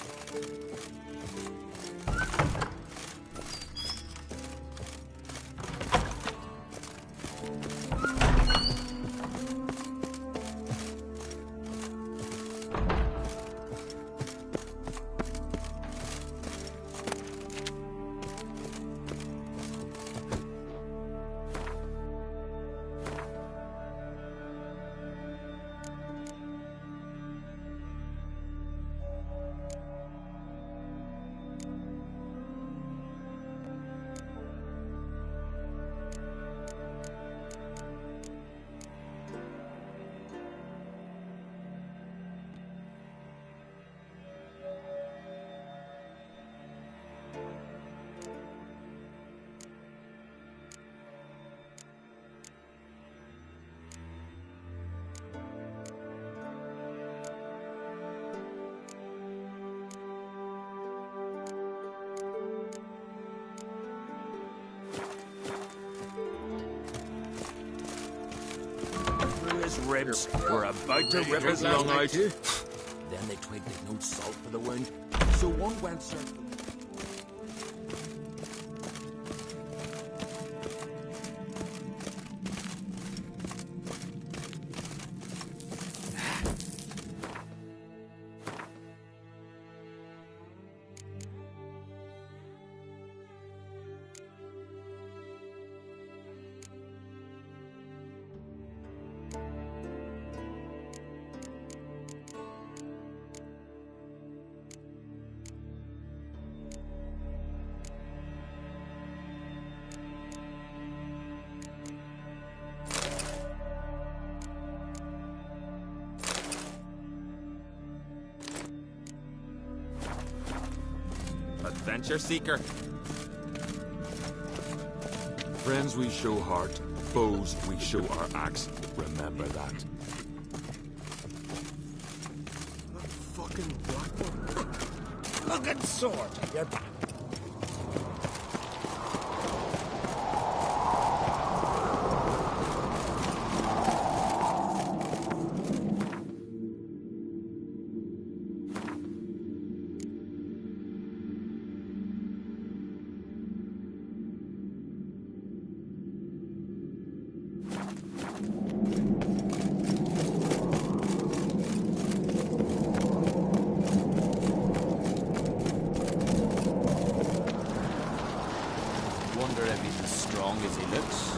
Ribs. We're about to rip his lung out. Then they twigged they'd no salt for the wound. So one went circling. Adventure seeker. Friends we show heart, foes we show our axe. Remember that. Fucking black one. Look at sword. Wonder if he's as strong as he looks.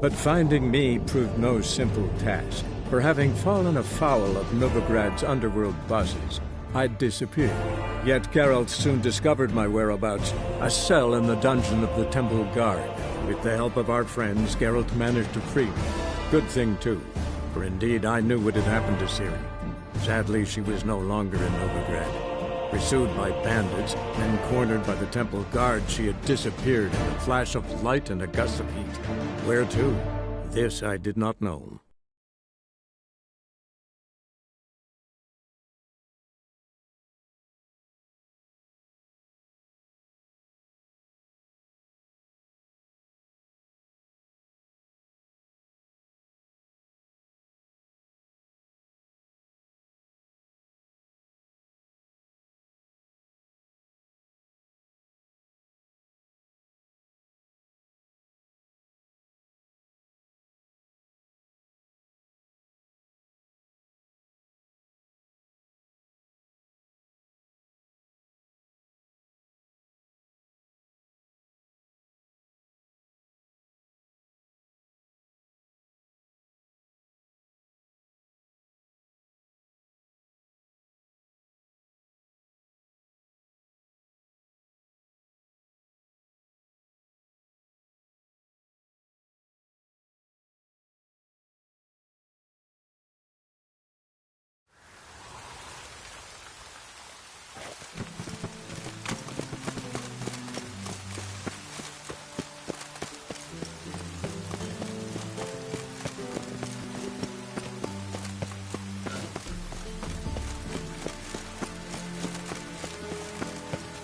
But finding me proved no simple task. For having fallen afoul of Novigrad's underworld bosses, I'd disappeared. Yet Geralt soon discovered my whereabouts, a cell in the dungeon of the Temple Guard. With the help of our friends, Geralt managed to free me. Good thing, too, for indeed I knew what had happened to Ciri. Sadly, she was no longer in Novigrad. Pursued by bandits, then cornered by the Temple Guard, she had disappeared in a flash of light and a gust of heat. Where to? This I did not know.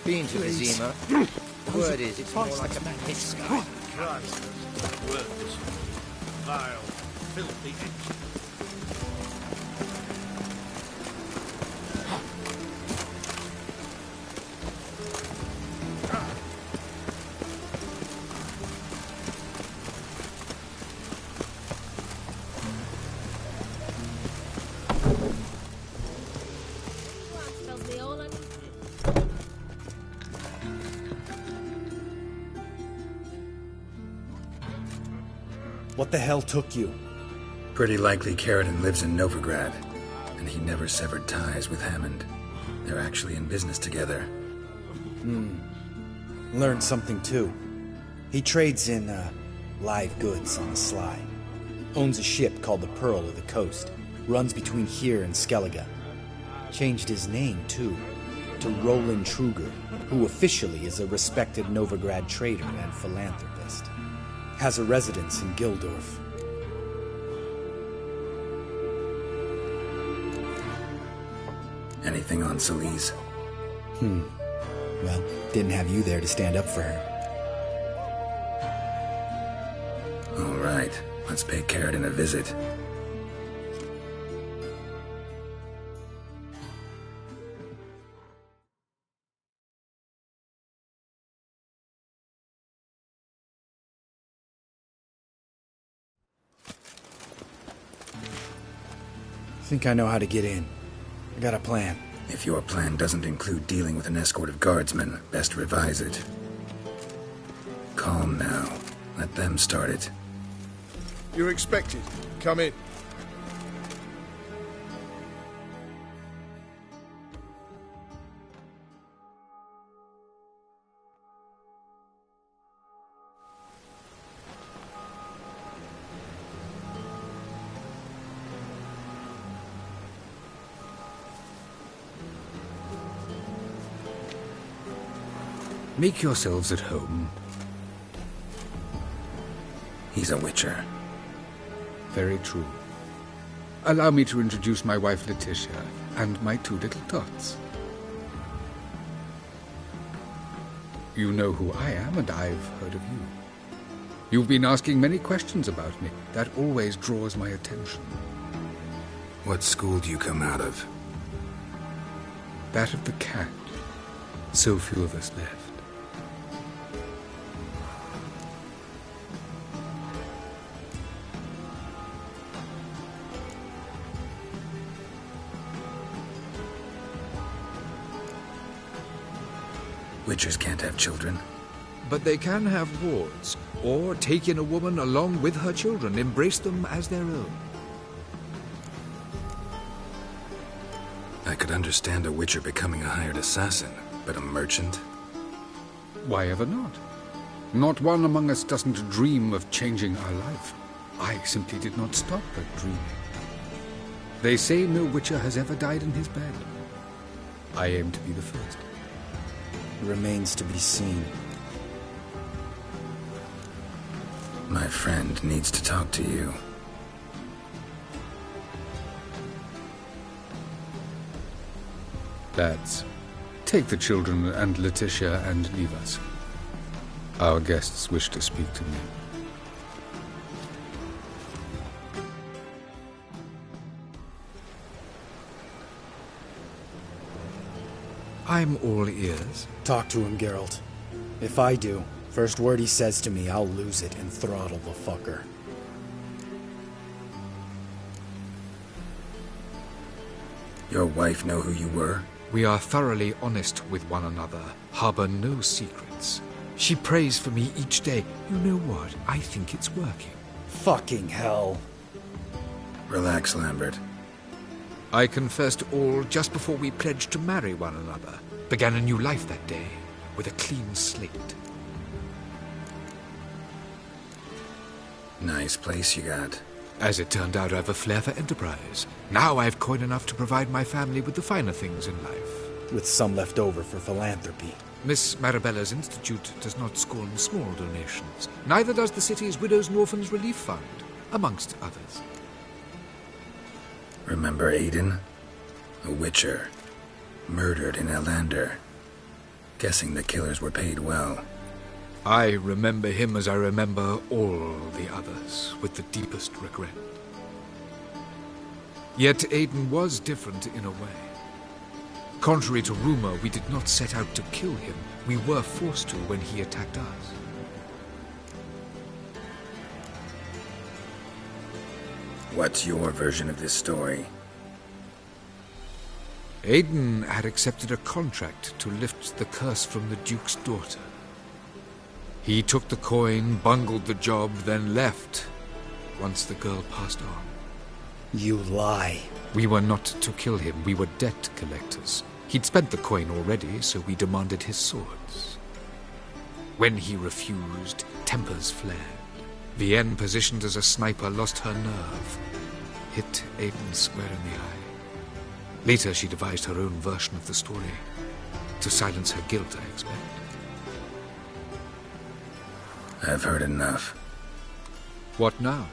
Been to the Zima. Word is, it's more like a piss guy. Christ, worthless, vile, filthy engine. What the hell took you? Pretty likely Carradine lives in Novigrad, and he never severed ties with Hammond. They're actually in business together. Learned something too. He trades in, live goods on the sly. Owns a ship called the Pearl of the Coast. Runs between here and Skellige. Changed his name, too, to Roland Truger, who officially is a respected Novigrad trader and philanthropist. Has a residence in Gildorf. Anything on Celise? Well, didn't have you there to stand up for her. All right, let's pay Carradine a visit. I think I know how to get in. I got a plan. If your plan doesn't include dealing with an escort of guardsmen, best revise it. Calm now. Let them start it. You're expected. Come in. Make yourselves at home. He's a witcher. Very true. Allow me to introduce my wife Letitia and my two little tots. You know who I am, and I've heard of you. You've been asking many questions about me. That always draws my attention. What school do you come out of? That of the cat. So few of us left. Witchers can't have children. But they can have wards, or take in a woman along with her children, embrace them as their own. I could understand a witcher becoming a hired assassin, but a merchant? Why ever not? Not one among us doesn't dream of changing our life. I simply did not stop at dreaming. They say no witcher has ever died in his bed. I aim to be the first. Remains to be seen. My friend needs to talk to you. Lads, take the children and Letitia and leave us. Our guests wish to speak to me. I'm all ears. Talk to him, Geralt. If I do, first word he says to me, I'll lose it and throttle the fucker. Your wife know who you were? We are thoroughly honest with one another, harbor no secrets. She prays for me each day. You know what? I think it's working. Fucking hell. Relax, Lambert. I confessed all just before we pledged to marry one another. Began a new life that day, with a clean slate. Nice place you got. As it turned out, I have a flair for enterprise. Now I have coin enough to provide my family with the finer things in life. with some left over for philanthropy. Miss Marabella's institute does not scorn small donations. Neither does the city's Widows and Orphans Relief Fund, amongst others. Remember Aiden? A witcher. Murdered in Elander. Guessing the killers were paid well. I remember him as I remember all the others, with the deepest regret. Yet Aiden was different in a way. Contrary to rumor, we did not set out to kill him. We were forced to when he attacked us. What's your version of this story? Aiden had accepted a contract to lift the curse from the Duke's daughter. He took the coin, bungled the job, then left once the girl passed on. You lie. We were not to kill him. We were debt collectors. He'd spent the coin already, so we demanded his swords. When he refused, tempers flared. Vienne, positioned as a sniper, lost her nerve. Hit Aiden square in the eye. Later, she devised her own version of the story. To silence her guilt, I expect. I've heard enough. What now?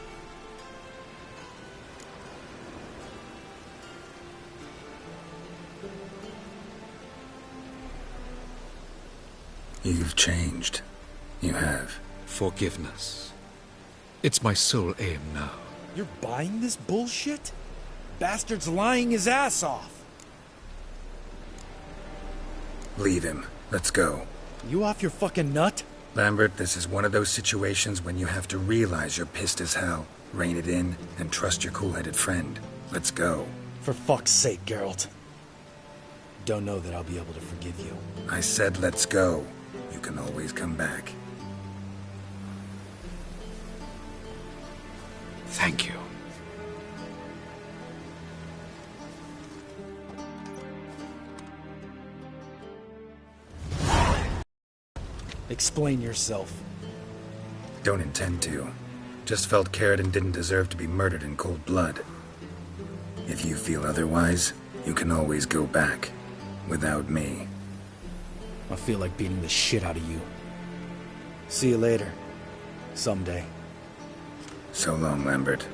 You've changed. You have. Forgiveness. It's my sole aim now. You're buying this bullshit? Bastard's lying his ass off. Leave him. Let's go. You off your fucking nut? Lambert, this is one of those situations when you have to realize you're pissed as hell, rein it in, and trust your cool-headed friend. Let's go. For fuck's sake, Geralt. Don't know that I'll be able to forgive you. I said let's go. You can always come back. Thank you. Explain yourself. Don't intend to. Just felt Carradine didn't deserve to be murdered in cold blood. If you feel otherwise, you can always go back. Without me. I feel like beating the shit out of you. See you later. Someday. So long, Lambert.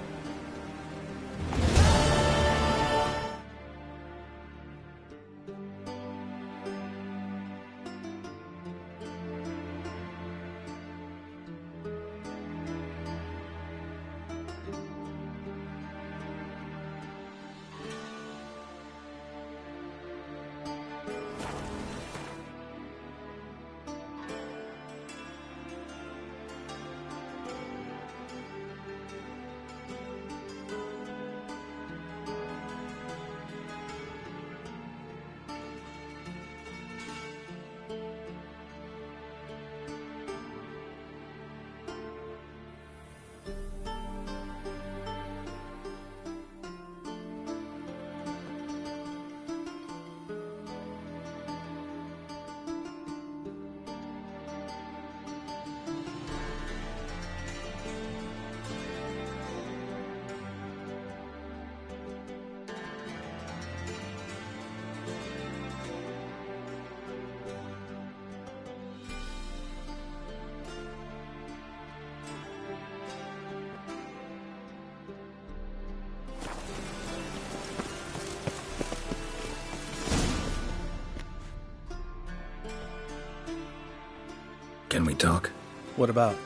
Can we talk? What about?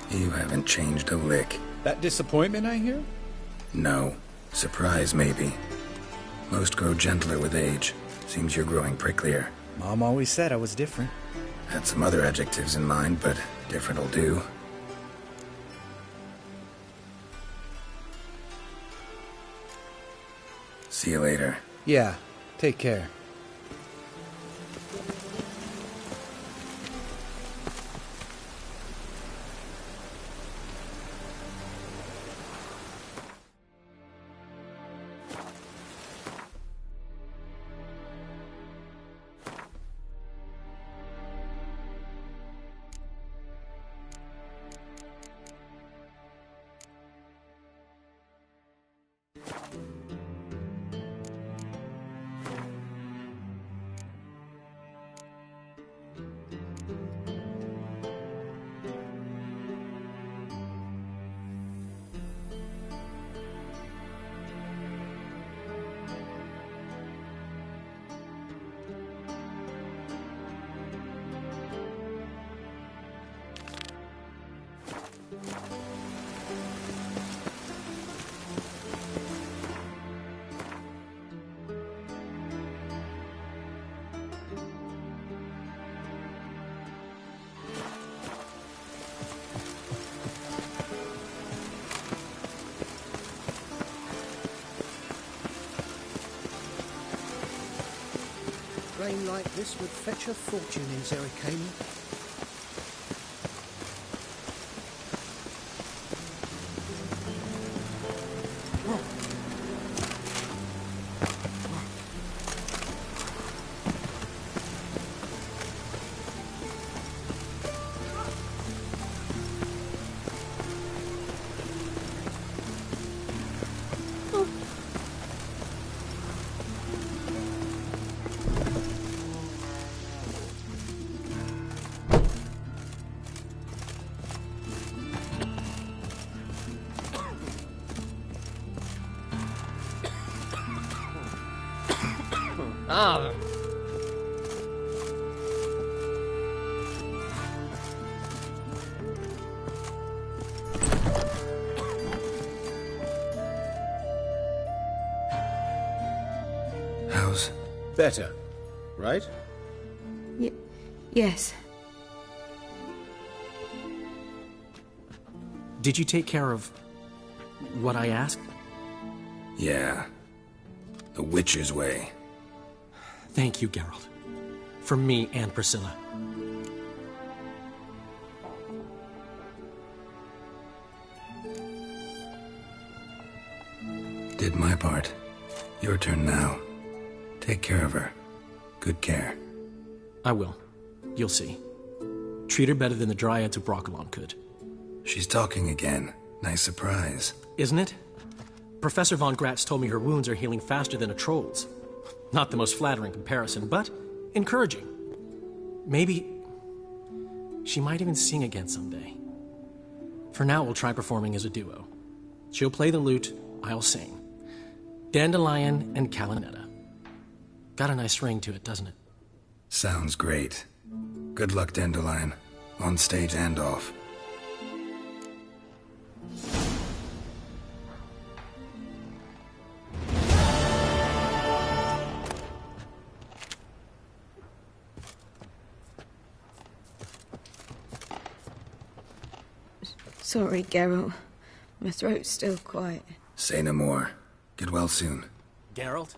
You haven't changed a lick. That disappointment I hear? No. Surprise, maybe. Most grow gentler with age. Seems you're growing pricklier. Mom always said I was different. Had some other adjectives in mind, but different'll do. See you later. Yeah, take care. flame like this would fetch a fortune in Zerrikania. Ah. How's... Better, right? Yes. Did you take care of what I asked? Yeah. The Witcher's way. Thank you, Geralt. From me and Priscilla. Did my part. Your turn now. Take care of her. Good care. I will. You'll see. Treat her better than the Dryads of Broccolon could. She's talking again. Nice surprise. Isn't it? Professor von Gratz told me her wounds are healing faster than a troll's. Not the most flattering comparison, but encouraging. Maybe she might even sing again someday. For now, we'll try performing as a duo. She'll play the lute, I'll sing. Dandelion and Calinetta. Got a nice ring to it, doesn't it? Sounds great. Good luck, Dandelion. On stage and off. Sorry, Geralt. My throat's still quiet. Say no more. Get well soon. Geralt?